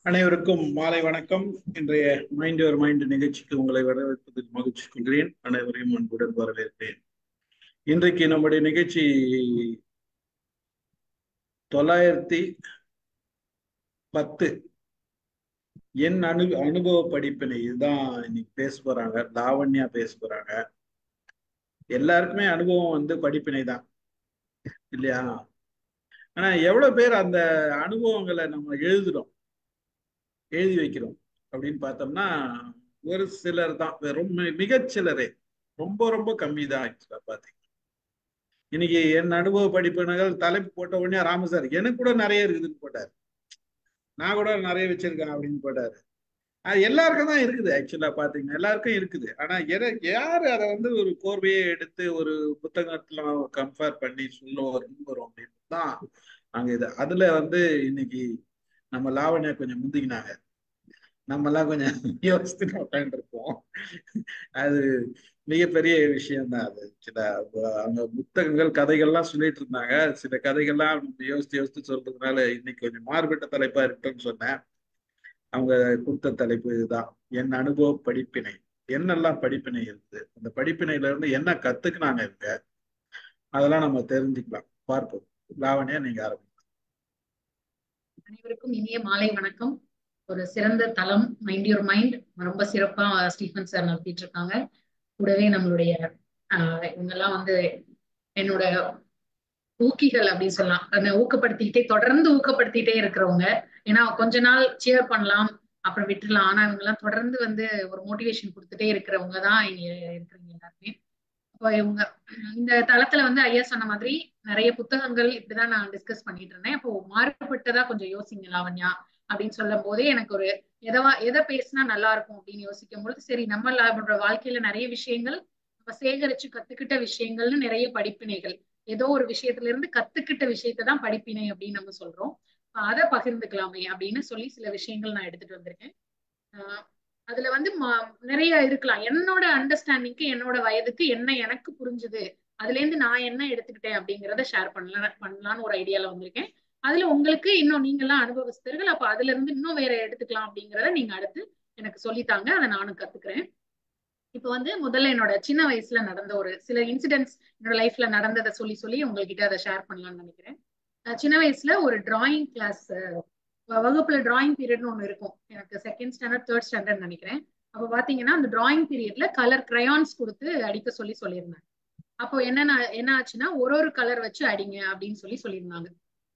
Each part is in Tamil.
அனைவருக்கும் மாலை வணக்கம். இன்றைய மைண்ட் யுவர் மைண்ட் நிகழ்ச்சிக்கு உங்களை வரவேற்பதில் மகிழ்ச்சி கொள்கிறேன். அனைவரையும் அன்புடன் வரவேற்பேன். இன்றைக்கு நம்முடைய நிகழ்ச்சி 910 என் அனுபவ படிப்பினை இதுதான் இன்னைக்கு பேச போறாங்க. லாவண்யா பேச போறாங்க. எல்லாருக்குமே அனுபவம் படிப்பினை தான் இல்லையா? ஆனா எவ்வளவு பேர் அந்த அனுபவங்களை நம்ம எழுதி வைக்கிறோம் அப்படின்னு பார்த்தோம்னா ஒரு சிலர் தான், வெறும் மிகச்சிலரே, ரொம்ப ரொம்ப கம்மி தான். ஆக்சுவலா பாத்தீங்க, இன்னைக்கு என் அனுபவ படிப்பினர்கள் தலைப்பு போட்ட உடனே ராமசார் எனக்கு கூட நிறைய இருக்குதுன்னு போட்டார். நான் கூட நிறைய வச்சிருக்கேன் அப்படின்னு போட்டாரு. அது எல்லாருக்கும் தான் இருக்குது. ஆக்சுவலா பாத்தீங்கன்னா எல்லாருக்கும் இருக்குது. ஆனா யாரு அதை ஒரு கோர்வையை எடுத்து ஒரு புத்தகத்துல கம்பேர் பண்ணி சொல்ல வரும் அப்படின்னு தான் அங்க இது. அதுல இன்னைக்கு நம்ம லாவண்யா கொஞ்சம் முந்திக்கினாங்க. நம்ம எல்லாம் கொஞ்சம் யோசித்து உட்காந்துருப்போம். அது மிகப்பெரிய விஷயம் தான். அது சில அவங்க புத்தகங்கள் கதைகள்லாம் சொல்லிட்டு இருந்தாங்க. சில கதைகள்லாம் யோசித்து யோசித்து சொல்றதுனால இன்னைக்கு கொஞ்சம் மாறுபட்ட தலைப்பா இருக்குன்னு சொன்னேன். அவங்க கொடுத்த தலைப்பு இதுதான், என் அனுபவ படிப்பினை. என்னெல்லாம் படிப்பினை இருக்குது, அந்த படிப்பினையில இருந்து என்ன கத்துக்குனாங்க இவங்க, அதெல்லாம் நம்ம தெரிஞ்சுக்கலாம். பார்ப்போம். லாவண்யா, நீங்க ஆரம்பிங்க. அனைவருக்கும் இனிய மாலை வணக்கம். ஒரு சிறந்த தளம் மைண்ட் யுவர் மைண்ட் ரொம்ப சிறப்பா ஸ்டீஃபன் சார் நடத்திட்டு இருக்காங்க. கூடவே நம்மளுடைய இவங்கெல்லாம் என்னோட ஊக்கிகள் அப்படின்னு சொல்லலாம். அந்த தொடர்ந்து ஊக்கப்படுத்திட்டே இருக்கிறவங்க. ஏன்னா கொஞ்ச நாள் சேர் பண்ணலாம், அப்புறம் விட்டுடலாம். ஆனா இவங்க எல்லாம் தொடர்ந்து ஒரு மோட்டிவேஷன் கொடுத்துட்டே இருக்கிறவங்க தான் இங்க இருக்கிறவங்க எல்லாருமே. இப்போ இவங்க இந்த தளத்துல ஐயா சொன்ன மாதிரி நிறைய புத்தகங்கள் இப்படிதான் நான் டிஸ்கஸ் பண்ணிட்டு இருந்தேன். அப்போ மாறுபட்டதா கொஞ்சம் யோசிங்க லாவண்யா அப்படின்னு சொல்லும் போதே எனக்கு எதை பேசினா நல்லா இருக்கும் அப்படின்னு யோசிக்கும் பொழுது, சரி நம்மளோட வாழ்க்கையில நிறைய விஷயங்கள் நம்ம சேகரிச்சு கத்துக்கிட்ட விஷயங்கள்னு நிறைய படிப்பினைகள், ஏதோ ஒரு விஷயத்துல இருந்து கத்துக்கிட்ட விஷயத்தான் படிப்பினை அப்படின்னு நம்ம சொல்றோம். அதை பகிர்ந்துக்கலாமே அப்படின்னு சொல்லி சில விஷயங்கள் நான் எடுத்துட்டு வந்திருக்கேன். அதுல நிறைய இருக்கலாம். என்னோட அண்டர்ஸ்டாண்டிங்க்கு, என்னோட வயதுக்கு என்ன எனக்கு புரிஞ்சுது, அதுல இருந்து நான் என்ன எடுத்துக்கிட்டேன் அப்படிங்கறத ஷேர் பண்ணலாம்னு ஒரு ஐடியால வந்திருக்கேன். அதுல உங்களுக்கு இன்னும் நீங்க எல்லாம் அனுபவஸ்தர்கள், அப்ப அதுல இருந்து இன்னும் வேற எடுத்துக்கலாம் அப்படிங்கறத நீங்க அடுத்து எனக்கு சொல்லித்தாங்க, அதை நானும் கத்துக்கிறேன். இப்ப முதல்ல என்னோட சின்ன வயசுல நடந்த ஒரு சில இன்சிடென்ட்ஸ், என்னோட லைஃப்ல நடந்ததை சொல்லி சொல்லி உங்ககிட்ட அதை ஷேர் பண்ணலாம்னு நினைக்கிறேன். சின்ன வயசுல ஒரு டிராயிங் கிளாஸ் வகுப்புல டிராயிங் பீரியட்னு ஒண்ணு இருக்கும். எனக்கு செகண்ட் ஸ்டாண்டர்ட் தேர்ட் ஸ்டாண்டர்ட் நினைக்கிறேன். அப்ப பாத்தீங்கன்னா அந்த டிராயிங் பீரியட்ல கலர் கிரையான்ஸ் கொடுத்து அடிக்க சொல்லியிருந்தாங்க. அப்போ என்ன ஆச்சுன்னா, ஒரு கலர் வச்சு அடிங்க அப்படின்னு சொல்லியிருந்தாங்க.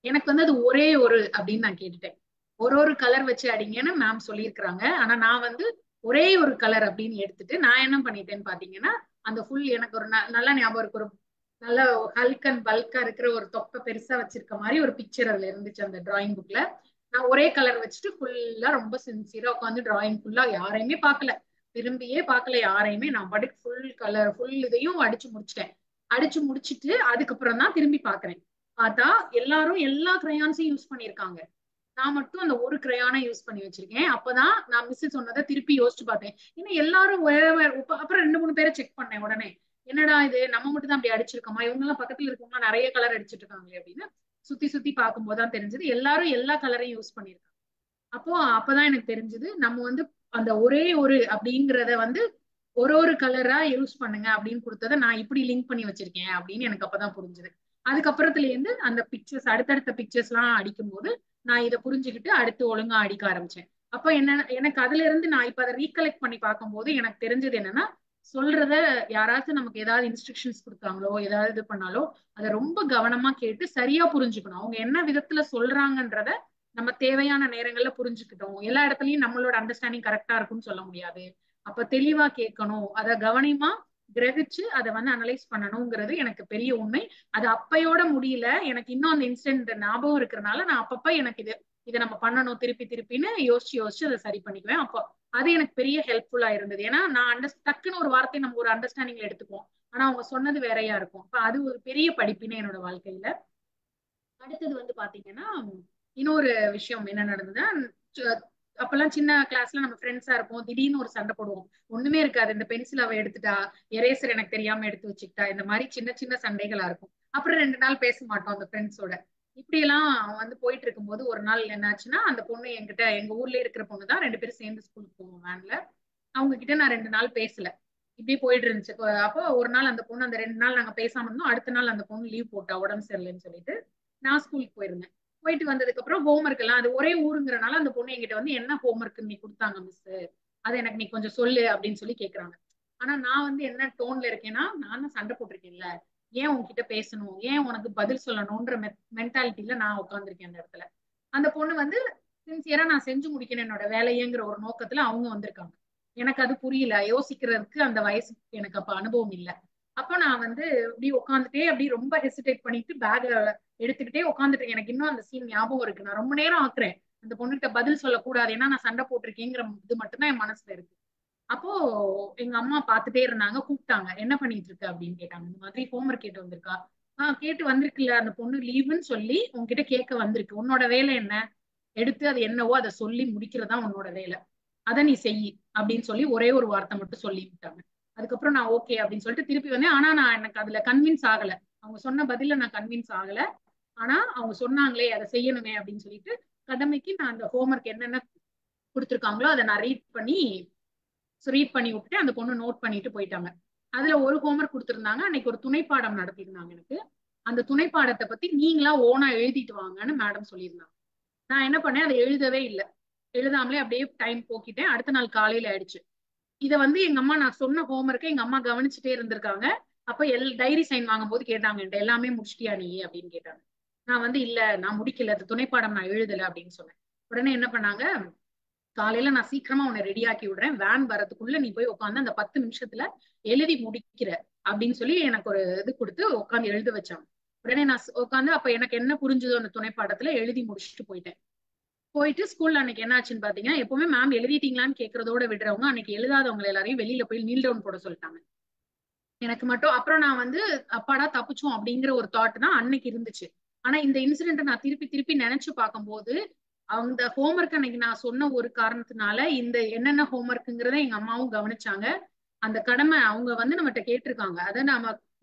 எனக்கு அது ஒரே ஒரு அப்படின்னு நான் கேட்டுட்டேன். ஒரு கலர் வச்சு அடிங்கன்னு மேம் சொல்லியிருக்கிறாங்க. ஆனா நான் ஒரே ஒரு கலர் அப்படின்னு எடுத்துட்டு நான் என்ன பண்ணிட்டேன்னு பாத்தீங்கன்னா, அந்த ஃபுல் எனக்கு ஒரு நல்ல ஞாபகம் இருக்கு. ஒரு நல்ல ஹல்க் அண்ட் பல்கா இருக்கிற ஒரு தொப்பை பெருசா வச்சிருக்க மாதிரி ஒரு பிக்சர் அதுல இருந்துச்சு அந்த டிராயிங் புக்ல. நான் ஒரே கலர் வச்சுட்டு ஃபுல்லா ரொம்ப சின்சியரா உட்காந்து டிராயிங் ஃபுல்லா யாரையுமே பார்க்கல, விரும்பியே பார்க்கல யாரையுமே. நான் பாட்டுக்கு ஃபுல் கலர் ஃபுல் இதையும் அடிச்சு முடிச்சிட்டேன். அடிச்சு முடிச்சிட்டு அதுக்கப்புறம் தான் திரும்பி பாக்குறேன். பார்த்தா எல்லாரும் எல்லா கிரையான்ஸையும் யூஸ் பண்ணியிருக்காங்க. நான் மட்டும் அந்த ஒரு கிரையானை யூஸ் பண்ணி வச்சிருக்கேன். அப்பதான் நான் மிஸ் சொன்னதை திருப்பி யோசிச்சு பார்த்தேன். ஏன்னா எல்லாரும் அப்புறம் 2 3 பேரை செக் பண்ணேன் உடனே. என்னடா இது, நம்ம மட்டும் தான் அப்படி அடிச்சிருக்கோமா, இவங்க எல்லாம் பக்கத்துல இருக்கவங்க நிறைய கலர் அடிச்சிட்டு இருக்காங்களே அப்படின்னு சுத்தி சுத்தி பார்க்கும்போதுதான் தெரிஞ்சது எல்லாரும் எல்லா கலரையும் யூஸ் பண்ணிருக்காங்க. அப்பதான் எனக்கு தெரிஞ்சது, நம்ம அந்த ஒரே ஒரு அப்படிங்கறத ஒரு கலரா யூஸ் பண்ணுங்க அப்படின்னு கொடுத்ததை நான் இப்படி லிங்க் பண்ணி வச்சிருக்கேன் அப்படின்னு எனக்கு அப்பதான் புரிஞ்சுது. அதுக்கப்புறத்துல இருந்து அந்த பிக்சர்ஸ், அடுத்தடுத்த பிக்சர்ஸ் எல்லாம் அடிக்கும் போது நான் இதை புரிஞ்சுக்கிட்டு அடுத்து ஒழுங்கா அடிக்க ஆரம்பிச்சேன். அப்ப என்ன, எனக்கு அதுல இருந்து நான் இப்ப அதை ரீகலெக்ட் பண்ணி பார்க்கும்போது எனக்கு தெரிஞ்சது என்னன்னா, சொல்றத யாராச்சும் நமக்கு ஏதாவது இன்ஸ்ட்ரக்ஷன்ஸ் கொடுத்தாங்களோ ஏதாவது இது பண்ணாலோ அதை ரொம்ப கவனமா கேட்டு சரியா புரிஞ்சுக்கணும். அவங்க என்ன விதத்துல சொல்றாங்கன்றத நம்ம தேவையான நேரங்கள்ல புரிஞ்சுக்கிட்டோம். எல்லா இடத்துலயும் நம்மளோட அண்டர்ஸ்டாண்டிங் கரெக்டா இருக்கும்னு சொல்ல முடியாது. அப்ப தெளிவா கேட்கணும், அதை கவனமா கிரகிச்சு அதை அனலைஸ் பண்ணணுங்கிறது எனக்கு பெரிய உண்மை. அது அப்பையோட முடியல, எனக்கு இன்னும் அந்த இன்சிடென்ட் ஞாபகம் இருக்கிறதுனால நான் அப்பப்ப எனக்கு இதை நம்ம பண்ணணும் திருப்பி திருப்பின்னு யோசிச்சு யோசிச்சு அதை சரி பண்ணிக்குவேன். அப்போ அது எனக்கு பெரிய ஹெல்ப்ஃபுல்லா இருந்தது. ஏன்னா நான் டக்குன்னு ஒரு வார்த்தை நம்ம ஒரு அண்டர்ஸ்டாண்டிங்ல எடுத்துக்குவோம், ஆனா அவங்க சொன்னது வேறையா இருக்கும். அப்ப அது ஒரு பெரிய படிப்பினை என்னோட வாழ்க்கையில. அடுத்தது பாத்தீங்கன்னா, இன்னொரு விஷயம் என்ன நடந்ததுன்னா, அப்பெல்லாம் சின்ன கிளாஸ்ல நம்ம ஃப்ரெண்ட்ஸா இருப்போம், திடீர்னு ஒரு சண்டை போடுவோம். ஒண்ணுமே இருக்காது, இந்த பென்சில் அவ எடுத்துட்டா, எரேசர் எனக்கு தெரியாம எடுத்து வச்சுக்கிட்டா, இந்த மாதிரி சின்ன சின்ன சண்டைகளா இருக்கும். அப்புறம் 2 நாள் பேச மாட்டோம் அந்த ஃப்ரெண்ட்ஸோட. இப்படி எல்லாம் வந்து போயிட்டு இருக்கும்போது ஒரு நாள் என்னாச்சுன்னா, அந்த பொண்ணு என்கிட்ட, எங்க ஊர்லயே இருக்கிற பொண்ணு தான், 2 பேரும் சேர்ந்து ஸ்கூலுக்கு போவோம் வேன்ல. அவங்க கிட்ட நான் 2 நாள் பேசல. இப்படியே போயிட்டு இருந்துச்சு. அப்போ ஒரு நாள் அந்த பொண்ணு, அந்த 2 நாள் நாங்க பேசாம இருந்தோம். அடுத்த நாள் அந்த பொண்ணு லீவ் போட்டா உடம்பு சரியில்லைன்னு சொல்லிட்டு நான் ஸ்கூலுக்கு போயிருந்தேன். போயிட்டு வந்ததுக்கு அப்புறம் ஹோம்ஒர்க் எல்லாம், அது ஒரே ஊருங்கிறனால அந்த பொண்ணு என்கிட்ட வந்து என்ன ஹோம்ஒர்க் நீ கொடுத்தாங்க மிஸ், அதை எனக்கு நீ கொஞ்சம் சொல்லு அப்படின்னு சொல்லி கேக்குறாங்க. ஆனா நான் வந்து என்ன டோன்ல இருக்கேன்னா, நான் தான் சண்டை போட்டிருக்கேன்ல, ஏன் உன்கிட்ட பேசணும், ஏன் உனக்கு பதில் சொல்லணும்ன்ற மென்டாலிட்டியில நான் உட்காந்துருக்கேன் அந்த இடத்துல. அந்த பொண்ணு வந்து சின்சியரா நான் செஞ்சு முடிக்கணும் என்னோட வேலையேங்கிற ஒரு நோக்கத்துல அவங்க வந்திருக்காங்க. எனக்கு அது புரியல, யோசிக்கிறதுக்கு அந்த வயசு எனக்கு அப்ப அனுபவம் இல்லை. அப்போ நான் வந்து அப்படி உட்காந்துட்டே அப்படி ரொம்ப ஹெசிடேட் பண்ணிட்டு பேக் எடுத்துக்கிட்டே உட்காந்துட்டேன். எனக்கு இன்னும் அந்த சீன் ஞாபகம் இருக்கு. நான் ரொம்ப நேரம் ஆக்குறேன் அந்த பொண்ணுகிட்ட பதில் சொல்லக்கூடாது, ஏன்னா நான் சண்டை போட்டிருக்கேங்கிற இது மட்டும்தான் என் மனசுல இருக்கு. அப்போ எங்க அம்மா பாத்துட்டே இருந்தாங்க, கூப்பிட்டாங்க, என்ன பண்ணிட்டு இருக்க அப்படின்னு கேட்டாங்க. இந்த மாதிரி ஹோம்ஒர்க் கேட்டு வந்திருக்கா. கேட்டு வந்திருக்குல்ல, அந்த பொண்ணு லீவுன்னு சொல்லி உன்கிட்ட கேட்க வந்திருக்கு, உன்னோட வேலை என்ன, எடுத்து அது என்னவோ அதை சொல்லி முடிக்கிறதா உன்னோட வேலை, அதை நீ செய் அப்படின்னு சொல்லி ஒரே ஒரு வார்த்தை மட்டும் சொல்லி விட்டாங்க. அதுக்கப்புறம் நான் ஓகே அப்படின்னு சொல்லிட்டு திருப்பி வந்தேன். ஆனா நான் எனக்கு அதுல கன்வின்ஸ் ஆகல, அவங்க சொன்ன பதில நான் கன்வின்ஸ் ஆகல. ஆனா அவங்க சொன்னாங்களே அதை செய்யணுமே அப்படின்னு சொல்லிட்டு கடமைக்கு நான் அந்த ஹோம்ஒர்க் என்னென்ன கொடுத்துருக்காங்களோ அதை நான் ரீட் பண்ணி விட்டுட்டு அந்த பொண்ணு நோட் பண்ணிட்டு போயிட்டாங்க. அதுல ஒரு ஹோம்ஒர்க் கொடுத்திருந்தாங்க. அன்னைக்கு ஒரு துணைப்பாடம் நடத்திருந்தாங்க எனக்கு. அந்த துணைப்பாடத்தை பத்தி நீங்களா ஓனா எழுதிட்டு வாங்கன்னு மேடம் சொல்லியிருந்தாங்க. நான் என்ன பண்ணேன், அதை எழுதவே இல்லை. எழுதாமலே அப்படியே டைம் போக்கிட்டேன். அடுத்த நாள் காலையில ஆயிடுச்சு. இதை வந்து எங்க அம்மா, நான் சொன்ன ஹோம்ஒர்க்கை எங்க அம்மா கவனிச்சுட்டே இருந்திருக்காங்க. அப்ப டைரி சைன் வாங்கும் போது கேட்டாங்க, என்கிட்ட எல்லாமே முடிச்சிட்டியா நீ அப்படின்னு கேட்டாங்க. நான் வந்து இல்ல, நான் முடிக்கல, அது துணைப்பாடம் நான் எழுதல அப்படின்னு சொன்னேன். உடனே என்ன பண்ணாங்க, காலையில நான் சீக்கிரமா உன்னை ரெடி ஆக்கி விடுறேன், வேன் வரதுக்குள்ள நீ போய் உட்காந்து அந்த 10 நிமிஷத்துல எழுதி முடிக்கிற அப்படின்னு சொல்லி எனக்கு ஒரு இது கொடுத்து உட்காந்து எழுத வச்சாங்க. உடனே நான் உட்காந்து அப்ப எனக்கு என்ன புரிஞ்சுதோ அந்த துணைப்பாடத்துல எழுதி முடிச்சுட்டு போயிட்டேன். போயிட்டு ஸ்கூல்ல அன்னைக்கு என்ன ஆச்சுன்னு பாத்தீங்கன்னா, எப்பவுமே மேம் எழுதிட்டீங்களான்னு கேக்குறதோட விடுறவங்க அன்னைக்கு எழுதாதவங்க எல்லாரையும் வெளியில போய் நீல் டவுன் போட சொல்லிட்டாங்க. எனக்கு மட்டும். அப்புறம் நான் வந்து அப்பாடா தப்பிச்சோம் அப்படிங்கிற ஒரு தாட் தான் அன்னைக்கு இருந்துச்சு. ஆனா இந்த இன்சிடென்ட் நான் திருப்பி திருப்பி நினைச்சு பார்க்கும்போது, அந்த ஹோம்ஒர்க் அன்னைக்கு நான் சொன்ன ஒரு காரணத்தினால இந்த என்னென்ன ஹோம்ஒர்க்குங்கிறத எங்க அம்மாவும் கவனிச்சாங்க. அந்த கடமை அவங்க வந்து நம்மகிட்ட கேட்டிருக்காங்க. அதை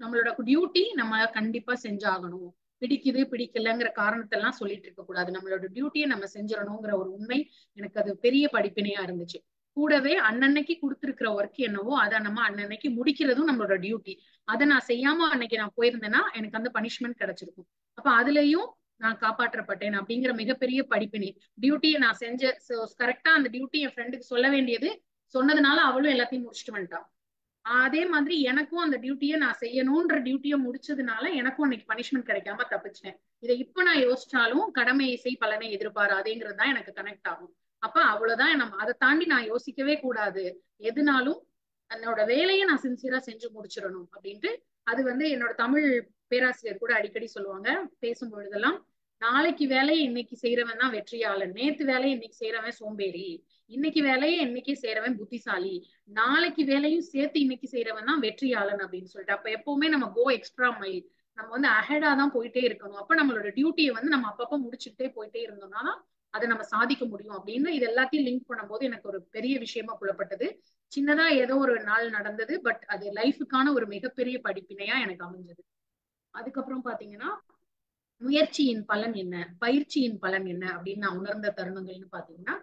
நம்மளோட டியூட்டி நம்ம கண்டிப்பா செஞ்சாகணும். பிடிக்குது பிடிக்கலங்கிற காரணத்தெல்லாம் சொல்லிட்டு இருக்க கூடாது. நம்மளோட டியூட்டியை நம்ம செஞ்சிடணுங்கிற ஒரு உண்மை எனக்கு அது பெரிய படிப்பினையா இருந்துச்சு. கூடவே அன்னன்னைக்கு கொடுத்துருக்கிற ஒர்க் என்னவோ அதை நம்ம அன்னன்னைக்கு முடிக்கிறதும் நம்மளோட டியூட்டி. அதை நான் செய்யாம அன்னைக்கு நான் போயிருந்தேன்னா எனக்கு அந்த பனிஷ்மெண்ட் கிடைச்சிருக்கும். அப்ப அதுலயும் நான் காப்பாற்றப்பட்டேன் அப்படிங்கிற மிகப்பெரிய படிப்பினை. டியூட்டியை நான் செஞ்ச கரெக்டா அந்த டியூட்டி என் ஃப்ரெண்டுக்கு சொல்ல வேண்டியது சொன்னதுனால அவளும் எல்லாத்தையும் முடிச்சுட்டு வந்துட்டான். அதே மாதிரி எனக்கும் அந்த டியூட்டியை நான் செய்யணும்ன்ற டியூட்டியை முடிச்சதுனால எனக்கும் அன்னைக்கு பனிஷ்மெண்ட் கிடைக்காம தப்பிச்சிட்டேன். இதை இப்ப நான் யோசிச்சாலும் கடமை செய் பலனை எதிர்பாராதேங்கிறது தான் எனக்கு கனெக்ட் ஆகும். அப்ப அவ்வளவுதான், நம்ம அதை தாண்டி நான் யோசிக்கவே கூடாது. எதுனாலும் என்னோட வேலையை நான் சின்சியரா செஞ்சு முடிச்சிடணும் அப்படின்ட்டு. அது வந்து என்னோட தமிழ் பேராசிரியர் கூட அடிக்கடி சொல்லுவாங்க பேசும் பொழுதெல்லாம், நாளைக்கு வேலையை இன்னைக்கு செய்யறவன் தான் வெற்றியாளன், நேத்து வேலையை இன்னைக்கு செய்யறவன் சோம்பேறி, இன்னைக்கு வேலையை இன்னைக்கே செய்யறவன் புத்திசாலி, நாளைக்கு வேலையும் சேர்த்து இன்னைக்கு செய்யறவன் தான் வெற்றியாளன் அப்படின்னு சொல்லிட்டு. அப்ப எப்பவுமே நம்ம கோ எக்ஸ்ட்ரா மைல், நம்ம வந்து அஹெடா தான் போயிட்டே இருக்கணும். அப்ப நம்மளோட டியூட்டியை வந்து நம்ம அப்பப்ப முடிச்சுட்டே போயிட்டே இருந்தோம்னா அதை நம்ம சாதிக்க முடியும் அப்படின்னு. இது எல்லாத்தையும் லிங்க் பண்ணும்போது எனக்கு ஒரு பெரிய விஷயமா புலப்பட்டது. சின்னதா ஏதோ ஒரு நாள் நடந்தது, பட் அது லைஃபுக்கான ஒரு மிகப்பெரிய படிப்பினையா எனக்கு அமைஞ்சது. அதுக்கப்புறம் பாத்தீங்கன்னா, முயற்சியின் பலன் என்ன, பயிற்சியின் பலன் என்ன அப்படின்னு நான் உணர்ந்த தருணங்கள்னு பாத்தீங்கன்னா,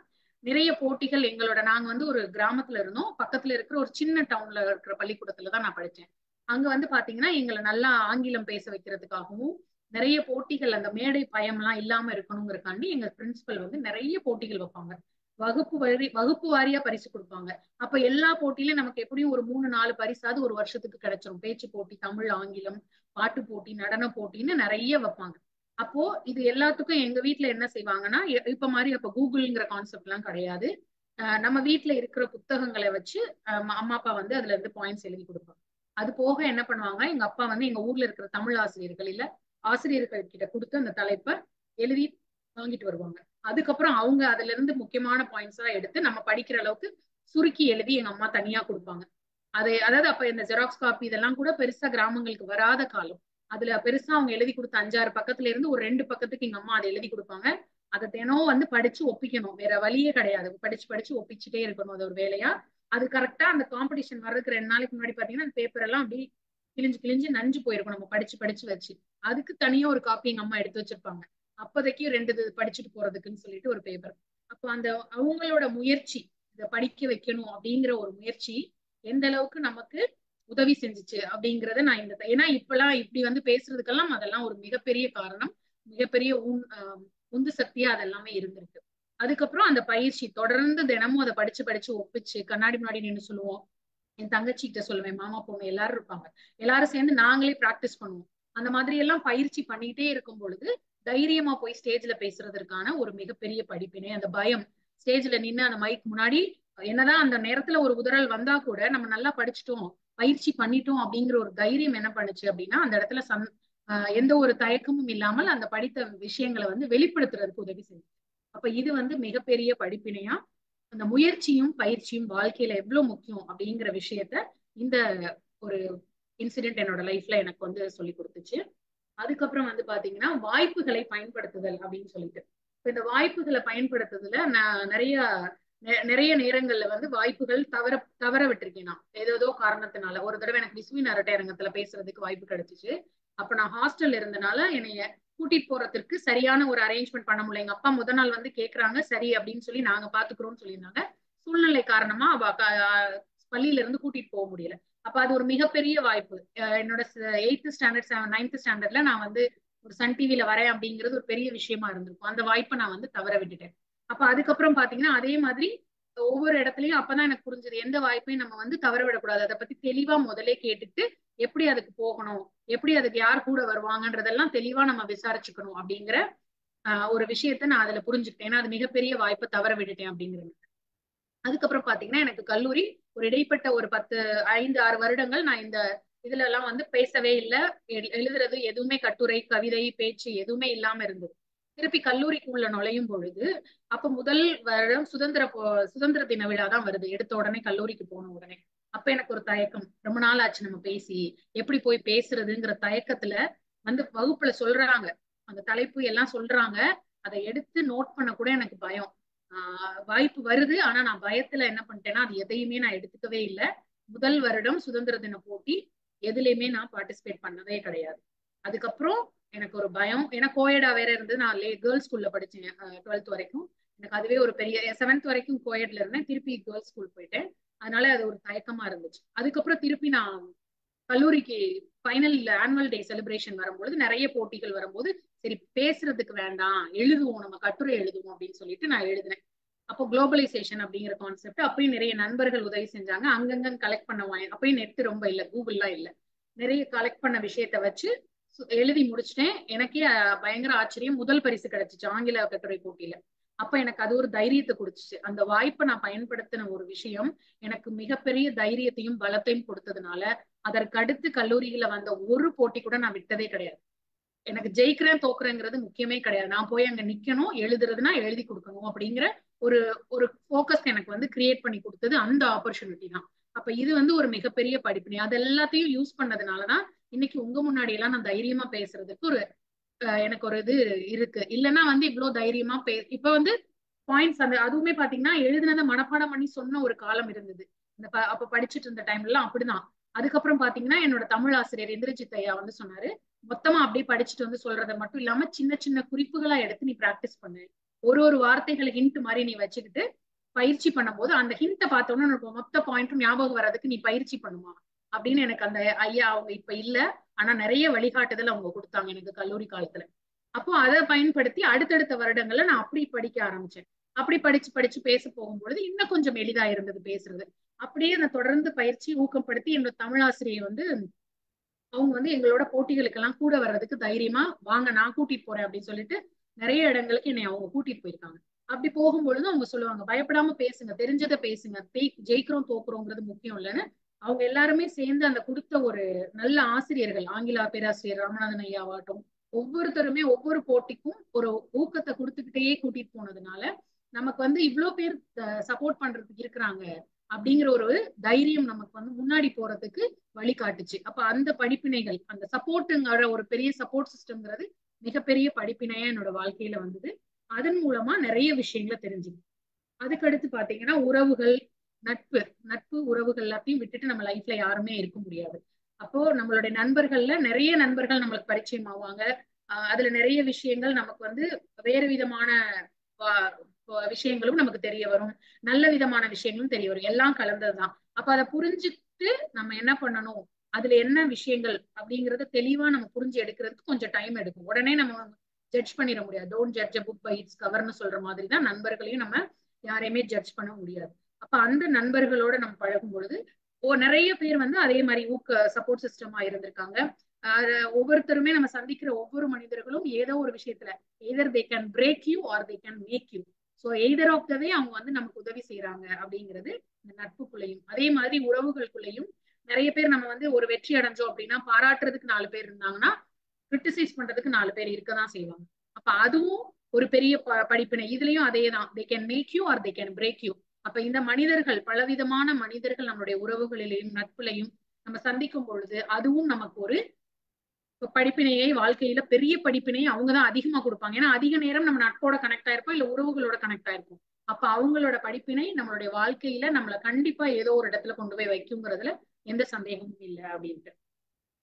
நிறைய போட்டிகள். நாங்க வந்து ஒரு கிராமத்துல இருந்தோம். பக்கத்துல இருக்கிற ஒரு சின்ன டவுன்ல இருக்கிற பள்ளிக்கூடத்துலதான் நான் படிச்சேன். அங்க வந்து பாத்தீங்கன்னா எங்களை நல்லா ஆங்கிலம் பேச வைக்கிறதுக்காகவும் நிறைய போட்டிகள், அந்த மேடை பயம் எல்லாம் இல்லாம இருக்கணுங்கிறக்காண்டி எங்க பிரின்சிபல் வந்து நிறைய போட்டிகள் வைப்பாங்க. வகுப்பு வாரியா பரிசு கொடுப்பாங்க. அப்ப எல்லா போட்டியிலும் நமக்கு எப்படியும் ஒரு 3 4 பரிசாவது ஒரு வருஷத்துக்கு கிடைச்சிரும். பேச்சு போட்டி, தமிழ், ஆங்கிலம், பாட்டு போட்டி, நடன போட்டின்னு நிறைய வைப்பாங்க. அப்போ இது எல்லாத்துக்கும் எங்க வீட்ல என்ன செய்வாங்கன்னா, இப்ப மாதிரி அப்ப கூகுள்ங்கிற கான்செப்ட் எல்லாம் கிடையாது. நம்ம வீட்ல இருக்கிற புத்தகங்களை வச்சு அம்மா அப்பா வந்து அதுல இருந்து பாயிண்ட்ஸ் எழுதி கொடுப்பாங்க. அது போக என்ன பண்ணுவாங்க, எங்க அப்பா வந்து எங்க ஊர்ல இருக்கிற தமிழ் ஆசிரியர்கள் இல்ல ஆசிரியர்கள் கிட்ட கொடுத்து அந்த தலைப்பை எழுதி வாங்கிட்டு வருவாங்க. அதுக்கப்புறம் அவங்க அதுல இருந்து முக்கியமான பாயிண்ட்ஸா எடுத்து நம்ம படிக்கிற அளவுக்கு சுருக்கி எழுதி எங்க அம்மா தனியா கொடுப்பாங்க. அதாவது அப்ப இந்த ஜெராக்ஸ் காப்பி இதெல்லாம் கூட பெருசா கிராமங்களுக்கு வராத காலம். அதுல பெருசா அவங்க எழுதி கொடுத்த 5 6 பக்கத்துல இருந்து ஒரு 2 பக்கத்துக்கு எங்க அம்மா அதை எழுதி கொடுப்பாங்க. அதை தினம் வந்து படிச்சு ஒப்பிக்கணும், வேற வழியே கிடையாது. படிச்சு படிச்சு ஒப்பிச்சுட்டே இருக்கணும், அது ஒரு வேலையா. அது கரெக்டா அந்த காம்படிஷன் வர்றதுக்கு 2 நாளைக்கு முன்னாடி பாத்தீங்கன்னா அந்த பேப்பர் எல்லாம் அப்படி கிழிஞ்சு கிழிஞ்சு நஞ்சு போயிருக்கும் நம்ம படிச்சு படிச்சு வச்சு. அதுக்கு தனியா ஒரு காப்பி எங்க அம்மா எடுத்து வச்சிருப்பாங்க. அப்போதைக்கு 2 இது படிச்சுட்டு போறதுக்குன்னு சொல்லிட்டு ஒரு பேப்பர். அப்போ அந்த அவங்களோட முயற்சி, இதை படிக்க வைக்கணும் அப்படிங்கிற ஒரு முயற்சி எந்த அளவுக்கு நமக்கு உதவி செஞ்சுச்சு அப்படிங்கறத நான் ஏன்னா இப்பெல்லாம் இப்படி வந்து பேசுறதுக்கெல்லாம் அதெல்லாம் ஒரு மிகப்பெரிய காரணம், மிகப்பெரிய உந்து சக்தியா அதெல்லாமே இருந்திருக்கு. அதுக்கப்புறம் அந்த பயிற்சி தொடர்ந்து தினமும் அதை படிச்சு படிச்சு ஒப்பிச்சு கண்ணாடி முன்னாடி நின்று சொல்லுவோம். என் தங்கச்சி கிட்ட சொல்லுவேன், மாமா பொண்ணு எல்லாரும் இருப்பாங்க, எல்லாரும் சேர்ந்து நாங்களே பிராக்டிஸ் பண்ணுவோம். அந்த மாதிரி எல்லாம் பயிற்சி பண்ணிட்டே இருக்கும் பொழுது தைரியமா போய் ஸ்டேஜ்ல பேசுறதற்கான ஒரு மிகப்பெரிய படிப்பினை. அந்த பயம், ஸ்டேஜ்ல நின்று அந்த மைக் முன்னாடி என்னதான் அந்த நேரத்துல ஒரு உதறல் வந்தா கூட நம்ம நல்லா படிச்சுட்டோம், பயிற்சி பண்ணிட்டோம் அப்படிங்கிற ஒரு தைரியம் என்ன பண்ணுச்சு அப்படின்னா அந்த இடத்துல எந்த ஒரு தயக்கமும் இல்லாமல் அந்த படித்த விஷயங்களை வந்து வெளிப்படுத்துறதுக்கு உதவி செய்யும். அப்ப இது வந்து மிகப்பெரிய படிப்பினையா அந்த முயற்சியும் பயிற்சியும் வாழ்க்கையில எவ்வளவு முக்கியம் அப்படிங்கிற விஷயத்த இந்த ஒரு இன்சிடென்ட் என்னோட லைஃப்ல எனக்கு வந்து சொல்லி கொடுத்துச்சு. அதுக்கப்புறம் வந்து பாத்தீங்கன்னா வாய்ப்புகளை பயன்படுத்துதல் அப்படின்னு சொல்லிட்டு, இந்த வாய்ப்புகளை பயன்படுத்துறதுல நான் நிறைய நேரங்கள்ல வந்து வாய்ப்புகள் தவற விட்டுருக்கேன். நான் ஏதோ காரணத்தினால ஒரு தடவை எனக்கு விஸ்வின் அரட்டை அரங்கத்துல பேசுறதுக்கு வாய்ப்பு கிடைச்சிச்சு. அப்ப நான் ஹாஸ்டல்ல இருந்தனால என்னைய கூட்டிட்டு போறதுக்கு சரியான ஒரு அரேஞ்ச்மெண்ட் பண்ண முடியல. எங்க அப்பா முதல் நாள் வந்து கேக்குறாங்க, சரி அப்படின்னு சொல்லி நாங்க பாத்துக்கிறோம்னு சொல்லியிருந்தாங்க. சூழ்நிலை காரணமா பள்ளியில இருந்து கூட்டிட்டு போக முடியல. அப்ப அது ஒரு மிகப்பெரிய வாய்ப்பு. என்னோட 8th ஸ்டாண்டர்ட் 9th ஸ்டாண்டர்ட்ல நான் வந்து ஒரு சன் டிவில வரேன் அப்படிங்கிறது ஒரு பெரிய விஷயமா இருந்திருக்கும். அந்த வாய்ப்பை நான் வந்து தவற விட்டுட்டேன். அப்ப அதுக்கப்புறம் பாத்தீங்கன்னா அதே மாதிரி ஒவ்வொரு இடத்துலயும் அப்பதான் எனக்கு புரிஞ்சது, எந்த வாய்ப்பையும் நம்ம வந்து தவற விடக்கூடாது, அதை பத்தி தெளிவா முதலே கேட்டுட்டு எப்படி அதுக்கு போகணும், எப்படி அதுக்கு யார் கூட வருவாங்கன்றதெல்லாம் தெளிவா நம்ம விசாரிச்சுக்கணும் அப்படிங்கிற ஒரு விஷயத்த நான் அதுல புரிஞ்சுக்கிட்டேன். ஏன்னா அது மிகப்பெரிய வாய்ப்பை தவற விட்டுட்டேன் அப்படிங்கிறது. அதுக்கப்புறம் பாத்தீங்கன்னா எனக்கு கல்லூரி ஒரு இடைப்பட்ட ஒரு 5-6 வருடங்கள் நான் இந்த இதுல எல்லாம் வந்து பேசவே இல்லை, எழுதுறது எதுவுமே, கட்டுரை கவிதை பேச்சு எதுவுமே இல்லாம இருந்தது. திருப்பி கல்லூரிக்குள்ள நுழையும் பொழுது அப்ப முதல் வருடம் சுதந்திர தின விழா தான் வருது. எடுத்த உடனே கல்லூரிக்கு போன உடனே அப்ப எனக்கு ஒரு தயக்கம், ரொம்ப நாள் ஆச்சு நம்ம பேசி, எப்படி போய் பேசுறதுங்கிற தயக்கத்துல வந்து வகுப்புல சொல்றாங்க, அந்த தலைப்பு எல்லாம் சொல்றாங்க, அதை எடுத்து நோட் பண்ண கூட எனக்கு பயம். வாய்ப்பு வருது, ஆனா நான் பயத்துல என்ன பண்ணிட்டேன்னா அது எதையுமே நான் எடுத்துக்கவே இல்லை. முதல் வருடம் சுதந்திர தின போட்டி எதுலையுமே நான் பார்ட்டிசிபேட் பண்ணவே கிடையாது. அதுக்கப்புறம் எனக்கு ஒரு பயம், ஏன்னா கோயடா வேற இருந்து நான் கேர்ள்ஸ் ஸ்கூல்ல படிச்சேன் 12th வரைக்கும். எனக்கு அதுவே ஒரு பெரிய 7th வரைக்கும் கோயட்ல இருந்தேன், திருப்பி கேர்ள்ஸ் ஸ்கூல் போயிட்டேன். அதனால அது ஒரு தயக்கமா இருந்துச்சு. அதுக்கப்புறம் திருப்பி நான் கல்லூரிக்கு ஃபைனல் ஆனுவல் டே செலிப்ரேஷன் வரும்போது நிறைய போட்டிகள் வரும்போது சரி பேசுறதுக்கு வேண்டாம், எழுதுவோம், நம்ம கட்டுரை எழுதுவோம் அப்படின்னு சொல்லிட்டு நான் எழுதினேன். அப்போ குளோபலைசேஷன் அப்படிங்கிற கான்செப்ட் அப்பயும் நிறைய நண்பர்கள் உதவி செஞ்சாங்க. அங்கங்க கலெக்ட் பண்ணுவாங்க, அப்பயும் நெட் ரொம்ப இல்லை, கூகுள்லாம் இல்லை. நிறைய கலெக்ட் பண்ண விஷயத்த வச்சு எழுதி முடிச்சிட்டேன். எனக்கே பயங்கர ஆச்சரியம், முதல் பரிசு கிடைச்சிச்சு ஆங்கில கட்டுரை போட்டியில. அப்ப எனக்கு அது ஒரு தைரியத்தை கொடுத்துச்சு. அந்த வாய்ப்பை நான் பயன்படுத்தின ஒரு விஷயம் எனக்கு மிகப்பெரிய தைரியத்தையும் பலத்தையும் கொடுத்ததுனால அதற்கு அடுத்து கல்லூரியில வந்த ஒரு போட்டி கூட நான் விட்டதே கிடையாது. எனக்கு ஜெயிக்கிறேன் தோக்குறேங்கிறது முக்கியமே கிடையாது, நான் போய் அங்க நிக்கணும், எழுதுறதுனா எழுதி கொடுக்கணும் அப்படிங்கிற ஒரு ஒரு போக்கஸ் எனக்கு வந்து கிரியேட் பண்ணி கொடுத்தது அந்த ஆப்பர்ச்சுனிட்டி தான். அப்ப இது வந்து ஒரு மிகப்பெரிய படிப்பினை. அது எல்லாத்தையும் யூஸ் பண்ணதுனாலதான் இன்னைக்கு உங்க முன்னாடி எல்லாம் நான் தைரியமா பேசுறதுக்கு ஒரு எனக்கு ஒரு இது இருக்கு. இல்லைன்னா வந்து இவ்வளவு தைரியமா இப்ப வந்து பாயிண்ட்ஸ் அந்த அதுவுமே பாத்தீங்கன்னா எழுதுனதை மனப்பாடம் பண்ணி சொன்ன ஒரு காலம் இருந்தது. அப்ப படிச்சுட்டு இருந்த டைம்ல எல்லாம் அப்படிதான். அதுக்கப்புறம் பாத்தீங்கன்னா என்னோட தமிழ் ஆசிரியர் இந்திரஜித் ஐயா வந்து சொன்னாரு, மொத்தமா அப்படியே படிச்சுட்டு வந்து சொல்றதை மட்டும் இல்லாம சின்ன சின்ன குறிப்புகளா எடுத்து நீ பிராக்டிஸ் பண்ணு, ஒரு வார்த்தைகளை ஹிண்ட் மாதிரி நீ வச்சுக்கிட்டு பயிற்சி பண்ணும் போது அந்த ஹிண்ட்டை பார்த்தோன்னா உனக்கு மொத்த பாயிண்ட்டும் ஞாபகம் வர்றதுக்கு நீ பயிற்சி பண்ணுமா அப்படின்னு எனக்கு அந்த ஐயா, அவங்க இப்ப இல்ல, ஆனா நிறைய வழிகாட்டுதல் அவங்க கொடுத்தாங்க எனக்கு கல்லூரி காலத்துல. அப்போ அதை பயன்படுத்தி அடுத்தடுத்த வருடங்கள்ல நான் அப்படி படிக்க ஆரம்பிச்சேன். அப்படி படிச்சு படிச்சு பேச போகும்பொழுது இன்னும் கொஞ்சம் எளிதா இருந்தது பேசுறது. அப்படியே அந்த தொடர்ந்து பயிற்சி ஊக்கப்படுத்தி என்னோட தமிழாசிரியர் வந்து அவங்க வந்து எங்களோட போட்டிகளுக்கு எல்லாம் கூட வர்றதுக்கு தைரியமா வாங்க நான் கூட்டிட்டு போறேன் அப்படின்னு சொல்லிட்டு நிறைய இடங்களுக்கு என்னை அவங்க கூட்டிட்டு போயிருக்காங்க. அப்படி போகும்பொழுது அவங்க சொல்லுவாங்க, பயப்படாம பேசுங்க, தெரிஞ்சதை பேசுங்க, ஜெயிக்கிறோம் தோக்குறோங்கிறது முக்கியம் இல்லைன்னு. அவங்க எல்லாருமே சேர்ந்து அந்த கொடுத்த ஒரு நல்ல ஆசிரியர்கள், ஆங்கில பேராசிரியர் ராமநாதன் ஐயாவாட்டும் ஒவ்வொருத்தருமே ஒவ்வொரு போட்டிக்கும் ஒரு ஊக்கத்தை கொடுத்துக்கிட்டே கூட்டிட்டு போனதுனால நமக்கு வந்து இவ்வளவு பேர் சப்போர்ட் பண்றதுக்கு இருக்கிறாங்க அப்படிங்கிற ஒரு தைரியம் நமக்கு வந்து முன்னாடி போறதுக்கு வழிகாட்டுச்சு. அப்ப அந்த படிப்பினைகள், அந்த சப்போர்ட்டுங்கிற ஒரு பெரிய சப்போர்ட் சிஸ்டம்ங்கிறது மிகப்பெரிய படிப்பினையா என்னோட வாழ்க்கையில வந்தது. அதன் மூலமா நிறைய விஷயங்களை தெரிஞ்சுக்கணும். அதுக்கடுத்து பாத்தீங்கன்னா உறவுகள், நட்பு நட்பு உறவுகள் எல்லாத்தையும் விட்டுட்டு நம்ம லைஃப்ல யாருமே இருக்க முடியாது. அப்போ நம்மளுடைய நண்பர்கள்ல நிறைய நண்பர்கள் நம்மளுக்கு பரிச்சயம் ஆவாங்க. அதுல நிறைய விஷயங்கள் நமக்கு வந்து வேறு விதமான விஷயங்களும் நமக்கு தெரிய வரும், நல்ல விதமான விஷயங்களும் தெரிய வரும், எல்லாம் கலந்ததுதான். அப்ப அதை புரிஞ்சுட்டு நம்ம என்ன பண்ணணும், அதுல என்ன விஷயங்கள் அப்படிங்கறத தெளிவா நம்ம புரிஞ்சு எடுக்கிறதுக்கு கொஞ்சம் டைம் எடுக்கும். உடனே நம்ம ஜட்ஜ் பண்ணிட முடியாது. Don't judge a book by its கவர்னு சொல்ற மாதிரி தான் நண்பர்களையும் நம்ம யாரையுமே ஜட்ஜ் பண்ண முடியாது. அப்ப அந்த நண்பர்களோட நம்ம பழகும் பொழுது நிறைய பேர் வந்து அதே மாதிரி சப்போர்ட் சிஸ்டமா இருந்திருக்காங்க. ஒவ்வொருத்தருமே நம்ம சந்திக்கிற ஒவ்வொரு மனிதர்களும் ஏதோ ஒரு விஷயத்துல either they can break you or they can make you. So either of the way அவங்க வந்து நமக்கு உதவி செய்யறாங்க அப்படிங்கிறது இந்த நட்புக்குள்ளேயும் அதே மாதிரி உறவுகளுக்குள்ளேயும். நிறைய பேர் நம்ம வந்து ஒரு வெற்றி அடைஞ்சோம் அப்படின்னா பாராட்டுறதுக்கு 4 பேர் இருந்தாங்கன்னா கிரிட்டிசைஸ் பண்றதுக்கு 4 பேர் இருக்கதான் செய்வாங்க. அப்ப அதுவும் ஒரு பெரிய படிப்பினை. இதுலயும் அதே தான், they can make you or they can break you. அப்ப இந்த மனிதர்கள், பலவிதமான மனிதர்கள் நம்மளுடைய உறவுகளிலையும் நட்புலையும் நம்ம சந்திக்கும் பொழுது அதுவும் நமக்கு ஒரு படிப்பினையை, வாழ்க்கையில பெரிய படிப்பினையை அவங்கதான் அதிகமா கொடுப்பாங்க. ஏன்னா அதிக நேரம் நம்ம நட்போட கனெக்ட் ஆயிருப்போம், இல்ல உறவுகளோட கனெக்ட் ஆயிருப்போம். அப்ப அவங்களோட படிப்பினை நம்மளுடைய வாழ்க்கையில நம்மள கண்டிப்பா ஏதோ ஒரு இடத்துல கொண்டு போய் வைக்குங்கிறதுல எந்த சந்தேகமும் இல்லை அப்படின்ட்டு.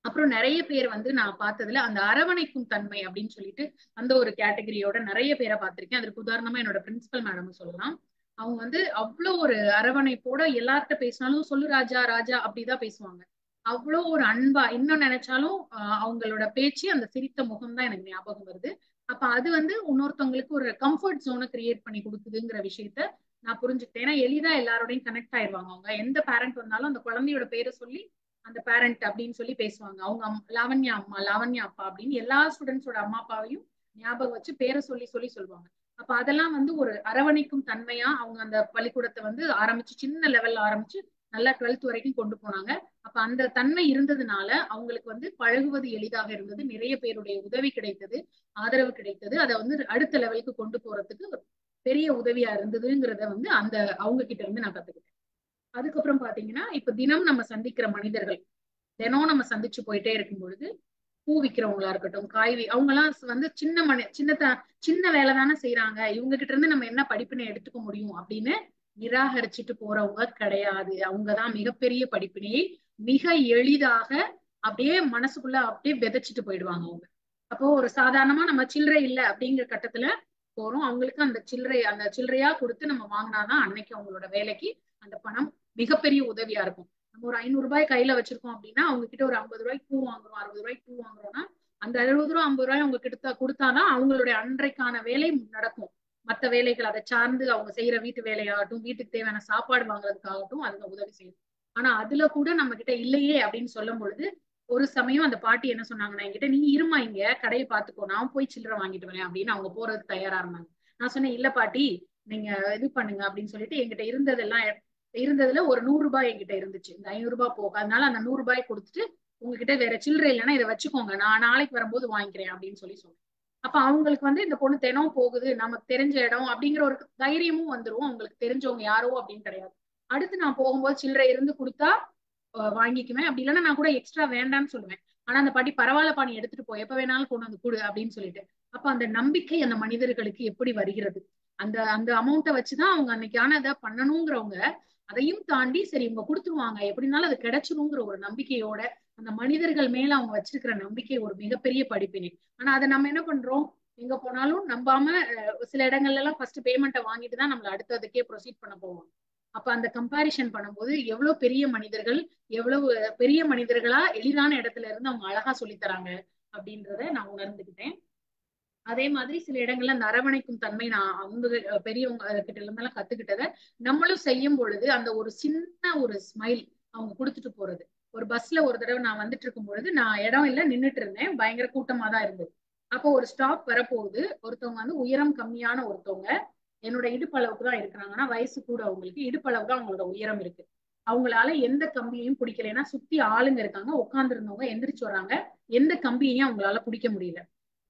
அப்புறம் நிறைய பேர் வந்து நான் பார்த்ததுல அந்த அரவணைக்கும் தன்மை அப்படின்னு சொல்லிட்டு அந்த ஒரு கேட்டகரியோட நிறைய பேரை பார்த்திருக்கேன். அதற்கு உதாரணமா என்னோட பிரின்சிபல் மேடம் சொல்லலாம். அவங்க வந்து அவ்வளோ ஒரு அரவணைப்போட எல்லார்கிட்ட பேசினாலும் சொல்லு ராஜா ராஜா அப்படிதான் பேசுவாங்க. அவ்வளோ ஒரு அன்பா இன்னும் நினைச்சாலும் அவங்களோட பேச்சு, அந்த சிரித்த முகம் தான் எனக்கு ஞாபகம் வருது. அப்ப அது வந்து இன்னொருத்தவங்களுக்கு ஒரு கம்ஃபர்ட் ஜோனை கிரியேட் பண்ணி கொடுக்குதுங்கிற விஷயத்த நான் புரிஞ்சுக்கிட்டேன். ஏன்னா எளிதா எல்லாரோடையும் கனெக்ட் ஆயிடுவாங்க. அவங்க எந்த பேரண்ட் வந்தாலும் அந்த குழந்தையோட பேரை சொல்லி அந்த பேரண்ட் அப்படின்னு சொல்லி பேசுவாங்க. அவங்க லாவண்யா அம்மா, லாவண்யா அப்பா அப்படின்னு எல்லா ஸ்டூடெண்ட்ஸோட அம்மா அப்பாவையும் ஞாபகம் வச்சு பேரை சொல்லி சொல்லி சொல்லுவாங்க. அப்ப அதெல்லாம் வந்து ஒரு அரவணைக்கும் தன்மையா அவங்க அந்த பள்ளிக்கூடத்தை வந்து ஆரம்பிச்சு சின்ன லெவல்ல ஆரம்பிச்சு நல்லா 12th வரைக்கும் கொண்டு போனாங்க. அப்ப அந்த தன்மை இருந்ததுனால அவங்களுக்கு வந்து பழகுவது எளிதாக இருந்தது, நிறைய பேருடைய உதவி கிடைத்தது, ஆதரவு கிடைத்தது. அதை வந்து அடுத்த லெவலுக்கு கொண்டு போறதுக்கு பெரிய உதவியா இருந்ததுங்கிறத வந்து அந்த அவங்க கிட்ட இருந்து நான் கத்துக்கிட்டேன். அதுக்கப்புறம் பாத்தீங்கன்னா இப்ப தினம் நம்ம சந்திக்கிற மனிதர்கள், தினம் நம்ம சந்திச்சு போயிட்டே இருக்கும் பொழுது பூ விக்கிறவங்களா இருக்கட்டும், அவங்க எல்லாம் வந்து சின்ன வேலை தானே செய்யறாங்க, இவங்க கிட்ட இருந்து நம்ம என்ன படிப்பினை எடுத்துக்க முடியும் அப்படின்னு நிராகரிச்சுட்டு போறவங்க கிடையாது. அவங்கதான் மிகப்பெரிய படிப்பினையை மிக எளிதாக அப்படியே மனசுக்குள்ள அப்படியே விதைச்சிட்டு போயிடுவாங்க அவங்க. அப்போ ஒரு சாதாரணமா நம்ம சில்லறை இல்லை அப்படிங்கிற கட்டத்துல போறோம், அவங்களுக்கு அந்த சில்லறையா கொடுத்து நம்ம வாங்கினாதான் அன்னைக்கு அவங்களோட வேலைக்கு அந்த பணம் மிகப்பெரிய உதவியா இருக்கும். நம்ம ஒரு 500 ரூபாய் கையில வச்சிருக்கோம் அப்படின்னா அவங்க கிட்ட ஒரு 50 ரூபாய்க்கு பூ வாங்குறோம், 60 ரூபாய்க்கு பூ வாங்குறோம்னா அந்த 60 ரூபாய் 50 ரூபாய் அவங்க கிட்ட கொடுத்தாதான் அவங்களுடைய அன்றைக்கான வேலை நடக்கும். மற்ற வேலைகள் அதை சார்ந்து அவங்க செய்யற வீட்டு வேலையாகட்டும், வீட்டுக்கு தேவையான சாப்பாடு வாங்குறதுக்காகட்டும் அதுங்க உதவி செய்யும். ஆனா அதுல கூட நம்ம கிட்ட இல்லையே அப்படின்னு சொல்லும் பொழுது ஒரு சமயம் அந்த பாட்டி என்ன சொன்னாங்கன்னா, என்கிட்ட நீ இருமா இங்க கடையை பார்த்துக்கோ, நான் போய் சில்லறை வாங்கிட்டு வரேன் அப்படின்னு அவங்க போறதுக்கு தயாரா இருந்தாங்க. நான் சொன்னேன் இல்ல பாட்டி, நீங்க இது பண்ணுங்க அப்படின்னு சொல்லிட்டு என்கிட்ட இருந்ததுல ஒரு 100 ரூபாய் என்கிட்ட இருந்துச்சு, இந்த 500 ரூபாய் போக. அதனால அந்த 100 ரூபாய் கொடுத்துட்டு உங்ககிட்ட வேற சில்லறை இல்லைன்னா இதை வச்சுக்கோங்க, நான் நாளைக்கு வரும்போது வாங்கிக்கிறேன் அப்படின்னு சொல்லி சொன்னேன். அப்ப அவங்களுக்கு வந்து இந்த பொண்ணு தினம் போகுது, நமக்கு தெரிஞ்ச இடம் அப்படிங்கிற ஒரு தைரியமும் வந்துரும். அவங்களுக்கு தெரிஞ்சவங்க யாரோ அப்படின்னு கிடையாது. அடுத்து நான் போகும்போது சில்லறை இருந்து கொடுத்தா வாங்கிக்குவேன், அப்படி இல்லைன்னா நான் கூட எக்ஸ்ட்ரா வேண்டாம்னு சொல்லுவேன். ஆனா அந்த பாட்டி பரவாயில்ல நீ எடுத்துட்டு போ, எப்ப வேணாலும் கொண்டு வந்து கொடு அப்படின்னு சொல்லிட்டு. அப்ப அந்த நம்பிக்கை அந்த மனிதர்களுக்கு எப்படி வருகிறது, அந்த அந்த அமௌண்ட்டை வச்சுதான் அவங்க அன்னைக்கான அதை பண்ணணுங்கிறவங்க அதையும் தாண்டி சரி இவங்க கொடுத்துருவாங்க எப்படினாலும் அது கிடைச்சிருங்கிற ஒரு நம்பிக்கையோட அந்த மனிதர்கள் மேல அவங்க வச்சிருக்கிற நம்பிக்கை ஒரு மிகப்பெரிய படிப்பினை. ஆனா அதை நம்ம என்ன பண்றோம், எங்க போனாலும் நம்பாம சில இடங்கள்ல எல்லாம் ஃபர்ஸ்ட் பேமெண்ட்டை வாங்கிட்டு தான் நம்மள அடுத்ததுக்கே ப்ரொசீட் பண்ண போவோம். அப்ப அந்த கம்பாரிஷன் பண்ணும்போது எவ்வளவு பெரிய மனிதர்கள், எவ்வளவு பெரிய மனிதர்களா எளிதான இடத்துல இருந்து அவங்க அழகா சொல்லி தராங்க அப்படின்றத நான் உணர்ந்துகிட்டேன். அதே மாதிரி சில இடங்கள்ல அந்த அரவணைக்கும் தன்மை நான் அவங்க பெரியவங்க கிட்ட இருந்தெல்லாம் கத்துக்கிட்டதை நம்மளும் செய்யும் பொழுது அந்த ஒரு சின்ன ஒரு ஸ்மைல் அவங்க கொடுத்துட்டு போறது. ஒரு பஸ்ல ஒரு தடவை நான் வந்துட்டு இருக்கும் பொழுது நான் இடம் இல்ல நின்னுட்டு இருந்தேன், பயங்கர கூட்டமா தான் இருந்தது. அப்போ ஒரு ஸ்டாப் வரப்போகுது, ஒருத்தவங்க வந்து உயரம் கம்மியான ஒருத்தவங்க என்னோட இடுப்பளவுக்கு தான் இருக்கிறாங்கன்னா வயசு கூட அவங்களுக்கு இடுப்பளவு தான் அவங்களோட உயரம் இருக்கு. அவங்களால எந்த கம்பியையும் பிடிக்கலைன்னா சுத்தி ஆளுங்க இருக்காங்க, உட்கார்ந்து இருந்தவங்க எந்திரிச்சு வராங்க, எந்த கம்பியையும் அவங்களால பிடிக்க முடியல.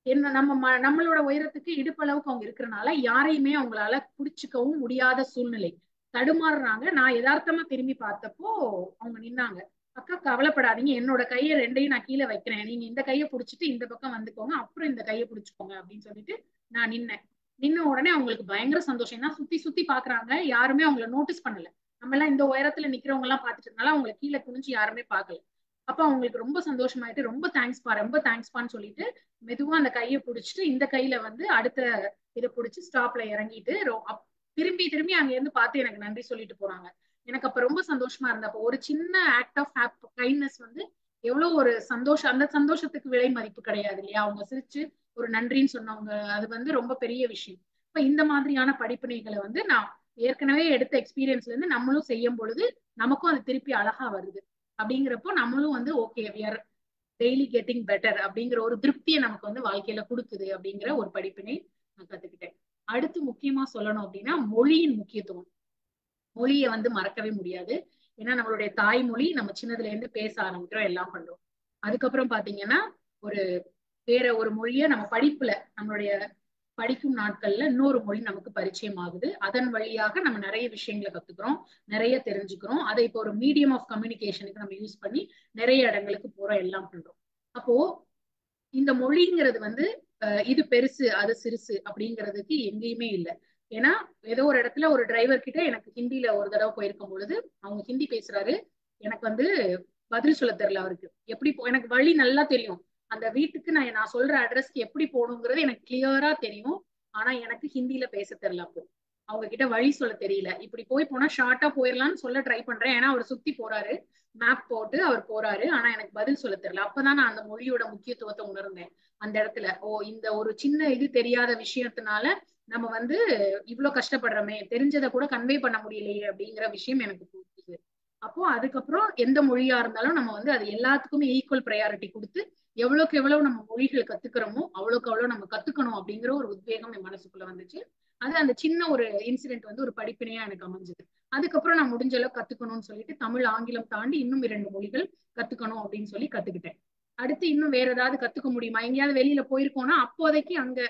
என்ன நம்மளோட உயரத்துக்கு இடுப்பளவுக்கு அவங்க இருக்கிறனால யாரையுமே அவங்களால புடிச்சுக்கவும் முடியாத சூழ்நிலை. தடுமாறுறாங்க. நான் யதார்த்தமா திரும்பி பார்த்தப்போ அவங்க நின்னாங்க. அக்கா கவலைப்படாதீங்க, என்னோட கையை ரெண்டையும் நான் கீழே வைக்கிறேன், நீங்க இந்த கையை புடிச்சிட்டு இந்த பக்கம் வந்துக்கோங்க, அப்புறம் இந்த கையை புடிச்சுக்கோங்க அப்படின்னு சொல்லிட்டு நான் நின்னேன். நின்ன உடனே அவங்களுக்கு பயங்கர சந்தோஷம். ஏன்னா சுத்தி சுத்தி பாக்குறாங்க, யாருமே அவங்கள நோட்டீஸ் பண்ணல. நம்ம எல்லாம் இந்த உயரத்துல நிக்கிறவங்க எல்லாம் பாத்துட்டு இருந்தாலும் அவங்களை கீழே குனிஞ்சு யாருமே பார்க்கல. அப்ப அவங்களுக்கு ரொம்ப சந்தோஷமாயிட்டு ரொம்ப தேங்க்ஸ்பா ரொம்ப தேங்க்ஸ்பான்னு சொல்லிட்டு மெதுவா அந்த கையை பிடிச்சிட்டு இந்த கையில வந்து அடுத்த இதை பிடிச்சி ஸ்டாப்ல இறங்கிட்டு திரும்பி திரும்பி அங்க இருந்து பார்த்து எனக்கு நன்றி சொல்லிட்டு போறாங்க. எனக்கு அப்ப ரொம்ப சந்தோஷமா இருந்த அப்போ ஒரு சின்ன ஆக்ட் ஆஃப் கைண்ட்னஸ் வந்து எவ்வளவு ஒரு சந்தோஷம். அந்த சந்தோஷத்துக்கு விலை மதிப்பு கிடையாது இல்லையா. அவங்க சிரிச்சு ஒரு நன்றின்னு சொன்னவங்க அது வந்து ரொம்ப பெரிய விஷயம். இப்ப இந்த மாதிரியான படிப்பினைகளை வந்து நான் ஏற்கனவே எடுத்த எக்ஸ்பீரியன்ஸ்ல இருந்து நம்மளும் செய்யும் பொழுது நமக்கும் அது திருப்பி அழகா வருது. அப்படிங்கிறப்போ நம்மளும் வந்து okay we are daily getting better அப்படிங்கிற ஒரு திருப்தியை நமக்கு வந்து வாழ்க்கையில கொடுக்குது அப்படிங்கிற ஒரு படிப்பினை நான் கத்துக்கிட்டேன். அடுத்து முக்கியமா சொல்லணும் அப்படின்னா மொழியின் முக்கியத்துவம். மொழியை வந்து மறக்கவே முடியாது. ஏன்னா நம்மளுடைய தாய்மொழி நம்ம சின்னதுல இருந்து பேச ஆரம்பிக்கிறோம் எல்லாம் பண்றோம். அதுக்கப்புறம் பாத்தீங்கன்னா ஒரு வேற ஒரு மொழிய நம்ம படிப்புல நம்மளுடைய படிக்கும் நாட்கள்ல இன்னொரு மொழி நமக்கு பரிச்சயம் ஆகுது. அதன் வழியாக நம்ம நிறைய விஷயங்களை கத்துக்கிறோம், நிறைய தெரிஞ்சுக்கிறோம். அதை இப்போ ஒரு மீடியம் ஆஃப் கம்யூனிகேஷனுக்கு நம்ம யூஸ் பண்ணி நிறைய இடங்களுக்கு போறோம், எல்லாம் பண்றோம். அப்போ இந்த மொழிங்கிறது வந்து இது பெருசு அது சிறுசு அப்படிங்கிறதுக்கு எங்கேயுமே இல்லை. ஏன்னா ஏதோ ஒரு இடத்துல ஒரு டிரைவர் கிட்ட எனக்கு ஹிந்தியில ஒரு தடவை போயிருக்கும் பொழுது அவங்க ஹிந்தி பேசுறாரு. எனக்கு வந்து பதில் சொல்ல தெரியல அவருக்கு. எப்படி எனக்கு வழி நல்லா தெரியும். அந்த வீட்டுக்கு நான் சொல்ற அட்ரஸ்க்கு எப்படி போகணுங்கிறது எனக்கு கிளியரா தெரியும். ஆனா எனக்கு ஹிந்தியில பேச தெரியல. அப்போ அவங்க கிட்ட வழி சொல்ல தெரியல. இப்படி போனா ஷார்ட்டா போயிடலாம்னு சொல்ல ட்ரை பண்றேன். ஏன்னா அவர் சுத்தி போறாரு, மேப் போட்டு அவர் போறாரு. ஆனா எனக்கு பதில் சொல்ல தெரியல. அப்பதான் நான் அந்த மொழியோட முக்கியத்துவத்தை உணர்ந்தேன். அந்த இடத்துல இந்த ஒரு சின்ன இது தெரியாத விஷயத்தினால நம்ம வந்து இவ்வளவு கஷ்டப்படுறோமே, தெரிஞ்சதை கூட கன்வே பண்ண முடியலையே அப்படிங்கிற விஷயம் எனக்கு புரிஞ்சுது. அப்போ அதுக்கப்புறம் எந்த மொழியா இருந்தாலும் நம்ம வந்து அது எல்லாத்துக்குமே ஈக்குவல் ப்ரையாரிட்டி கொடுத்து எவ்வளவுக்கு எவ்வளவு நம்ம மொழிகள் கத்துக்கிறோமோ அவ்வளவுக்கு அவ்வளவு நம்ம கத்துக்கணும் அப்படிங்கிற ஒரு உத்வேகம் என் மனசுக்குள்ள வந்துச்சு. அது அந்த சின்ன ஒரு இன்சிடென்ட் வந்து ஒரு படிப்பினையா எனக்கு அமைஞ்சது. அதுக்கப்புறம் நான் முடிஞ்ச அளவு கத்துக்கணும்னு சொல்லிட்டு தமிழ் ஆங்கிலம் தாண்டி இன்னும் 2 மொழிகள் கத்துக்கணும் அப்படின்னு சொல்லி கத்துக்கிட்டேன். அடுத்து இன்னும் வேற ஏதாவது கத்துக்க முடியுமா, எங்கேயாவது வெளியில போயிருக்கோம்னா அப்போதைக்கு அங்க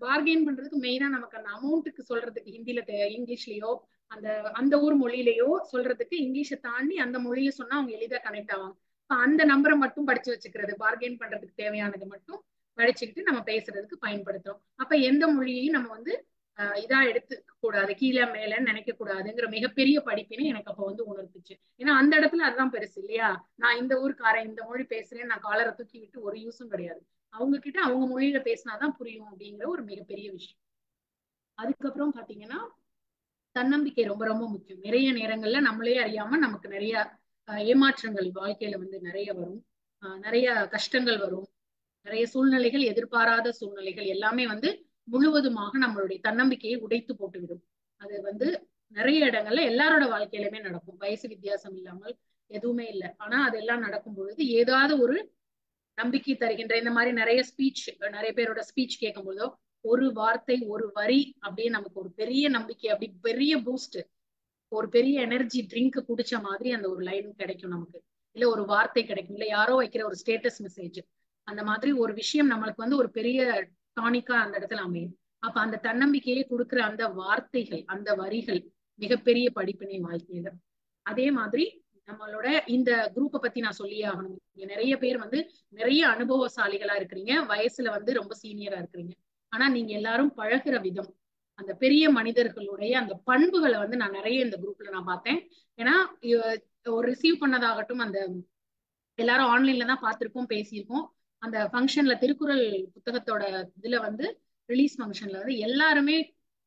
பார்கெயின் பண்றதுக்கு மெயினா நமக்கு அந்த அமௌண்ட்டுக்கு சொல்றதுக்கு ஹிந்தில இங்கிலீஷ்லயோ அந்த அந்த ஊர் மொழியிலயோ சொல்றதுக்கு இங்கிலீஷை தாண்டி அந்த மொழியில சொன்னா அவங்க எளிதா கனெக்ட் ஆவாங்க. அந்த நம்பரை மட்டும் படிச்சு வச்சுக்கிறது, பார்கெயின் பண்றதுக்கு தேவையானது மட்டும் படிச்சுக்கிட்டு நம்ம பேசுறதுக்கு பயன்படுத்துறோம். அப்ப எந்த மொழியையும் நம்ம வந்து இதா எடுத்துக்க கூடாது, கீழே மேலன்னு நினைக்க கூடாதுங்கிற மிகப்பெரிய படிப்பினை எனக்கு அப்ப வந்து உணர்த்துச்சு. ஏன்னா அந்த இடத்துல அதுதான் பெருசு இல்லையா. நான் இந்த ஊருக்காரன் இந்த மொழி பேசுறேன் நான் காலரை தூக்கி விட்டு ஒரு யூஸும் கிடையாது. அவங்க கிட்ட அவங்க மொழியில பேசினாதான் புரியும் அப்படிங்கிற ஒரு மிகப்பெரிய விஷயம். அதுக்கப்புறம் பாத்தீங்கன்னா தன்னம்பிக்கை ரொம்ப ரொம்ப முக்கியம். நிறைய நேரங்கள்ல நம்மளே அறியாம நமக்கு நிறைய ஏமாற்றங்கள் வாழ்க்கையில வந்து நிறைய வரும். நிறைய கஷ்டங்கள் வரும். நிறைய சூழ்நிலைகள், எதிர்பாராத சூழ்நிலைகள் எல்லாமே வந்து முழுவதுமாக நம்மளுடைய தன்னம்பிக்கையை உடைத்து போட்டுவிடும். அது வந்து நிறைய இடங்கள்ல எல்லாரோட வாழ்க்கையிலுமே நடக்கும், வயசு வித்தியாசம் இல்லாமல் எதுவுமே இல்லை. ஆனா அதெல்லாம் நடக்கும் பொழுது ஏதாவது ஒரு நம்பிக்கை தருகின்ற இந்த மாதிரி நிறைய ஸ்பீச், நிறைய பேரோட ஸ்பீச் கேட்கும் போதோ ஒரு வார்த்தை ஒரு வரி அப்படியே நமக்கு ஒரு பெரிய நம்பிக்கை, அப்படி பெரிய பூஸ்ட், ஒரு பெரிய எனர்ஜி ட்ரிங்க் குடிச்ச மாதிரி அந்த ஒரு லைன் கிடைக்கும் நமக்கு. இல்ல ஒரு வார்த்தை கிடைக்கும், இல்ல யாரோ வைக்கிற ஒரு ஸ்டேட்டஸ் மெசேஜ், அந்த மாதிரி ஒரு விஷயம் நம்மளுக்கு வந்து ஒரு பெரிய டானிக்கா அந்த இடத்துல அமையும். அப்ப அந்த தன்னம்பிக்கையை கொடுக்குற அந்த வார்த்தைகள், அந்த வரிகள் மிகப்பெரிய படிப்பினை வாழ்க்கையில. அதே மாதிரி நம்மளோட இந்த குரூப்பை பத்தி நான் சொல்லியே ஆகணும். இங்க நிறைய பேர் வந்து நிறைய அனுபவசாலிகளா இருக்கிறீங்க, வயசுல வந்து ரொம்ப சீனியரா இருக்கிறீங்க. ஆனா நீங்க எல்லாரும் பழகுற விதம், அந்த பெரிய மனிதர்களுடைய அந்த பண்புகளை வந்து நான் நிறைய இந்த குரூப்ல நான் பார்த்தேன். ஏன்னா ஒரு ரிசீவ் பண்ணதாகட்டும், அந்த எல்லாரும் ஆன்லைன்ல தான் பார்த்திருக்கோம் பேசியிருக்கோம். அந்த ஃபங்க்ஷன்ல திருக்குறள் புத்தகத்தோட இதுல வந்து ரிலீஸ் ஃபங்க்ஷன்ல வந்து எல்லாருமே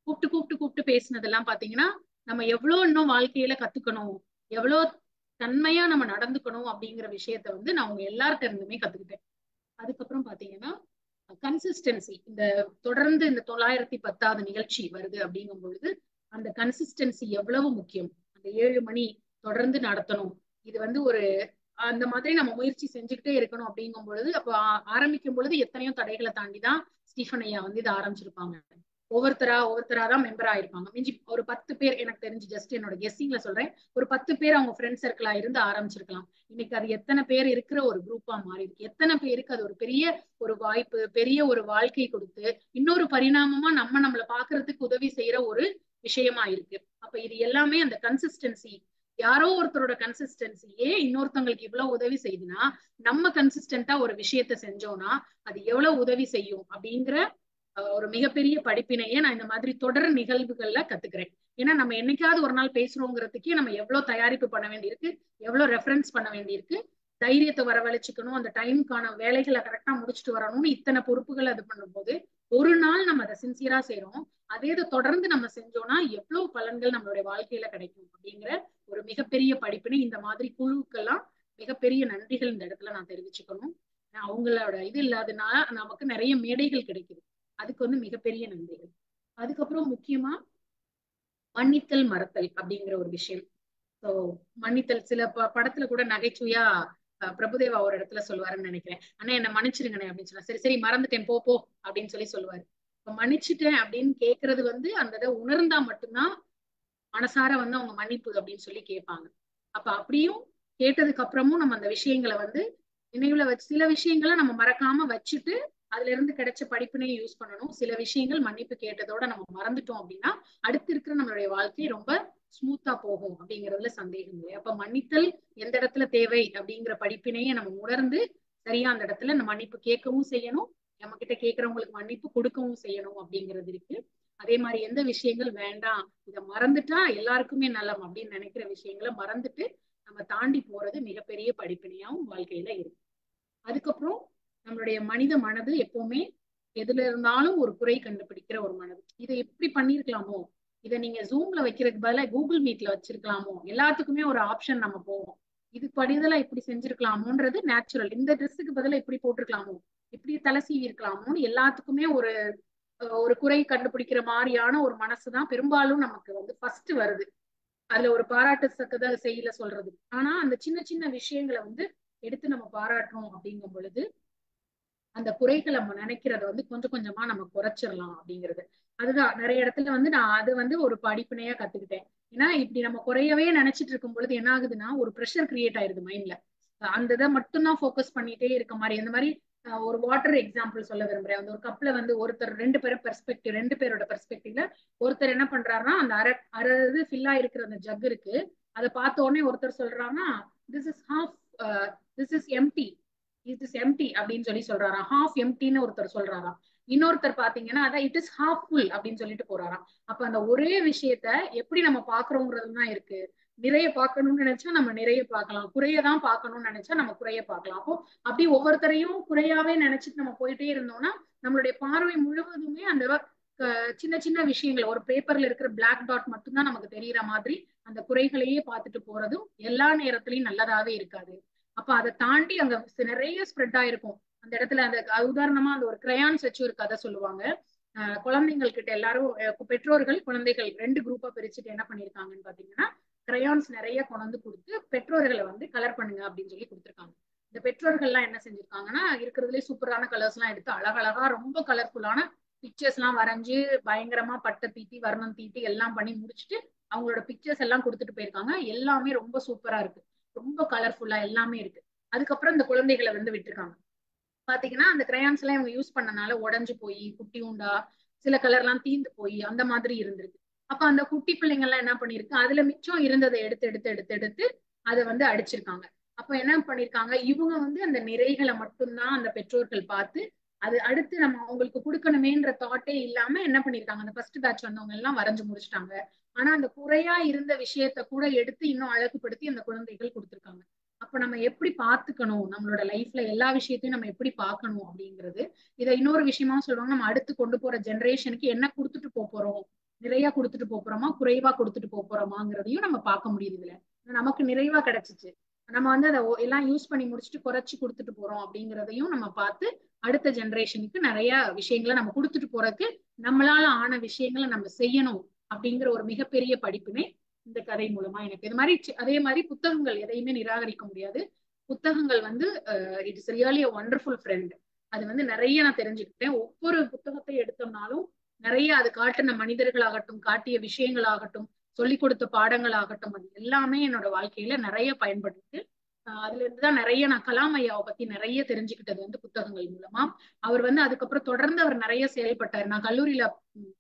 கூப்பிட்டு கூப்பிட்டு கூப்பிட்டு பேசினதெல்லாம் பாத்தீங்கன்னா நம்ம எவ்வளவு இன்னும் வாழ்க்கையில கத்துக்கணும், எவ்வளவு தன்மையா நம்ம நடந்துக்கணும் அப்படிங்கிற விஷயத்த வந்து நான் உங்க எல்லார்ட்ட இருந்துமே கத்துக்கிட்டேன். அதுக்கப்புறம் பாத்தீங்கன்னா கன்சிஸ்டன்சி, இந்த தொடர்ந்து இந்த 910வது நிகழ்ச்சி வருது அப்படிங்கும் பொழுது அந்த கன்சிஸ்டன்சி எவ்வளவு முக்கியம். அந்த 7 மணி தொடர்ந்து நடத்தணும். இது வந்து ஒரு அந்த மாதிரி நம்ம முயற்சி செஞ்சுக்கிட்டே இருக்கணும் அப்படிங்கும் பொழுது அப்போ ஆரம்பிக்கும் பொழுது எத்தனையோ தடைகளை தாண்டிதான் ஸ்டீஃபன் ஐயா வந்து இதை ஆரம்பிச்சிருப்பாங்க. ஒவ்வொருத்தரா தான் மெம்பர் ஆயிருப்பாங்க. மிஞ்சி ஒரு 10 பேர் எனக்கு தெரிஞ்சு, ஜஸ்ட் என்னோட கெஸ்ஸிங்ல சொல்றேன், ஒரு 10 பேர் அவங்க ஃப்ரெண்ட் சர்க்கிளா இருந்து ஆரம்பிச்சிருக்கலாம். இன்னைக்கு அது எத்தனை பேர் இருக்கிற ஒரு குரூப்பா மாறி இருக்கு, எத்தனை பேருக்கு அது ஒரு பெரிய ஒரு வாய்ப்பு, பெரிய ஒரு வாழ்க்கை கொடுத்து இன்னொரு பரிணாமமா நம்மளை பாக்குறதுக்கு உதவி செய்யற ஒரு விஷயமா இருக்கு. அப்ப இது எல்லாமே அந்த கன்சிஸ்டன்சி, யாரோ ஒருத்தரோட கன்சிஸ்டன்சியே இன்னொருத்தவங்களுக்கு இவ்வளவு உதவி செய்யுதுன்னா நம்ம கன்சிஸ்டன்டா ஒரு விஷயத்த செஞ்சோம்னா அது எவ்வளவு உதவி செய்யும் அப்படிங்கிற ஒரு மிகப்பெரிய படிப்பினையே நான் இந்த மாதிரி தொடர் நிகழ்வுகள்ல கத்துக்கிறேன். ஏன்னா நம்ம என்னைக்காவது ஒரு நாள் பேசுறோங்கிறதுக்கே நம்ம எவ்வளவு தயாரிப்பு பண்ண வேண்டியிருக்கு, எவ்வளவு ரெஃபரன்ஸ் பண்ண வேண்டியிருக்கு, தைரியத்தை வரவழைச்சுக்கணும், அந்த டைமுக்கான வேலைகளை கரெக்டா முடிச்சுட்டு வரணும்னு இத்தனை பொறுப்புகள் அது பண்ணும்போது ஒரு நாள் நம்ம அதை சின்சியரா செய்யறோம். அதே இதை தொடர்ந்து நம்ம செஞ்சோம்னா எவ்வளவு பலன்கள் நம்மளுடைய வாழ்க்கையில கிடைக்கும் அப்படிங்கிற ஒரு மிகப்பெரிய படிப்பினை இந்த மாதிரி குழுக்கெல்லாம் மிகப்பெரிய நன்றிகள் இந்த இடத்துல நான் தெரிவிச்சுக்கணும். அவங்களோட இது இல்லாதனால நமக்கு நிறைய மேடைகள் கிடைக்குது, அதுக்கு வந்து மிகப்பெரிய நன்றிகள். அதுக்கப்புறம் முக்கியமா மன்னித்தல் மறத்தல் அப்படிங்கிற ஒரு விஷயம். ஸோ மன்னித்தல் சில படத்துல கூட நகைச்சுவையா பிரபுதேவா ஒரு இடத்துல சொல்லுவாருன்னு நினைக்கிறேன், ஆனா என்ன மன்னிச்சிருங்கண்ணே அப்படின்னு சொன்னா, சரி சரி மறந்துட்டேன் போ போ அப்படின்னு சொல்லுவாரு. இப்ப மன்னிச்சுட்டேன் அப்படின்னு கேட்கறது வந்து அந்த இதை உணர்ந்தா மட்டும்தான் மனசார வந்து அவங்க மன்னிப்பு அப்படின்னு சொல்லி கேட்பாங்க. அப்ப அப்படியும் கேட்டதுக்கு அப்புறமும் நம்ம அந்த விஷயங்களை வந்து நினைவுல வச்சு சில விஷயங்களை நம்ம மறக்காம வச்சுட்டு அதுல இருந்து கிடைச்ச படிப்பினையை யூஸ் பண்ணணும். சில விஷயங்கள் மன்னிப்பு கேட்டதோட நம்ம மறந்துட்டோம் அப்படின்னா அடுத்து இருக்கிற நம்மளுடைய வாழ்க்கை ரொம்ப ஸ்மூத்தா போகும் அப்படிங்கறதுல சந்தேகம் இல்லை. அப்ப மன்னித்தல் எந்த இடத்துல தேவை அப்படிங்கிற படிப்பினையை நம்ம உணர்ந்து சரியா அந்த இடத்துல நம்ம மன்னிப்பு கேட்கவும் செய்யணும், நம்ம கிட்ட கேட்கறவங்களுக்கு மன்னிப்பு கொடுக்கவும் செய்யணும் அப்படிங்கிறது இருக்கு. அதே மாதிரி எந்த விஷயங்கள் வேண்டாம் இதை மறந்துட்டா எல்லாருக்குமே நலம் அப்படின்னு நினைக்கிற விஷயங்களை மறந்துட்டு நம்ம தாண்டி போறது மிகப்பெரிய படிப்பினையாவும் வாழ்க்கையில இருக்கு. அதுக்கப்புறம் நம்மளுடைய மனித மனது எப்பவுமே எதுல இருந்தாலும் ஒரு குறை கண்டுபிடிக்கிற ஒரு மனது. இதை எப்படி பண்ணிருக்கலாமோ, இதை நீங்க ஜூம்ல வைக்கிறதுக்கு பதிலா கூகுள் மீட்ல வச்சிருக்கலாமோ, எல்லாத்துக்குமே ஒரு ஆப்ஷன் நம்ம போவோம். இது படிதலா இப்படி செஞ்சிருக்கலாமோன்றது நேச்சுரல். இந்த ட்ரெஸ்ஸுக்கு பதிலா இப்படி போட்டிருக்கலாமோ, இப்படி தலை சீவி இருக்கலாமோன்னு எல்லாத்துக்குமே ஒரு ஒரு குறை கண்டுபிடிக்கிற மாதிரியான ஒரு மனசுதான் பெரும்பாலும் நமக்கு வந்து ஃபர்ஸ்ட் வருது. அதுல ஒரு பாராட்டத்தக்கத செய்யல சொல்றது. ஆனா அந்த சின்ன சின்ன விஷயங்களை வந்து எடுத்து நம்ம பாராட்டுறோம் அப்படிங்கும் பொழுது அந்த குறைகளை நம்ம நினைக்கிறத வந்து கொஞ்சம் கொஞ்சமா நம்ம குறைச்சிடலாம் அப்படிங்கிறது. அதுதான் நிறைய இடத்துல வந்து நான் அது வந்து ஒரு படிப்பினையா கத்துக்கிட்டேன். ஏன்னா இப்படி நம்ம குறையவே நினைச்சிட்டு இருக்கும் பொழுது என்ன ஆகுதுன்னா ஒரு ப்ரெஷர் கிரியேட் ஆயிருது மைண்ட்ல. அந்த இதை மட்டும்தான் ஃபோக்கஸ் பண்ணிட்டே இருக்க மாதிரி. இந்த மாதிரி ஒரு வாட்டர் எக்ஸாம்பிள் சொல்ல விரும்புறேன். அந்த ஒரு கப்ல வந்து ஒருத்தர் ரெண்டு பேரோட பெர்ஸ்பெக்டிவ்ல ஒருத்தர் என்ன பண்றாருன்னா அந்த அரை இது ஃபில்லா இருக்கிற அந்த ஜக் இருக்கு, அதை பார்த்த உடனே ஒருத்தர் சொல்றாங்கன்னா this is half, this is empty, it is empty அப்படின்னு சொல்றாராம். ஹாஃப் எம்டின்னு ஒருத்தர் சொல்றாராம். இன்னொருத்தர் பாத்தீங்கன்னா அதான் இட் இஸ் ஹாஃப் ஃபுல் அப்படின்னு சொல்லிட்டு போறாராம். அப்ப அந்த ஒரே விஷயத்த எப்படி நம்ம பாக்குறோங்கிறதுதான் இருக்கு. நிறைய பார்க்கணும்னு நினைச்சா நம்ம நிறைய பார்க்கலாம், குறையதான் பார்க்கணும்னு நினைச்சா நம்ம குறைய பார்க்கலாம். அப்போ அப்படி ஒவ்வொருத்தரையும் குறையாவே நினைச்சிட்டு நம்ம போயிட்டே இருந்தோம்னா நம்மளுடைய பார்வை முழுவதுமே அந்த சின்ன சின்ன விஷயங்கள் ஒரு பேப்பர்ல இருக்கிற பிளாக் டாட் மட்டும்தான் நமக்கு தெரியற மாதிரி அந்த குறைகளையே பார்த்துட்டு போறதும் எல்லா நேரத்திலையும் நல்லதாவே இருக்காது. அப்ப அதை தாண்டி அங்க நிறைய ஸ்ப்ரெட் ஆயிருக்கும் அந்த இடத்துல. அந்த உதாரணமா அந்த ஒரு கிரையான்ஸ் வச்சு ஒரு கதை சொல்லுவாங்க. குழந்தைங்கள் கிட்ட எல்லாரும் பெற்றோர்கள் குழந்தைகள் ரெண்டு குரூப்பா பிரிச்சுட்டு என்ன பண்ணிருக்காங்கன்னு பாத்தீங்கன்னா கிரையான்ஸ் நிறைய கொண்டு கொடுத்து பெற்றோர்களை வந்து கலர் பண்ணுங்க அப்படின்னு சொல்லி கொடுத்துருக்காங்க. இந்த பெற்றோர்கள் எல்லாம் என்ன செஞ்சிருக்காங்கன்னா இருக்கிறதுலே சூப்பரான கலர்ஸ் எல்லாம் எடுத்து அழகழகா ரொம்ப கலர்ஃபுல்லான பிக்சர்ஸ் எல்லாம் வரைஞ்சு பயங்கரமா பட்டை தீட்டி வர்ணம் தீட்டி எல்லாம் பண்ணி முடிச்சுட்டு அவங்களோட பிக்சர்ஸ் எல்லாம் கொடுத்துட்டு போயிருக்காங்க. எல்லாமே ரொம்ப சூப்பரா இருக்கு, ரொம்ப கலர்ஃபுல்லா எல்லாமே இருக்கு. அதுக்கப்புறம் இந்த குழந்தைகளை வந்து விட்டுருக்காங்க. பாத்தீங்கன்னா அந்த கிரையான்ஸ் எல்லாம் இவங்க யூஸ் பண்ணனால உடஞ்சு போய் குட்டி உண்டா சில கலர் எல்லாம் தீந்து போய் அந்த மாதிரி இருந்திருக்கு. அப்ப அந்த குட்டி பிள்ளைங்க எல்லாம் என்ன பண்ணிருக்கு, அதுல மிச்சம் இருந்ததை எடுத்து எடுத்து எடுத்து எடுத்து அதை வந்து அடிச்சிருக்காங்க. அப்ப என்ன பண்ணிருக்காங்க, இவங்க வந்து அந்த நிறைகளை மட்டும்தான் அந்த பெற்றோர்கள் பார்த்து அது அடுத்து நம்ம அவங்களுக்கு கொடுக்கணுமேன்ற தாட்டே இல்லாம என்ன பண்ணிருக்காங்க, அந்த ஃபர்ஸ்ட் பேட்ச் வந்தவங்க எல்லாம் வரைஞ்சு முடிச்சுட்டாங்க. ஆனா அந்த குறையா இருந்த விஷயத்த கூட எடுத்து இன்னும் அழகுபடுத்தி அந்த குழந்தைகள் கொடுத்திருக்காங்க. அப்ப நம்ம எப்படி பாத்துக்கணும் நம்மளோட லைஃப்ல எல்லா விஷயத்தையும் நம்ம எப்படி பார்க்கணும் அப்படிங்கிறது. இதை இன்னொரு விஷயமா சொல்லுவாங்க, நம்ம அடுத்து கொண்டு போற ஜெனரேஷனுக்கு என்ன கொடுத்துட்டு போறோம், நிறைய கொடுத்துட்டு போறோமா குறைவா கொடுத்துட்டு போறோமாங்கிறதையும் நம்ம பார்க்க முடியுது. இதுல நமக்கு நிறைவா கிடைச்சிச்சு, நம்ம வந்து அதை எல்லாம் யூஸ் பண்ணி முடிச்சுட்டு குறைச்சு கொடுத்துட்டு போறோம் அப்படிங்கிறதையும் நம்ம பார்த்து அடுத்த ஜெனரேஷனுக்கு நிறைய விஷயங்களை நம்ம கொடுத்துட்டு போறதுக்கு நம்மளால ஆன விஷயங்களை நம்ம செய்யணும் அப்படிங்கிற ஒரு மிகப்பெரிய படிப்பினை இந்த கதை மூலமா எனக்கு. இது மாதிரி அதே மாதிரி புத்தகங்கள் எதையுமே நிராகரிக்க முடியாது. புத்தகங்கள் வந்து it is really a wonderful friend. அது வந்து நிறைய நான் தெரிஞ்சுக்கிட்டேன். ஒவ்வொரு புத்தகத்தை எடுத்தோம்னாலும் நிறைய அது காட்டின மனிதர்களாகட்டும் காட்டிய விஷயங்களாகட்டும் சொல்லிக் கொடுத்த பாடங்களாகட்டும் அது எல்லாமே என்னோட வாழ்க்கையில நிறைய பயன்படுத்து. அதுல இருந்துதான் நிறைய நான் கலாம் ஐயாவை பத்தி நிறைய தெரிஞ்சுக்கிட்டது வந்து புத்தகங்கள் மூலமா. அவர் வந்து அதுக்கப்புறம் தொடர்ந்து அவர் நிறைய செயல்பட்டார். நான் கல்லூரியில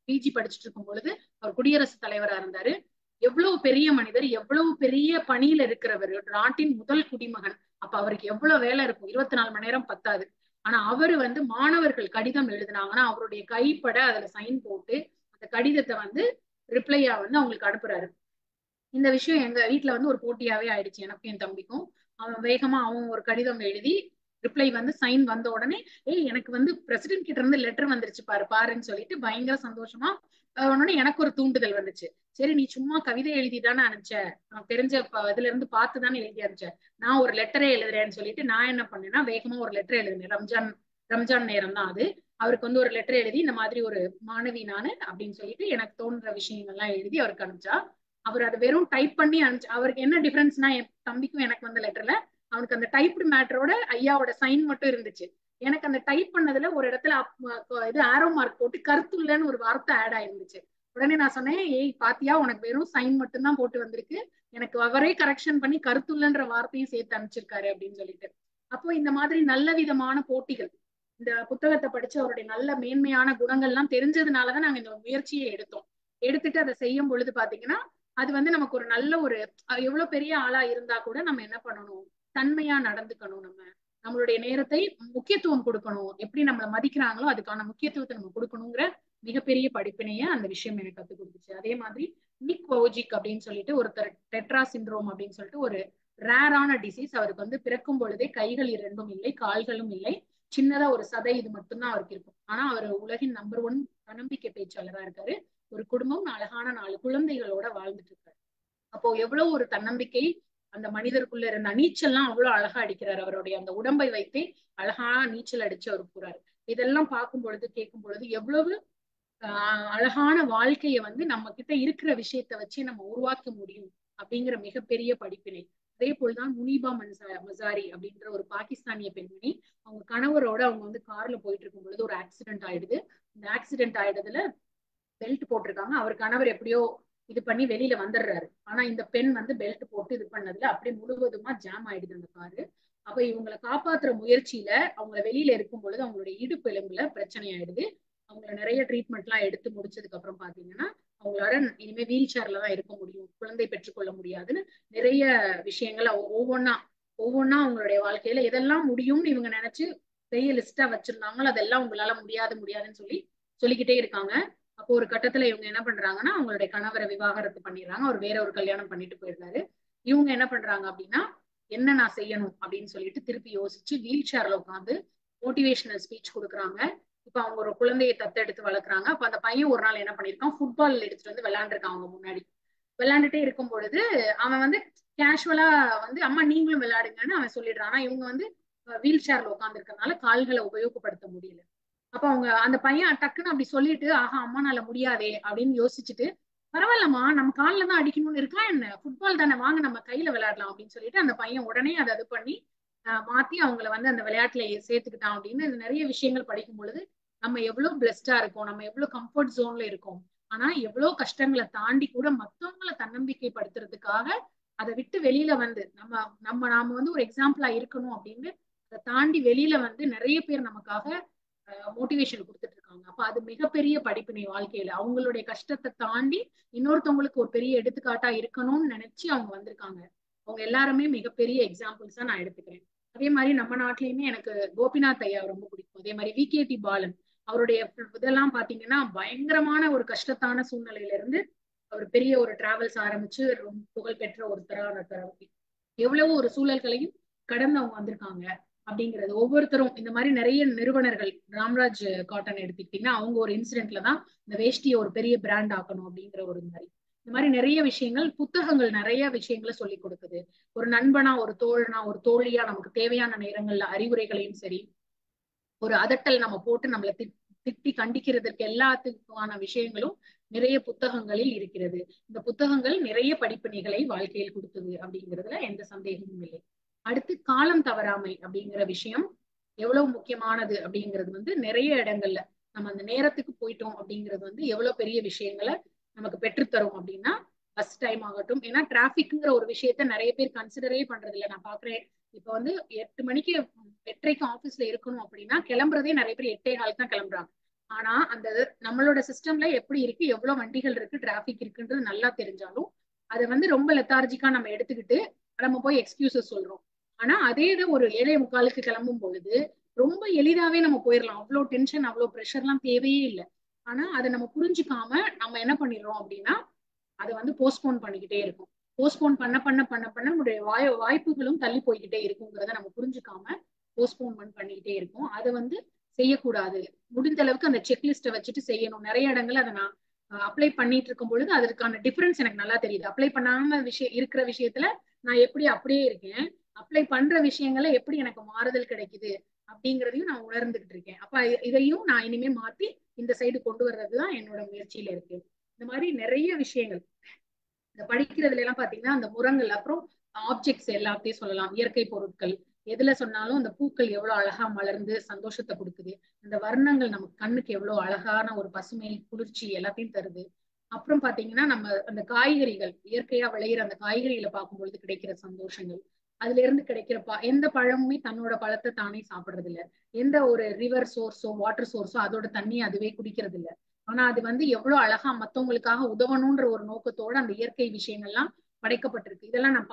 பிஜி படிச்சுட்டு இருக்கும் பொழுது அவர் குடியரசுத் தலைவரா இருந்தாரு. எவ்வளவு பெரிய மனிதர், எவ்வளவு பெரிய பணியில இருக்கிறவர், நாட்டின் முதல் குடிமகன். அப்ப அவருக்கு எவ்வளவு வேலை இருக்கும், 24 மணி நேரம் பத்தாது. ஆனா அவரு வந்து மாணவர்கள் கடிதம் எழுதினாங்கன்னா அவருடைய கைப்பட அதுல சைன் போட்டு அந்த கடிதத்தை வந்து ரிப்ளையா வந்து அவங்களுக்கு அனுப்புறாரு. இந்த விஷயம் எங்க வீட்டுல வந்து ஒரு போட்டியாவே ஆயிடுச்சு எனக்கும் என் தம்பிக்கும். அவன் வேகமா அவன் ஒரு கடிதம் எழுதி ரிப்ளை வந்து சைன் வந்த உடனே, ஏய் எனக்கு வந்து பிரசிடென்ட் கிட்ட இருந்து லெட்டர் வந்துருச்சு பாரு பாருன்னு சொல்லிட்டு பயங்கர சந்தோஷமா உடனே எனக்கு ஒரு தூண்டுதல் வந்துச்சு. சரி நீ சும்மா கவிதை எழுதிதானே அனுப்பிச்ச, தெரிஞ்ச இதுல இருந்து பார்த்துதானே எழுதி அனுப்பிச்ச, நான் ஒரு லெட்டரே எழுதுறேன்னு சொல்லிட்டு நான் என்ன பண்ணேன்னா வேகமா ஒரு லெட்டர் எழுதினேன். ரம்ஜான் ரம்ஜான் நேரம் தான் அது. அவருக்கு வந்து ஒரு லெட்டர் எழுதி இந்த மாதிரி ஒரு மாணவி நானு அப்படின்னு சொல்லிட்டு எனக்கு தோன்ற விஷயங்கள்லாம் எழுதி அவருக்கு அனுப்பிச்சா. அவர் அதை வெறும் டைப் பண்ணி அனுப்பிச்சு. அவருக்கு என்ன டிஃபரன்ஸ்னா என் தம்பிக்கும் எனக்கு வந்த லெட்டர்ல அவனுக்கு அந்த டைப்டு மேட்டரோட ஐயாவோட சைன் மட்டும் இருந்துச்சு. எனக்கு அந்த டைப் பண்ணதுல ஒரு இடத்துல இது ஆரோ மார்க் போட்டு கருத்துள்ளன்னு ஒரு வார்த்தை ஆட் ஆயிருந்துச்சு. உடனே நான் சொன்னேன், ஏய் பாத்தியா உனக்கு வெறும் சைன் மட்டும் தான் போட்டு வந்திருக்கு, எனக்கு அவரே கரெக்ஷன் பண்ணி கருத்துள்ளன்ற வார்த்தையும் சேர்த்து அனுப்பிச்சிருக்காரு அப்படின்னு சொல்லிட்டு. அப்போ இந்த மாதிரி நல்ல விதமான போட்டிகள், இந்த புத்தகத்தை படிச்சு அவருடைய நல்ல மேன்மையான குணங்கள்லாம் தெரிஞ்சதுனாலதான் நாங்க இந்த முயற்சியை எடுத்தோம். எடுத்துட்டு அதை செய்யும் பொழுது பாத்தீங்கன்னா அது வந்து நமக்கு ஒரு நல்ல ஒரு எவ்வளவு பெரிய ஆளா இருந்தா கூட நம்ம என்ன பண்ணணும், தன்மையா நடந்துக்கணும். நம்மளுடைய நேரத்தை முக்கியத்துவம் கொடுக்கணும், எப்படி நம்மளை மதிக்கிறாங்களோ அதுக்கான முக்கியத்துவத்தை நம்ம கொடுக்கணுங்கிற மிகப்பெரிய படிப்பினைய அந்த விஷயம் எனக்கு கத்துக் கொடுத்துச்சு. அதே மாதிரி நிக் வவுஜிக் அப்படின்னு சொல்லிட்டு ஒருத்தர் டெட்ரா சிண்ட்ரோம் அப்படின்னு சொல்லிட்டு ஒரு ரேரான டிசீஸ். அவருக்கு வந்து பிறக்கும் பொழுதே கைகள் இரண்டும் இல்லை, கால்களும் இல்லை, சின்னதா ஒரு சதை இது மட்டும்தான் அவருக்கு இருக்கும். ஆனா அவர் உலகின் நம்பர் 1 தன்னம்பிக்கை பேச்சாளரா இருக்காரு. ஒரு குடும்பம் அழகான 4 குழந்தைகளோட வாழ்ந்துட்டு இருக்காரு. அப்போ எவ்வளவு ஒரு தன்னம்பிக்கை அந்த மனிதருக்குள்ள இருந்த நீச்சல்லாம் அவ்வளவு அழகா அடிக்கிறார். அவருடைய அந்த உடம்பை வைத்தே அழகா நீச்சல் அடிச்சு அவர் போறாரு. இதெல்லாம் பார்க்கும் பொழுது கேட்கும் பொழுது எவ்வளவு அழகான வாழ்க்கைய வந்து நம்ம கிட்ட இருக்கிற விஷயத்த வச்சு நம்ம உருவாக்க முடியும் அப்படிங்கிற மிகப்பெரிய படிப்பினை. அதே போல்தான் முனிபா மசாரி அப்படின்ற ஒரு பாகிஸ்தானிய பெண்மணி, அவங்க கணவரோட அவங்க வந்து கார்ல போயிட்டு இருக்கும் பொழுது ஒரு ஆக்சிடென்ட் ஆயிடுது. இந்த ஆக்சிடென்ட் ஆயிடுதுல பெல்ட் போட்டிருக்காங்க. அவர் கணவர் எப்படியோ இது பண்ணி வெளியில வந்துடுறாரு. ஆனா இந்த பெண் வந்து பெல்ட் போட்டு இது பண்ணதுல அப்படியே முழுவதுமா ஜாம் ஆயிடுது அந்த காரு. அப்ப இவங்களை காப்பாத்துற முயற்சியில அவங்க வெளியில இருக்கும் பொழுது அவங்களுடைய இடுப்பு எலும்புல பிரச்சனை ஆயிடுது. அவங்களை நிறைய ட்ரீட்மெண்ட் எல்லாம் எடுத்து முடிச்சதுக்கு அப்புறம் பாத்தீங்கன்னா அவங்களால இனிமே வீல் சேர்ல தான் இருக்க முடியும், குழந்தை பெற்றுக்கொள்ள முடியாதுன்னு நிறைய விஷயங்கள் ஒவ்வொன்னா அவங்களுடைய வாழ்க்கையில எதெல்லாம் முடியும்னு இவங்க நினைச்சு பெரிய லிஸ்டா வச்சிருந்தாங்களோ அதெல்லாம் உங்களால முடியாதுன்னு சொல்லிக்கிட்டே இருக்காங்க. அப்போ ஒரு கட்டத்துல இவங்க என்ன பண்றாங்கன்னா அவங்களுடைய கணவரை விவாகரத்து பண்ணிடுறாங்க. அவர் வேற ஒரு கல்யாணம் பண்ணிட்டு போயிடுறாரு. இவங்க என்ன பண்றாங்க அப்படின்னா என்ன நான் செய்யணும் அப்படின்னு சொல்லிட்டு திருப்பி யோசிச்சு வீல் சேர்ல உட்காந்து மோட்டிவேஷனல் ஸ்பீச் கொடுக்குறாங்க. இப்ப அவங்க ஒரு குழந்தையை தத்தெடுத்து வளர்க்குறாங்க. அப்ப அந்த பையன் ஒரு நாள் என்ன பண்ணிருக்கான், ஃபுட்பால் எடுத்துட்டு வந்து விளையாண்டுருக்கான் அவங்க முன்னாடி. விளையாண்டுட்டே இருக்கும் பொழுது அவன் வந்து கேஷுவலா வந்து அம்மா நீங்களும் விளையாடுங்கன்னு அவன் சொல்லிடுறான். ஆனா இவங்க வந்து வீல் சேர்ல உட்கார்ந்து இருக்கறனால கால்களை உபயோகப்படுத்த முடியல. அப்ப அவங்க அந்த பையன் டக்குன்னு அப்படி சொல்லிட்டு ஆஹா அம்மானால முடியாதே அப்படின்னு யோசிச்சுட்டு, பரவாயில்லம்மா நம்ம காலில் தான் அடிக்கணும்னு இருக்கா என்ன, ஃபுட்பால் தானே வாங்க நம்ம கையில விளையாடலாம் அப்படின்னு சொல்லிட்டு அந்த பையன் உடனே அதை அது பண்ணி மாத்தி அவங்கள வந்து அந்த விளையாட்டுல சேர்த்துக்கிட்டான். அப்படின்னு நிறைய விஷயங்கள் படிக்கும் பொழுது நம்ம எவ்வளவு பிளஸ்டா இருக்கோம், நம்ம எவ்வளவு கம்ஃபர்ட் ஜோன்ல இருக்கோம். ஆனா எவ்வளவு கஷ்டங்களை தாண்டி கூட மத்தவங்களை தன்னம்பிக்கைப்படுத்துறதுக்காக அதை விட்டு வெளியில வந்து நாம வந்து ஒரு எக்ஸாம்பிளா இருக்கணும் அப்படின்னு அதை தாண்டி வெளியில வந்து நிறைய பேர் நமக்காக மோட்டிவேஷன் கொடுத்துட்டு இருக்காங்க. அப்ப அது மிகப்பெரிய படிப்பினை வாழ்க்கையில. அவங்களுடைய கஷ்டத்தை தாண்டி இன்னொருத்தவங்களுக்கு ஒரு பெரிய எடுத்துக்காட்டா இருக்கணும்னு நினைச்சு அவங்க வந்திருக்காங்க. அவங்க எல்லாருமே மிகப்பெரிய எக்ஸாம்பிள்ஸ் தான் நான் எடுத்துக்கிறேன். அதே மாதிரி நம்ம நாட்டிலயுமே எனக்கு கோபிநாத் ஐயா ரொம்ப பிடிக்கும். அதே மாதிரி விகேடி பாலன் அவருடைய இதெல்லாம் பாத்தீங்கன்னா பயங்கரமான ஒரு கஷ்டத்தான சூழ்நிலையில இருந்து அவர் பெரிய ஒரு டிராவல்ஸ் ஆரம்பிச்சு ரொம்ப புகழ்பெற்ற ஒருத்தரான எவ்வளவு ஒரு சூழல்களையும் கடந்து அவங்க வந்திருக்காங்க அப்படிங்கிறது. ஒவ்வொருத்தரும் இந்த மாதிரி நிறைய நிறுவனர்கள், ராம்ராஜ் காட்டன் எடுத்துக்கிட்டீங்கன்னா அவங்க ஒரு இன்சிடென்ட்ல தான் இந்த வேஷ்டியை ஒரு பெரிய பிராண்ட் ஆக்கணும் அப்படிங்கிற ஒரு மாதிரி இந்த மாதிரி நிறைய விஷயங்கள், புத்தகங்கள் நிறைய விஷயங்களை சொல்லி கொடுக்குது. ஒரு நண்பனா, ஒரு தோழனா, ஒரு தோழியா நமக்கு தேவையான நேரங்கள்ல அறிவுரைகளையும் சரி, ஒரு அதட்டல் நம்ம போட்டு நம்மளை திட்டி கண்டிக்கிறதுக்கு எல்லாத்துக்கான விஷயங்களும் நிறைய புத்தகங்களில் இருக்கிறது. இந்த புத்தகங்கள் நிறைய படிப்பினைகளை வாழ்க்கையில் கொடுத்தது அப்படிங்கிறதுல எந்த சந்தேகமும் இல்லை. அடுத்து காலம் தவறாமை அப்படிங்கிற விஷயம் எவ்வளவு முக்கியமானது அப்படிங்கிறது வந்து நிறைய இடங்கள்ல நம்ம அந்த நேரத்துக்கு போயிட்டோம் அப்படிங்கிறது வந்து எவ்வளவு பெரிய விஷயங்களை நமக்கு பெற்றுத்தரும் அப்படின்னா பஸ் டைம் ஆகட்டும். ஏன்னா டிராபிக்ங்கிற ஒரு விஷயத்த நிறைய பேர் கன்சிடரே பண்றது இல்லை. நான் பாக்குறேன் இப்ப வந்து 8 மணிக்கு 8:30க்கு ஆபீஸ்ல இருக்கணும் அப்படின்னா கிளம்புறதே நிறைய பேர் 8:15 தான் கிளம்புறாங்க. ஆனா அந்த நம்மளோட சிஸ்டம்ல எப்படி இருக்கு, எவ்வளவு வண்டிகள் இருக்கு, டிராபிக் இருக்குன்றது நல்லா தெரிஞ்சாலும் அதை வந்து ரொம்ப லெத்தார்ஜிக்கா நம்ம எடுத்துக்கிட்டு நம்ம போய் எக்ஸ்கியூசஸ் சொல்றோம். ஆனா அதே இது ஒரு 7:45க்கு கிளம்பும் பொழுது ரொம்ப எளிதாவே நம்ம போயிடலாம். அவ்வளவு டென்ஷன் அவ்வளவு ப்ரெஷர் எல்லாம் தேவையே இல்லை. ஆனா அதை நம்ம புரிஞ்சுக்காம நம்ம என்ன பண்ணிடுறோம் அப்படின்னா அதை வந்து போஸ்ட்போன் பண்ணிக்கிட்டே இருக்கும். போஸ்ட்போன் பண்ண பண்ண பண்ண பண்ண நம்மளுடைய வாய்ப்புகளும் தள்ளி போய்கிட்டே இருக்குங்கிறத நம்ம புரிஞ்சுக்காம போஸ்ட்போன்மெண்ட் பண்ணிக்கிட்டே இருக்கும். அதை வந்து செய்யக்கூடாது. முடிந்த அளவுக்கு அந்த செக்லிஸ்ட்டை வச்சுட்டு செய்யணும். நிறைய இடங்கள் அதை நான் அப்ளை பண்ணிட்டு இருக்கும் பொழுது அதற்கான டிஃபரன்ஸ் எனக்கு நல்லா தெரியுது. அப்ளை பண்ணாம இருக்கிற விஷயத்துல நான் எப்படி அப்படியே இருக்கேன், அப்ளை பண்ற விஷயங்கள்ல எப்படி எனக்கு மாறுதல் கிடைக்குது அப்படிங்கிறதையும் நான் உணர்ந்துகிட்டு இருக்கேன். அப்ப இதையும் நான் இனிமே மாத்தி இந்த சைடு கொண்டு வர்றதுதான் என்னோட முயற்சியில இருக்கு. இந்த மாதிரி நிறைய விஷயங்கள் இந்த படிக்கிறதுல எல்லாம் பாத்தீங்கன்னா அந்த முரங்கள், அப்புறம் ஆப்ஜெக்ட்ஸ் எல்லாத்தையும் சொல்லலாம். இயற்கை பொருட்கள் எதுல சொன்னாலும் அந்த பூக்கள் எவ்வளவு அழகா மலர்ந்து சந்தோஷத்தை கொடுக்குது, அந்த வர்ணங்கள் நமக்கு கண்ணுக்கு எவ்வளவு அழகான ஒரு பசுமை குளிர்ச்சி எல்லாத்தையும் தருது. அப்புறம் பாத்தீங்கன்னா நம்ம அந்த காய்கறிகள் இயற்கையா விளையிற அந்த காய்கறிகளை பார்க்கும்பொழுது கிடைக்கிற சந்தோஷங்கள், அதுல இருந்து கிடைக்கிற எந்த பழமுமே தன்னோட பழத்தை தானே சாப்பிடுறது இல்ல, எந்த ஒரு ரிவர் சோர்ஸோ வாட்டர் சோர்ஸோ அதோட தண்ணியை அதுவே குடிக்கிறது இல்ல. ஆனா அது வந்து எவ்வளவு அழகா மத்தவங்களுக்காக உதவணும்ன்ற ஒரு நோக்கத்தோட அந்த இயற்கை விஷயங்கள்லாம் படைக்கப்பட்டிருக்கு. இதெல்லாம் நான்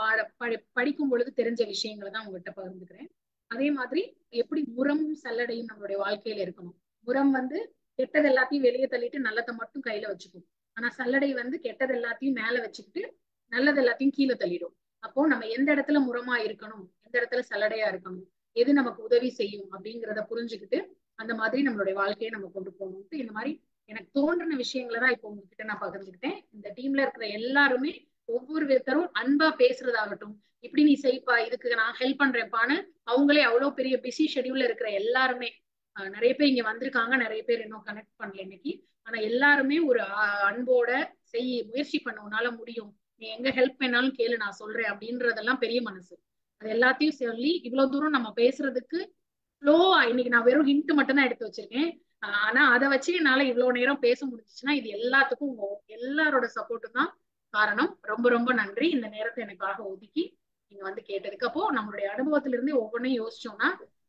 படிக்கும் பொழுது தெரிஞ்ச விஷயங்களை தான் உங்ககிட்ட பகிர்ந்துக்கிறேன். அதே மாதிரி எப்படி முரமும் சல்லடையும் நம்மளுடைய வாழ்க்கையில இருக்கணும். முரம் வந்து கெட்டது எல்லாத்தையும் வெளியே தள்ளிட்டு நல்லதை மட்டும் கையில வச்சுக்கும். ஆனா சல்லடை வந்து கெட்டது எல்லாத்தையும் மேல வச்சுக்கிட்டு நல்லது எல்லாத்தையும் கீழே தள்ளிடும். அப்போ நம்ம எந்த இடத்துல முரமா இருக்கணும், எந்த இடத்துல சல்லடையா இருக்கணும், எது நமக்கு உதவி செய்யும் அப்படிங்கிறத புரிஞ்சுக்கிட்டு அந்த மாதிரி நம்மளுடைய வாழ்க்கையை நம்ம கொண்டு போகணும். இந்த மாதிரி எனக்கு தோன்றின விஷயங்களை தான் இப்போ உங்ககிட்ட நான் பகிர்ந்துக்கிட்டேன். இந்த டீம்ல இருக்கிற எல்லாருமே ஒவ்வொரு விதத்தரும் அன்பா பேசுறதாகட்டும், இப்படி நீ செய்ப்பா, இதுக்கு நான் ஹெல்ப் பண்றேன்ப்பான்னு அவங்களே அவ்வளவு பெரிய பிஸி ஷெடியூல்ல இருக்கிற எல்லாருமே, நிறைய பேர் இங்க வந்திருக்காங்க, நிறைய பேர் இன்னும் கனெக்ட் பண்ணல இன்னைக்கு. ஆனா எல்லாருமே ஒரு அன்போட முயற்சி பண்ண உன்னால முடியும், நீ எங்க ஹெல்ப் வேணாலும் கேளு நான் சொல்றேன் அப்படின்றதெல்லாம் பெரிய மனசு. அது எல்லாத்தையும் சொல்லி இவ்வளவு தூரம் நம்ம பேசுறதுக்கு ஃப்ளோவா இன்னைக்கு நான் வெறும் ஹிண்ட் மட்டும் தான் எடுத்து வச்சிருக்கேன். ஆனா அதை வச்சு என்னால இவ்வளவு நேரம் பேச முடிஞ்சுச்சுன்னா இது எல்லாத்துக்கும் எல்லாரோட சப்போர்ட்டும் தான் காரணம். ரொம்ப ரொம்ப நன்றி இந்த நேரத்தை எனக்காக ஒதுக்கி நீங்க வந்து கேட்டதுக்கு. அப்போ நம்மளுடைய அனுபவத்தில இருந்து ஒவ்வொன்றையும் யோசிச்சோம்னா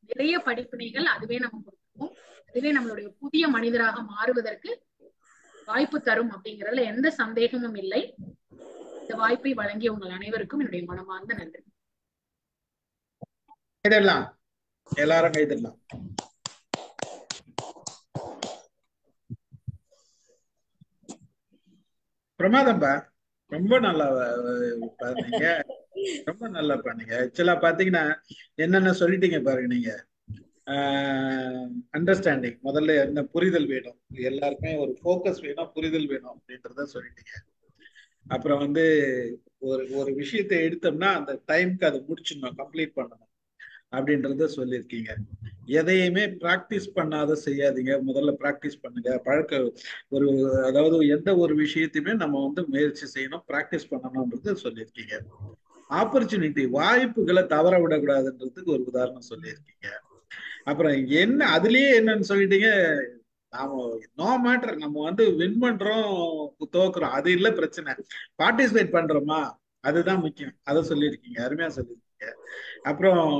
நிறைய படிப்பினைகள் அதுவே நம்ம கொடுத்துருக்கோம். அதுவே நம்மளுடைய புதிய மனிதராக மாறுவதற்கு வாய்ப்பு தரும் அப்படிங்கறதுல எந்த சந்தேகமும் இல்லை. இந்த வாய்ப்பை வழங்கிய உங்கள் அனைவருக்கும் என்னுடைய மனமார்ந்த நன்றி. எல்லாரும் கைதெல்லாம் பிரமாதம்பா, ரொம்ப நல்லா பண்ணீங்க, ரொம்ப நல்லா பண்ணீங்க. ஆக்சுவலா பாத்தீங்கன்னா என்னென்ன சொல்லிட்டீங்க பாருங்க. நீங்க அண்டர்ஸ்டாண்டிங் முதல்ல என்ன, புரிதல் வேணும், எல்லாருக்குமே ஒரு ஃபோக்கஸ் வேணும், புரிதல் வேணும் அப்படின்றத சொல்லிட்டீங்க. அப்புறம் வந்து ஒரு ஒரு விஷயத்தை எடுத்தோம்னா அந்த டைம்க்கு அதை முடிச்சிடணும், கம்ப்ளீட் பண்ணணும் அப்படின்றத சொல்லியிருக்கீங்க. எதையுமே பிராக்டிஸ் பண்ணாத செய்யாதீங்க, முதல்ல பிராக்டிஸ் பண்ணுங்க. ஒரு அதாவது எந்த ஒரு விஷயத்தையுமே நம்ம வந்து முயற்சி செய்யணும், பிராக்டிஸ் பண்ணணும்ன்றது சொல்லியிருக்கீங்க. ஆப்பர்ச்சுனிட்டி, வாய்ப்புகளை தவற விடக்கூடாதுன்றதுக்கு ஒரு உதாரணம் சொல்லியிருக்கீங்க. அப்புறம் என்ன அதுலயே என்னன்னு சொல்லிட்டீங்க, நாம நோ மேட்டர், நம்ம வந்து வின் பண்றோம் தோக்குறோம் அது இல்ல பிரச்சனை, பார்ட்டிசிபேட் பண்றோமா அதுதான் முக்கியம், அதை சொல்லியிருக்கீங்க, அருமையா சொல்லியிருக்கீங்க. அப்புறம்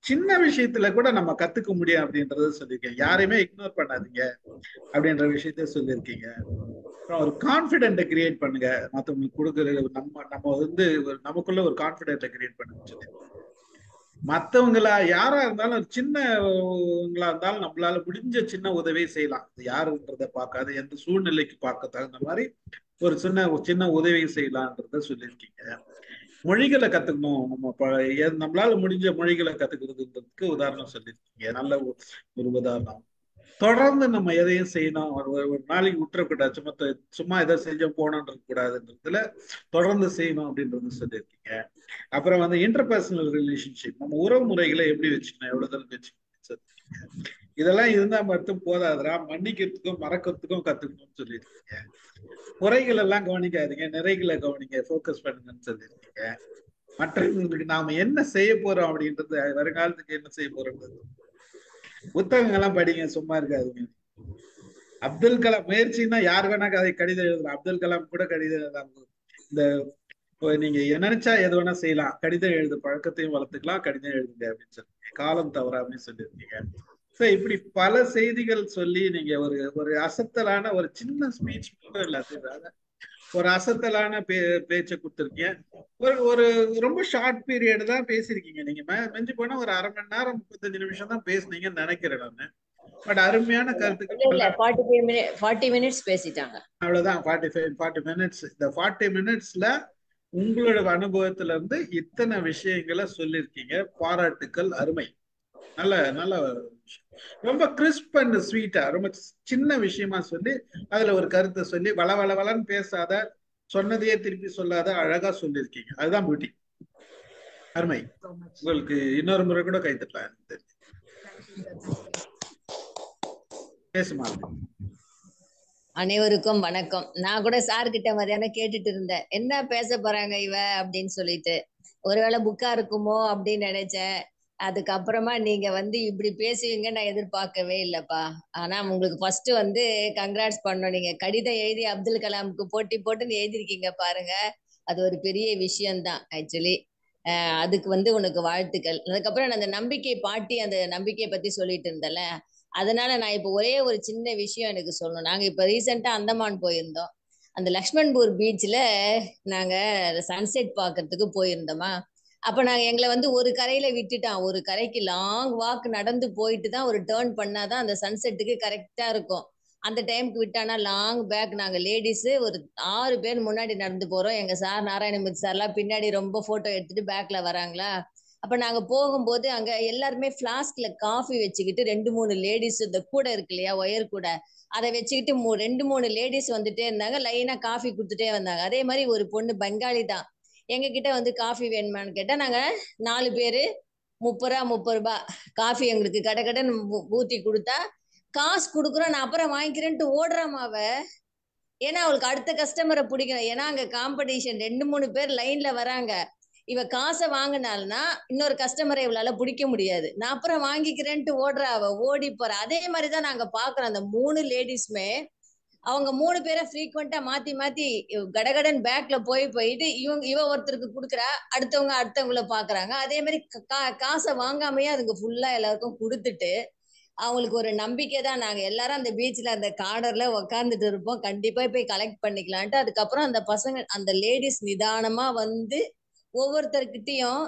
சின்ன விஷயத்துல கூட நம்ம கத்துக்க முடியும் அப்படின்றத சொல்லியிருக்கீங்க. யாரையுமே இக்னோர் பண்ணாதீங்க அப்படின்ற விஷயத்த சொல்லியிருக்கீங்க. அப்புறம் ஒரு கான்பிடென்ட்டை கிரியேட் பண்ணுங்க, மற்றவங்களுக்கு கொடுக்குற நம்ம நம்ம வந்து நமக்குள்ள ஒரு கான்பிடென்ட்டை கிரியேட் பண்ணுங்க சொல்லி, மற்றவங்களா யாரா இருந்தாலும் ஒரு சின்னவங்களா இருந்தாலும் நம்மளால முடிஞ்ச சின்ன உதவியை செய்யலாம். யாருன்றத பார்க்காது, எந்த சூழ்நிலைக்கு பார்க்க தகுந்த மாதிரி ஒரு சின்ன உதவி செய்யலான்றத சொல்லியிருக்கீங்க. மொழிகளை கத்துக்கணும், நம்மளால முடிஞ்ச மொழிகளை கத்துக்கிறதுன்றதுக்கு உதாரணம் சொல்லியிருக்கீங்க, நல்ல ஒரு உதாரணம். தொடர்ந்து நம்ம எதையும் செய்யணும், ஒரு நாளைக்கு விட்டுறக்கூடாது, சும்மா எதை செஞ்சோம் போனோன்றது கூடாதுன்றதுல தொடர்ந்து செய்யணும் அப்படின்றது சொல்லியிருக்கீங்க. அப்புறம் வந்து இன்டர்பர்சனல் ரிலேஷன்ஷிப், நம்ம உறவு முறைகளை எப்படி வச்சுக்கணும், எவ்வளவு தூரம் வச்சுக்கணும் சொல்லியிருக்கீங்க. இதெல்லாம் இருந்தா மட்டும் போதாதுரா, மன்னிக்கிறதுக்கும் மறக்கிறதுக்கும் கத்துக்கணும்னு சொல்லியிருக்கீங்க. குறைகள் எல்லாம் கவனிக்காதீங்க, நிறைகளை கவனிங்க, ஃபோக்கஸ் பண்ணுங்கன்னு சொல்லியிருக்கீங்க. மற்றவங்களுக்கு நாம என்ன செய்ய போறோம் அப்படின்றது, வருங்காலத்துக்கு என்ன செய்ய போறோம்ன்றது, புத்தகங்கள்லாம் படிங்க, சும்மா இருக்காதுங்க. அப்துல் கலாம் முயற்சின்னா யார் வேணா கடிதம் எழுதலாம், அப்துல் கலாம் கூட கடிதம் எழுதலாம். இந்த நீங்க நினைச்சா எது வேணா செய்யலாம், கடிதம் எழுத பழக்கத்தையும் வளர்த்துக்கலாம், கடிதம் எழுதுங்க அப்படின்னு சொல்லிருக்கீங்க, காலம் தவறாம சொல்லியிருக்கீங்க. இப்படி பல செய்திகள் சொல்லி நீங்க ஒரு அசத்தலான ஒரு சின்ன ஸ்பீச் மட்டும் இல்லாத ஒரு அசத்தலான பேச்சை கொடுத்துருக்கீங்க. ஒரு ரொம்ப ஷார்ட் பீரியட் தான் பேசியிருக்கீங்க. நீங்க மெஞ்சு போனா ஒரு 1/2 மணி நேரம் 35 நிமிஷம் தான் பேசுனீங்கன்னு நினைக்கிறேன் நானு. பட் அருமையான கருத்துக்கள். 40 மினிட்ஸ் பேசிட்டாங்க, அவ்வளவுதான். 40 மினிட்ஸ். இந்த 40 மினிட்ஸ்ல உங்களோட அனுபவத்துல இருந்து இத்தனை விஷயங்களை சொல்லியிருக்கீங்க. பாராட்டுக்கள், அருமை. நல்ல நல்ல விஷயம். ரொம்ப கிறிஸ்ப் அண்ட் ஸ்வீட்டா, ரொம்ப சின்ன விஷயமா சொல்லி அதுல ஒரு கருத்தை சொல்லி வளவளன்னு பேசாத, சொன்னதையே திருப்பி சொல்லாத அழகா சொல்லியிருக்கீங்க. அதுதான் பியூட்டி. அருமை. So much. உங்களுக்கு இன்னொரு முறை கூட கை தட்டலாம், எனக்கு தெரிஞ்சு. Thank you, sir. Thank you. பேசுமா. அனைவருக்கும் வணக்கம். நான் கூட சார் கிட்ட மதியானம் கேட்டுட்டு இருந்தேன், என்ன பேச போறாங்க இவ அப்படின்னு சொல்லிட்டு. ஒருவேளை புக்கா இருக்குமோ அப்படின்னு நினைச்சேன். அதுக்கப்புறமா நீங்க இப்படி பேசுவீங்க நான் எதிர்பார்க்கவே இல்லப்பா. ஆனா உங்களுக்கு ஃபர்ஸ்ட் கங்க்ராட்ஸ் பண்ணோம். நீங்க கடிதம் எழுதி அப்துல் கலாமுக்கு போட்டி போட்டுன்னு எழுதிருக்கீங்க பாருங்க. அது ஒரு பெரிய விஷயம்தான் ஆக்சுவலி. அதுக்கு உனக்கு வாழ்த்துக்கள். அதுக்கப்புறம் அந்த நம்பிக்கை பாட்டி அந்த நம்பிக்கையை பத்தி சொல்லிட்டு இருந்தல, அதனால நான் இப்ப ஒரே ஒரு சின்ன விஷயம் எனக்கு சொல்லணும். நாங்க இப்ப ரீசெண்டா அந்தமான் போயிருந்தோம். அந்த லக்ஷ்மன்பூர் பீச்ல நாங்க சன்செட் பாக்குறதுக்கு போயிருந்தோமா. அப்ப நாங்க எங்களை ஒரு கரையில விட்டுட்டான். ஒரு கரைக்கு லாங் வாக் நடந்து போயிட்டு தான் ஒரு டேர்ன் பண்ணாதான் அந்த சன்செட்டுக்கு கரெக்டா இருக்கும். அந்த டைமுக்கு விட்டானா லாங் பேக் நாங்க லேடிஸ் ஒரு 6 பேர் முன்னாடி நடந்து போறோம். எங்க சார் நாராயணமூர்த்தி சார்லாம் பின்னாடி ரொம்ப போட்டோ எடுத்துட்டு பேக்ல வராங்களா. அப்ப நாங்க போகும்போது அங்க எல்லாருமே பிளாஸ்க்ல காஃபி வச்சுக்கிட்டு 2 3 லேடிஸ் இந்த கூட இருக்கு இல்லையா, ஒயர் கூட, அதை வச்சுக்கிட்டு 2 3 லேடிஸ் வந்துட்டே இருந்தாங்க. லைனா காஃபி கொடுத்துட்டே வந்தாங்க. அதே மாதிரி ஒரு பொண்ணு பெங்காலி தான் எங்க கிட்ட காஃபி வேணுமான்னு கேட்டா, நாங்க 4 பேரு 30 ரூபா காஃபி எங்களுக்கு கடை கடைன்னு ஊத்தி கொடுத்தா, காசு கொடுக்குறோம் நான் அப்புறம் வாங்கிக்கிறேன்ட்டு ஓடுறாமா அவ. ஏன்னா அவளுக்கு அடுத்த கஸ்டமரை பிடிக்கணும். ஏன்னா அங்க காம்படிஷன் 2 3 பேர் லைன்ல வராங்க. இவ காசை வாங்கினால்னா இன்னொரு கஸ்டமரை இவளால பிடிக்க முடியாது. நான் அப்புறம் வாங்கிக்கிறேன்ட்டு ஓடுறா அவ, ஓடி போறா. அதே மாதிரிதான் நாங்க பாக்குறோம். அந்த 3 லேடிஸ்மே அவங்க 3 பேரை ஃப்ரீக்வெண்டா மாத்தி மாத்தி கடகடன் பேக்ல போயிட்டு இவ ஒருத்தருக்கு கொடுக்குறா, அடுத்தவங்க அடுத்தவங்கள பாக்குறாங்க. அதே மாதிரி காசை வாங்காமையே அதுங்க ஃபுல்லா எல்லாருக்கும் கொடுத்துட்டு, அவங்களுக்கு ஒரு நம்பிக்கை தான். நாங்க எல்லாரும் அந்த பீச்ல அந்த கார்னர்ல உக்காந்துட்டு இருப்போம், கண்டிப்பா போய் கலெக்ட் பண்ணிக்கலான்ட்டு. அதுக்கப்புறம் அந்த பசங்க அந்த லேடிஸ் நிதானமா ஒவ்வொருத்தர்கிட்டயும்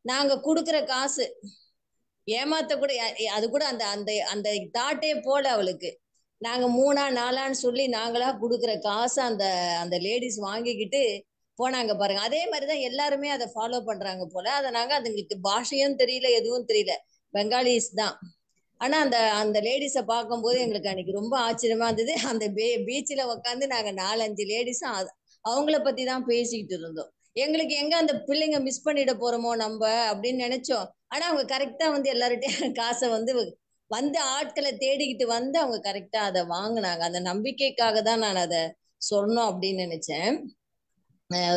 நாங்க கொடுக்குற காசு ஏமாத்த கூட அது கூட அந்த அந்த அந்த தாட்டே போல அவளுக்கு. நாங்க 3 4 சொல்லி நாங்களா கொடுக்குற காசு அந்த அந்த லேடிஸ் வாங்கிக்கிட்டு போனாங்க பாருங்க. அதே மாதிரிதான் எல்லாருமே அதை ஃபாலோ பண்றாங்க போல. அதை நாங்க அதுங்களுக்கு பாஷையும் தெரியல, எதுவும் தெரியல, பெங்காலிஸ் தான். ஆனா அந்த அந்த லேடிஸை பார்க்கும்போது எங்களுக்கு அன்னைக்கு ரொம்ப ஆச்சரியமா இருந்தது. அந்த பீச்சில் உட்காந்து நாங்க 4 5 லேடிஸும் அவங்கள பத்தி தான் பேசிக்கிட்டு இருந்தோம். எங்களுக்கு எங்க அந்த பிள்ளைங்க மிஸ் பண்ணிட போறோமோ நம்ம அப்படின்னு நினைச்சோம். ஆனா அவங்க கரெக்டா எல்லார்ட்டையும் காசை ஆட்களை தேடிக்கிட்டு அவங்க கரெக்டா அதை வாங்கினாங்க. அந்த நம்பிக்கைக்காக தான் நான் அதை சொன்னோம் அப்படின்னு நினைச்சேன்.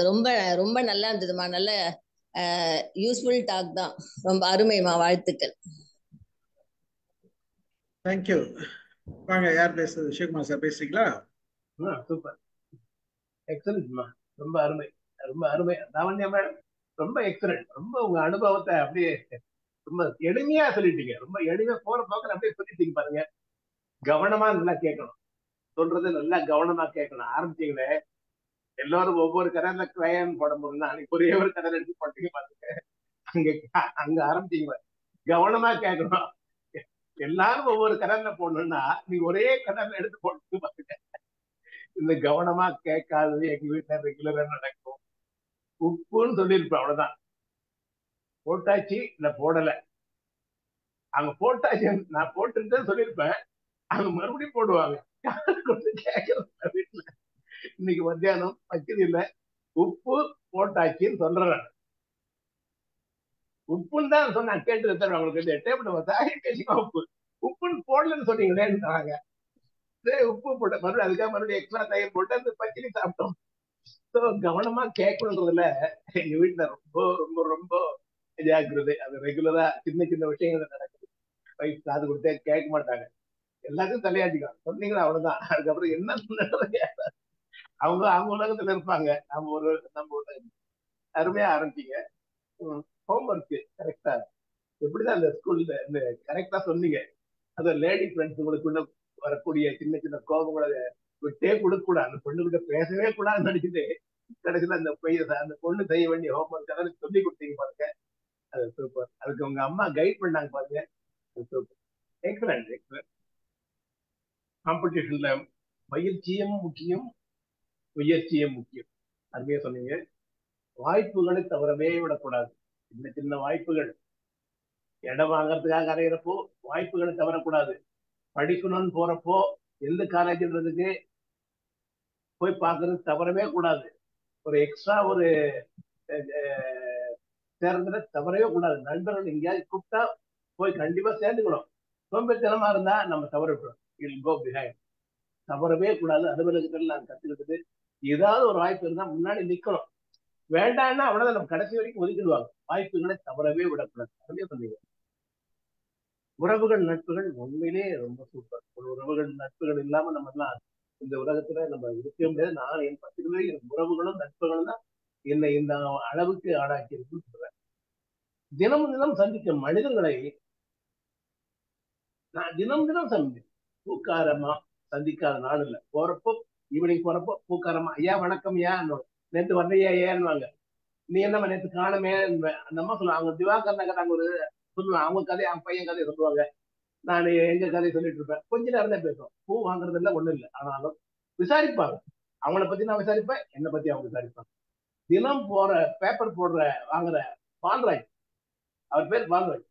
ரொம்ப ரொம்ப நல்லா இருந்ததுமா. நல்ல யூஸ்ஃபுல் டாக் தான். ரொம்ப அருமைமா, வாழ்த்துக்கள். தேங்க்யூ. வாங்க, யார் பேசுறது? சிவகுமார் சார் பேசுறீங்களா? சூப்பர், எக்ஸலன்ட்மா, ரொம்ப அருமை, ரொம்ப அருமை. லாவண்யா மேடம் ரொம்ப எக்ஸலன்ட். ரொம்ப உங்க அனுபவத்தை அப்படியே ரொம்ப எளிமையா சொல்லிட்டீங்க. ரொம்ப எளிமையா போற போக்கில் அப்படியே சொல்லிட்டீங்க பாருங்க. கவனமா நல்லா கேட்கணும், சொல்றது நல்லா கவனமா கேட்கணும். ஆரம்பிச்சீங்களே எல்லாரும் ஒவ்வொரு கலர்ல கிரையான் போட முடியல, அன்னைக்கு ஒரே ஒரு கலர் எடுத்து போட்டீங்க பாருங்க. அங்க அங்க ஆரம்பிச்சீங்க. கவனமா கேட்கணும். எல்லாரும் ஒவ்வொரு கலர்ல போடணும்னா நீங்க ஒரே கலர்ல எடுத்து போட்டு பாருங்க. இந்த கவனமா கேட்காதது எங்க வீட்டுல ரெகுலரா நடக்கும். உப்புன்னு சொல்லியிருப்பேன், அவ்வளவுதான். போட்டாச்சு இல்ல போடல, அங்க போட்டாச்சு நான் போட்டுன்னு சொல்லியிருப்பேன், அவங்க மறுபடியும் போடுவாங்க. வீட்டுல இன்னைக்கு மத்தியானம் வைக்கிறது இல்ல, உப்பு போட்டாச்சுன்னு சொல்றேன். உப்புன்னு தான் சொன்னேன், கேட்டு தருவேன் அவங்களுக்கு. டேபிள் உப்பு உப்புன்னு போடலன்னு சொன்னீங்களேன்னு உப்பு போட்ட மறுபடியும் அதுக்காக மறுபடியும் எக்ஸ்ட்ரா தயிர் போட்டு அந்த பச்சடி சாப்பிட்டோம். கவனமா கேட்கணுன்றதுல எங்க வீட்டுல ரொம்ப ரொம்ப ரொம்ப ஜாக்கிரதை. அது ரெகுலரா சின்ன சின்ன விஷயங்கள் நடக்குது. வயசு காது கொடுத்தே கேட்க மாட்டாங்க, எல்லாத்தையும் தலையாட்டிக்கலாம். சொன்னீங்களா அவ்வளவுதான். அதுக்கப்புறம் என்ன சொன்ன அவங்க அவங்க உலகத்துல இருப்பாங்க. நம்ம ஒரு அருமையா ஆரம்பிச்சீங்க. ஹோம்ஒர்க் கரெக்டா எப்படிதான் அந்த ஸ்கூல்ல இந்த கரெக்டா சொன்னீங்க. அது லேடி ஃப்ரெண்ட்ஸ் உங்களுக்குள்ள வரக்கூடிய சின்ன சின்ன கோபங்களை விட்டே கொடுக்க கூடாது. அந்த பொண்ணுகிட்ட பேசவே கூடாதுன்னு நினைச்சிட்டு கடைசியில அந்த பொண்ணு செய்ய வேண்டிய ஹோம்ஒர்க் அதெல்லாம் சொல்லி கொடுத்தீங்க பாருங்க. அது சூப்பர். அதுக்கு உங்க அம்மா கைட் பண்ணாங்க பாருங்க. Super, excellent excellent. காம்படிஷன்ல பயிற்சியும் முக்கியம், முயற்சியும் முக்கியம். அருமையா சொன்னீங்க. வாய்ப்புகளை தவறவே விடக்கூடாது. சின்ன சின்ன வாய்ப்புகள், இடம் வாங்கறதுக்காக அறையிறப்போ வாய்ப்புகளை தவறக்கூடாது. படிக்கணும்னு போறப்போ எந்த காலேஜ்ன்றதுக்கு போய் பார்க்கறது தவறவே கூடாது. ஒரு எக்ஸ்ட்ரா ஒரு சேர்ந்தத தவறவே கூடாது. நண்பர்கள் எங்கேயாவது கூப்பிட்டா போய் கண்டிப்பா சேர்ந்துக்கணும். சோம்பேறித்தனமா இருந்தா நம்ம தவறிட்டோம். இல் கோ பிஹைண்ட். தவறவே கூடாது. அலுவலகத்தில் நான் கத்துக்கிட்டது, ஏதாவது ஒரு வாய்ப்பு இருந்தா முன்னாடி நிக்கணும். வேண்டாம்னா அவ்வளவுதான், நம்ம கடைசி வரைக்கும் ஒதுக்கிடுவாங்க. வாய்ப்புகளை தவறவே விடக்கூடாது. அப்படியே சொன்னீங்க. உறவுகள் நட்புகள் உண்மையிலே ரொம்ப சூப்பர். ஒரு உறவுகள் நட்புகள் இல்லாம நம்ம எல்லாம் இந்த உலகத்துல நம்ம இருக்கவே முடியாது. நான் என் பத்திரிகை எனக்கு உறவுகளும் நட்புகளும் தான் என்னை இந்த அளவுக்கு ஆளாக்கி இருக்குன்னு சொல்றேன். தினம் தினம் சந்திக்கும் மனிதர்களை நான் தினம் தினம் சந்திப்பேன். பூக்காரமா சந்திக்காத நாள் இல்லை. போறப்போ ஈவினிங் போறப்போ பூக்காரமா, ஐயா வணக்கம், ஏன் நேற்று வந்தையா ஏன்னுவாங்க. நீ என்னம்மா நேற்று காணமே. அந்த அம்மா சொல்லுவாங்க, அவங்க திவாகர் நகர் அங்க ஒரு சொல்லுவாங்க, அவங்க கதையை அவங்க பையன் கதையை சொல்லுவாங்க. நான் எங்க கதையை சொல்லிட்டு இருப்பேன். கொஞ்ச நேரம் தான் பேசுவோம். பூ வாங்குறது இல்லை, ஒண்ணும் இல்லை. ஆனாலும் விசாரிப்பாங்க. அவங்கள பத்தி நான் விசாரிப்பேன், என்னை பத்தி அவங்க விசாரிப்பாங்க. தினம் போற பேப்பர் போடுற வாங்குற பால்ராஜ், அவர் பேர் பால்ராஜ்.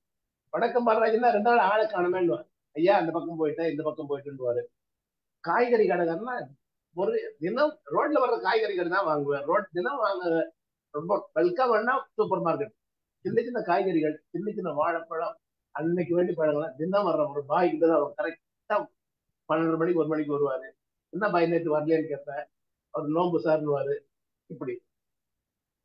வணக்கம் பால்ராஜ்னா 2 நாள் ஆளை காணுமேன்னு, ஐயா அந்த பக்கம் போயிட்டேன் இந்த பக்கம் போயிட்டுருவாரு. காய்கறி கடைக்காரனா ஒரு தினம் ரோட்ல வர்ற காய்கறி கடை தான் வாங்குவேன். ரோட் தினம் வாங்க ரொம்ப பல்கா வேணா சூப்பர் மார்க்கெட். சின்ன சின்ன காய்கறிகள், சின்ன சின்ன வாழைப்பழம், அன்னைக்கு வேண்டி பழங்கலாம் தினம் வர்ற ஒரு பாய் கிட்ட தான் கரெக்டா 12 மணிக்கு 1 மணிக்கு வருவாரு. என்ன பாய் நேற்று வரலன்னு கேட்பேன். அவர் நோம்பு சார்னுவாரு. இப்படி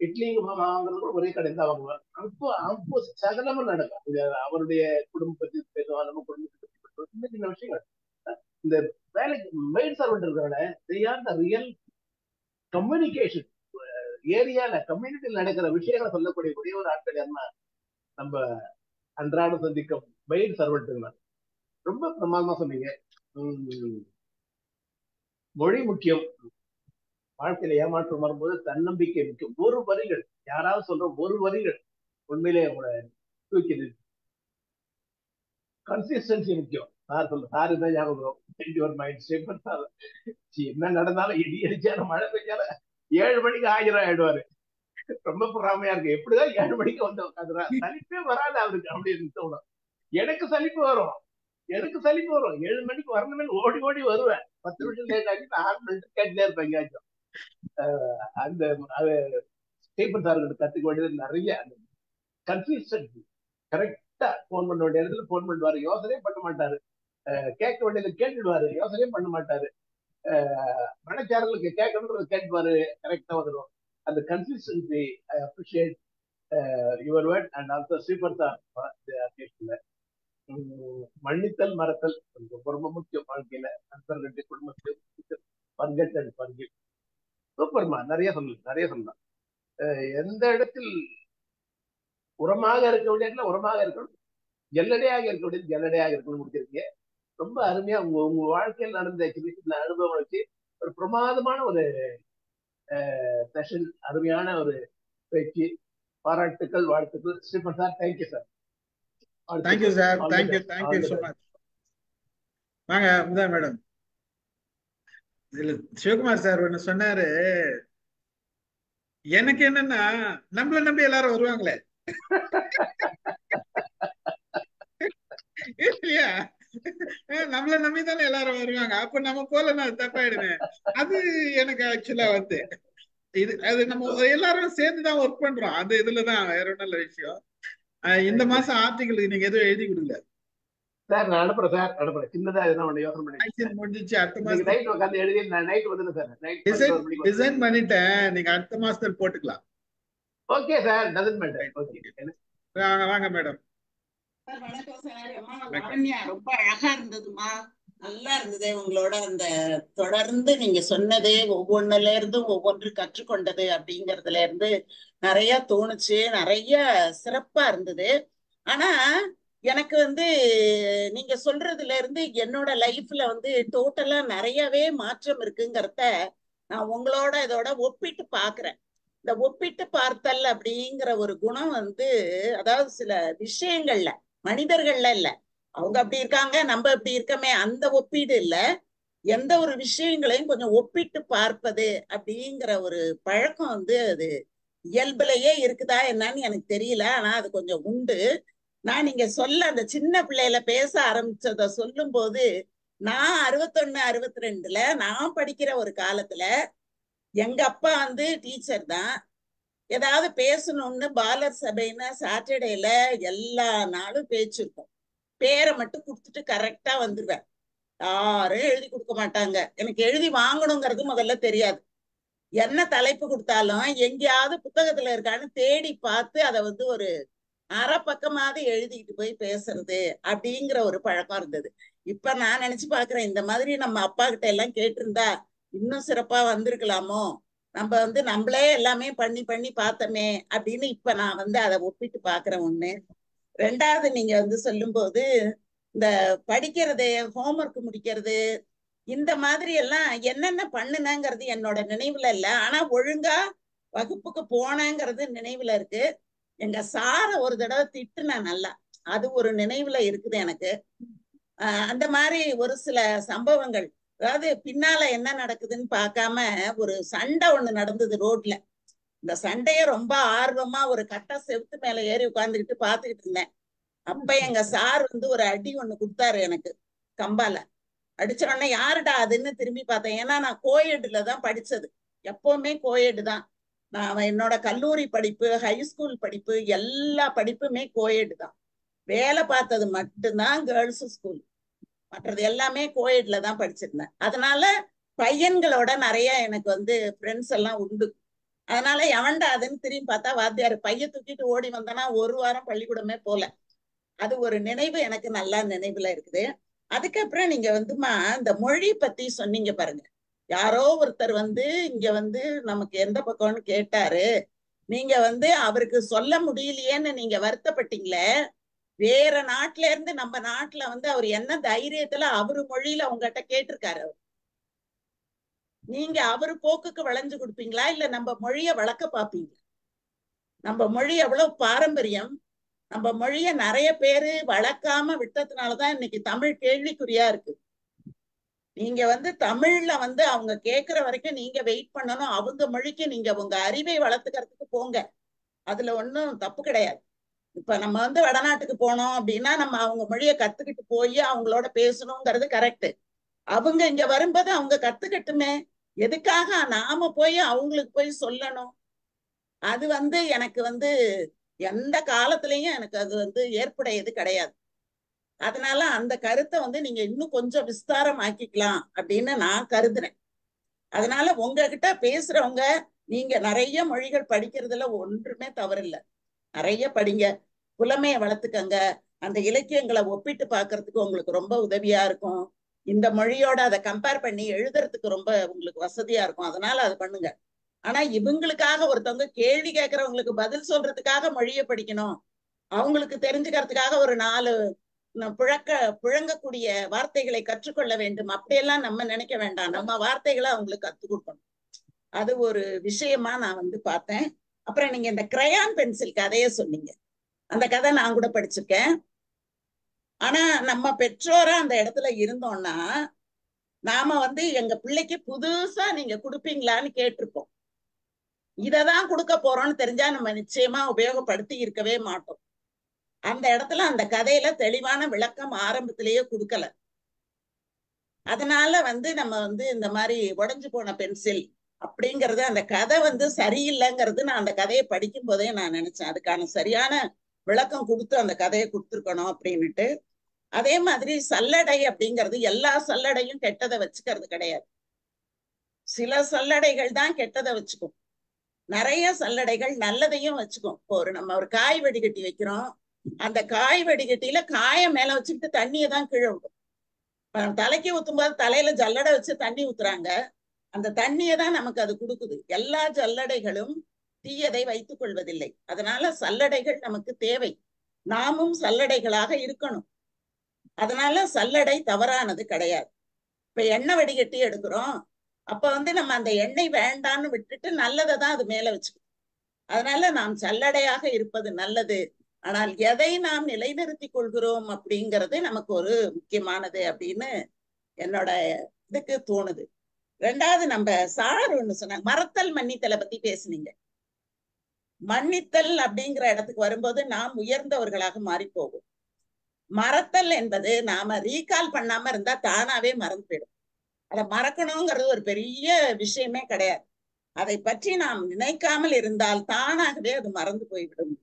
இட்லி வாங்குறது கூட ஒரே கடையில் தான் வாங்குவேன். அப்போ அப்போ சகலமும் நடக்கும். அவருடைய குடும்ப பத்தி பேசுவாங்க, நம்ம குடும்பத்தை பத்தி பேசுவோம். சின்ன சின்ன விஷயங்கள். இந்த வேலைக்கு மெயின் சர்வெண்ட் இருக்கிறவங்க they are the real communication ஏரியால கம்யூனிட்டியில் நடக்கிற விஷயங்களை சொல்லக்கூடிய ஒரே ஒரு ஆட்கள் யாருன்னா நம்ம அன்றாட சந்திக்கும் மெயின் சர்வெண்ட். ரொம்ப பிரமாதமா சொன்னீங்க. மொழி முக்கியம். வாழ்க்கையில ஏமாற்றம் வரும்போது தன்னம்பிக்கை முக்கியம். ஒரு வரிகள், யாராவது சொல்ற ஒரு வரிகள் உண்மையிலே உங்களை தூக்கி நிறுத்தும். கன்சிஸ்டன்சி முக்கியம். சார் சொல்ல சார் தான் ஞாபகம். என்ன நடந்தாலும் இடி அடிச்சாலும் மழை பெய்ஞ்சாலும் 7 மணிக்கு ஆஜரம் ஆயிடுவாரு. ரொம்ப பொறாமையா இருக்கு. எப்படிதான் 7 மணிக்கு வந்து உட்காந்துறா, சலிப்பே வராது அவருக்கு அப்படின்னு தோணும். எனக்கு சலிப்பு வரும். 7 மணிக்கு வரணுமே ஓடி ஓடி வருவேன். 10 நிமிஷம் லேட் ஆகி 6 நிமிஷம் கேட்டுட்டே இருப்பேன் எங்கேயாச்சும். அந்த ஸ்டீபன் சார்கிட்ட கத்துக்க வேண்டியது நிறைய. கன்சிஸ்டன்சி. கரெக்டா போன் பண்ண வேண்டிய இடத்துல போன் பண்ணுவாரு, யோசனையே பண்ண மாட்டாரு. கேட்க வேண்டியது கேட்டுடுவாரு, யோசனையும் பண்ண மாட்டாரு. மனச்சாரலுக்கு கேட்கணுன்றது கேட்பாரு, கரெக்டா வந்துடும். அந்த consistency I appreciate your word and also super sir. மன்னித்தல் மறத்தல் ரொம்ப ரொம்ப முக்கியம் வாழ்க்கையில. நண்பர்களுடைய குடும்பத்தில் பர்கெட் அண்ட் பர்கிவ். சூப்பர்மா, நிறைய சொல்லலாம். எந்த இடத்தில் உரமாக இருக்க வேண்டிய உரமாக இருக்கணும், ஜல்லடையாக இருக்க வேண்டியது ஜல்லடையாக இருக்கணும் முடிச்சிருக்கீங்க. ரொம்ப அருமையா உங்க வாழ்க்கையில் நடந்த சின்ன சின்ன அனுபவம் வச்சு ஒரு பிரமாதமான ஒரு செஷன், அருமையான ஒரு பேச்சு. பாராட்டுக்கள், வாழ்த்துக்கள். ஸ்ரீபன் sir, thank you sir. Thank you sir. Thank you so much. வாங்க அமுதா மேடம். இதுல சிவகுமார் சார் ஒண்ணு சொன்னாரு, எனக்கு என்னன்னா நம்மள நம்பி எல்லாரும் வருவாங்களே இல்லையா, நம்மள நம்பிதானே எல்லாரும் வருவாங்க. அப்ப நம்ம போல நான் தப்பாயிடுமே. அது எனக்கு ஆக்சுவலா வந்து அது நம்ம எல்லாரும் சேர்ந்துதான் ஒர்க் பண்றோம். அந்த இதுலதான் வேற ஒன்றும் நல்ல விஷயம். இந்த மாசம் ஆர்டிகளுக்கு நீங்க எதுவும் எழுதி கொடுங்க சார். நான் அனுப்புறேன். சின்னதா எதுனா யோசனை பண்ணி முடிஞ்சிச்சு. அடுத்த மாசம் நைட் உட்காந்து எழுதி நைட் வந்துடும் சார். டிசைன் பண்ணிட்டேன், நீங்க அடுத்த மாசத்துல போட்டுக்கலாம். Okay sir, doesn't matter. Okay, வாங்க மேடம். வணக்கம் சார். லாவண்யா, ரொம்ப அழகா இருந்ததுமா, நல்லா இருந்தது உங்களோட அந்த தொடர்ந்து நீங்க சொன்னது, ஒவ்வொன்னுல இருந்து ஒவ்வொன்று கற்றுக்கொண்டது அப்படிங்கறதுல இருந்து நிறைய தோணுச்சு, நிறைய சிறப்பா இருந்தது. ஆனா எனக்கு வந்து நீங்க சொல்றதுல இருந்து என்னோட லைஃப்ல வந்து டோட்டலா நிறையவே மாற்றம் இருக்குங்கிறத நான் உங்களோட இதோட ஒப்பிட்டு பாக்குறேன். இந்த ஒப்பிட்டு பார்த்தல் அப்படிங்கிற ஒரு குணம் வந்து, அதாவது சில விஷயங்கள்ல, மனிதர்கள்ல இல்ல, அவங்க அப்படி இருக்காங்க நம்ம இப்படி இருக்கமே அந்த ஒப்பீடு இல்ல, எந்த ஒரு விஷயங்களையும் கொஞ்சம் ஒப்பிட்டு பார்ப்பது அப்படிங்கிற ஒரு பழக்கம் வந்து அது இயல்புலயே இருக்குதா என்னன்னு எனக்கு தெரியல. ஆனா அது கொஞ்சம் உண்டு. நான் நீங்க சொல்ல அந்த சின்ன பிள்ளையில பேச ஆரம்பிச்சத சொல்லும் போது, நான் 61, 62ல நான் படிக்கிற ஒரு காலத்துல எங்க அப்பா வந்து டீச்சர் தான். ஏதாவது பேசணும்னு பாலர் சபைன்னு சாட்டர்டேல எல்லா நாளும் பேச்சு இருக்கும். பேரை மட்டும் கொடுத்துட்டு கரெக்டா வந்துருவேன். யாரும் எழுதி கொடுக்க மாட்டாங்க. எனக்கு எழுதி வாங்கணுங்கிறது முதல்ல தெரியாது. என்ன தலைப்பு கொடுத்தாலும் எங்கேயாவது புத்தகத்துல இருக்கான்னு தேடி பார்த்து அதை வந்து ஒரு அரை பக்கமாவது எழுதிட்டு போய் பேசுறது அப்படிங்கிற ஒரு பழக்கம் இருந்தது. இப்ப நான் நினைச்சு பாக்குறேன், இந்த மாதிரி நம்ம அப்பா கிட்ட எல்லாம் கேட்டிருந்தா இன்னும் சிறப்பா வந்திருக்கலாமோ, நம்ம வந்து நம்மளே எல்லாமே பண்ணி பண்ணி பார்த்தோமே அப்படின்னு இப்ப நான் வந்து அதை ஒப்பிட்டு பாக்குறேன். ஒண்ணு. ரெண்டாவது, நீங்க வந்து சொல்லும் போது இந்த படிக்கிறது, ஹோம்ஒர்க் முடிக்கிறது, இந்த மாதிரி எல்லாம் என்னென்ன பண்ணுனங்கிறது என்னோட நினைவுல இல்ல. ஆனா ஒழுங்கா வகுப்புக்கு போனேங்கிறது நினைவுல இருக்கு. எங்க சார ஒரு தடவை திட்டுனேன் நல்லா, அது ஒரு நினைவுல இருக்குது எனக்கு. அந்த மாதிரி ஒரு சில சம்பவங்கள், அதாவது பின்னால என்ன நடக்குதுன்னு பார்க்காம ஒரு சண்டை ஒண்ணு நடந்தது ரோட்ல. இந்த சண்டைய ரொம்ப ஆர்வமா ஒரு கட்ட செவுத்து மேல ஏறி உட்கார்ந்துக்கிட்டு பாத்துக்கிட்டு இருந்தேன். அப்ப எங்க சார் வந்து ஒரு அடி ஒண்ணு கொடுத்தாரு எனக்கு, கம்பால. அடிச்ச உடனே யாருடா அதுன்னு திரும்பி பார்த்தேன். ஏன்னா நான் கோயெடுல தான் படிச்சது, எப்பவுமே கோயெடு தான். நான் என்னோட கல்லூரி படிப்பு, ஹைஸ்கூல் படிப்பு, எல்லா படிப்புமே கோயெடு தான். வேலை பார்த்தது மட்டும்தான் கேர்ள்ஸ் ஸ்கூல், மற்றது எல்லாமே கோயெட்ல தான் படிச்சிருந்தேன். அதனால பையன்களோட நிறைய எனக்கு வந்து ஃப்ரெண்ட்ஸ் எல்லாம் உண்டு. அதனால எவன்டா அதுன்னு திரும்பி பார்த்தா வாத்தியாரு. பைய தூக்கிட்டு ஓடி வந்தனா ஒரு வாரம் பள்ளிக்கூடமே போல. அது ஒரு நினைவு எனக்கு நல்லா நினைவுல இருக்குது. அதுக்கப்புறம் நீங்க வந்துமா இந்த மொழி பத்தி சொன்னீங்க பாருங்க. யாரோ ஒருத்தர் வந்து இங்க வந்து நமக்கு எந்த பக்கம்னு கேட்டாரு. நீங்க வந்து அவருக்கு சொல்ல முடியலையேன்னு நீங்க வருத்தப்பட்டீங்களே. வேற நாட்டுல இருந்து நம்ம நாட்டுல வந்து அவர் என்ன தைரியத்துல அவரு மொழியில உங்ககிட்ட கேட்டிருக்காரு. அவர் நீங்க அவரு போக்குக்கு வளைஞ்சு கொடுப்பீங்களா, இல்ல நம்ம மொழிய வளர்க்க பாப்பீங்களா? நம்ம மொழி எவ்வளவு பாரம்பரியம். நம்ம மொழிய நிறைய பேரு வளர்க்காம விட்டதுனாலதான் இன்னைக்கு தமிழ் கேள்விக்குறியா இருக்கு. நீங்க வந்து தமிழ்ல வந்து அவங்க கேட்கிற வரைக்கும் நீங்க வெயிட் பண்ணணும். அவங்க மொழிக்கு நீங்க உங்க அறிவை வளர்த்துக்கிறதுக்கு போங்க, அதுல ஒன்றும் தப்பு கிடையாது. இப்ப நம்ம வந்து வடநாட்டுக்கு போனோம் அப்படின்னா நம்ம அவங்க மொழியை கத்துக்கிட்டு போய் அவங்களோட பேசணுங்கிறது கரெக்ட். அவங்க இங்க வரும்போது அவங்க கத்துக்கட்டுமே. எதுக்காக நாம போய் அவங்களுக்கு போய் சொல்லணும்? அது வந்து எனக்கு வந்து எந்த காலத்திலையும் எனக்கு அது வந்து ஏற்புடையது கிடையாது. அதனால அந்த கருத்தை வந்து நீங்க இன்னும் கொஞ்சம் விஸ்தாரம் ஆக்கிக்கலாம் அப்படின்னு நான் கருதுறேன். அதனால உங்ககிட்ட பேசுறவங்க, நீங்க நிறைய மொழிகள் படிக்கிறதுல ஒன்றுமே தவறில்லை. நிறைய படிங்க, புலமையை வளர்த்துக்கங்க. அந்த இலக்கியங்களை ஒப்பிட்டு பார்க்கறதுக்கு உங்களுக்கு ரொம்ப உதவியா இருக்கும். இந்த மொழியோட அதை கம்பேர் பண்ணி எழுதுறதுக்கு ரொம்ப உங்களுக்கு வசதியா இருக்கும். அதனால அது பண்ணுங்க. ஆனா இவங்களுக்காக ஒருத்தவங்க கேள்வி கேட்கறவங்களுக்கு பதில் சொல்றதுக்காக மொழியை படிக்கணும், அவங்களுக்கு தெரிஞ்சுக்கிறதுக்காக ஒரு 4 புழங்கக்கூடிய வார்த்தைகளை கற்றுக்கொள்ள வேண்டும், அப்படியெல்லாம் நம்ம நினைக்க வேண்டாம். நம்ம வார்த்தைகளை அவங்களுக்கு கற்றுக் கொடுக்கணும். அது ஒரு விஷயமா நான் வந்து பார்த்தேன். அப்புறம் நீங்க இந்த கிரையான் பென்சில் கதையை சொன்னீங்க. அந்த கதை நான் கூட படிச்சிருக்கேன். ஆனா நம்ம பெற்றோரா அந்த இடத்துல இருந்தோம்னா நாம வந்து எங்க பிள்ளைக்கு புதுசா நீங்க கொடுப்பீங்களான்னு கேட்டிருப்போம். இததான் கொடுக்க போறோம்னு தெரிஞ்சா நம்ம நிச்சயமா உபயோகப்படுத்தி இருக்கவே மாட்டோம். அந்த இடத்துல அந்த கதையில தெளிவான விளக்கம் ஆரம்பத்திலேயே கொடுக்கல. அதனால வந்து நம்ம வந்து இந்த மாதிரி உடைஞ்சு போன பென்சில் அப்படிங்கறது, அந்த கதை வந்து சரியில்லைங்கிறது நான் அந்த கதையை படிக்கும் போதே நான் நினைச்சேன். அதுக்கான சரியான விளக்கம் கொடுத்து அந்த கதையை கொடுத்துருக்கணும் அப்படின்னுட்டு. அதே மாதிரி சல்லடை அப்படிங்கிறது எல்லா சல்லடையும் கெட்டதை வச்சுக்கிறது கிடையாது. சில சல்லடைகள் தான் கெட்டதை வச்சுக்கும், நிறைய சல்லடைகள் நல்லதையும் வச்சுக்கும். இப்போ நம்ம ஒரு காய் வடிகட்டி வைக்கிறோம், அந்த காய் வடிகட்டியில காய மேல வச்சுக்கிட்டு தண்ணியை தான் கீழே விடும். தலைக்கு ஊத்தும் போது தலையில ஜல்லடை வச்சு தண்ணி ஊத்துறாங்க, அந்த தண்ணியை தான் நமக்கு அது கொடுக்குது. எல்லா ஜல்லடைகளும் தீயதை வைத்துக் கொள்வதில்லை. அதனால சல்லடைகள் நமக்கு தேவை, நாமும் சல்லடைகளாக இருக்கணும். அதனால சல்லடை தவறானது கிடையாது. இப்ப எண்ணெய் வடிகட்டி எடுக்கிறோம், அப்ப வந்து நம்ம அந்த எண்ணெய் வேண்டான்னு விட்டுட்டு நல்லதை தான் அது மேல வச்சுக்கணும். அதனால நாம் சல்லடையாக இருப்பது நல்லது. ஆனால் எதை நாம் நிலைநிறுத்திக் கொள்கிறோம் அப்படிங்கிறது நமக்கு ஒரு முக்கியமானது அப்படின்னு என்னோட இதுக்கு தோணுது. ரெண்டாவது, நம்ம சார் ஒண்ணு சொன்னாங்க, மறத்தல் மன்னித்தலை பத்தி பேசுனீங்க. மன்னித்தல் அப்படிங்கிற இடத்துக்கு வரும்போது நாம் உயர்ந்தவர்களாக மாறி போகும். மறத்தல் என்பது நாம ரீகால் பண்ணாம இருந்தா தானாவே மறந்து போயிடும். அதை மறக்கணுங்கிறது ஒரு பெரிய விஷயமே கிடையாது. அதை பற்றி நாம் நினைக்காமல் இருந்தால் தானாகவே அது மறந்து போய்விடும்.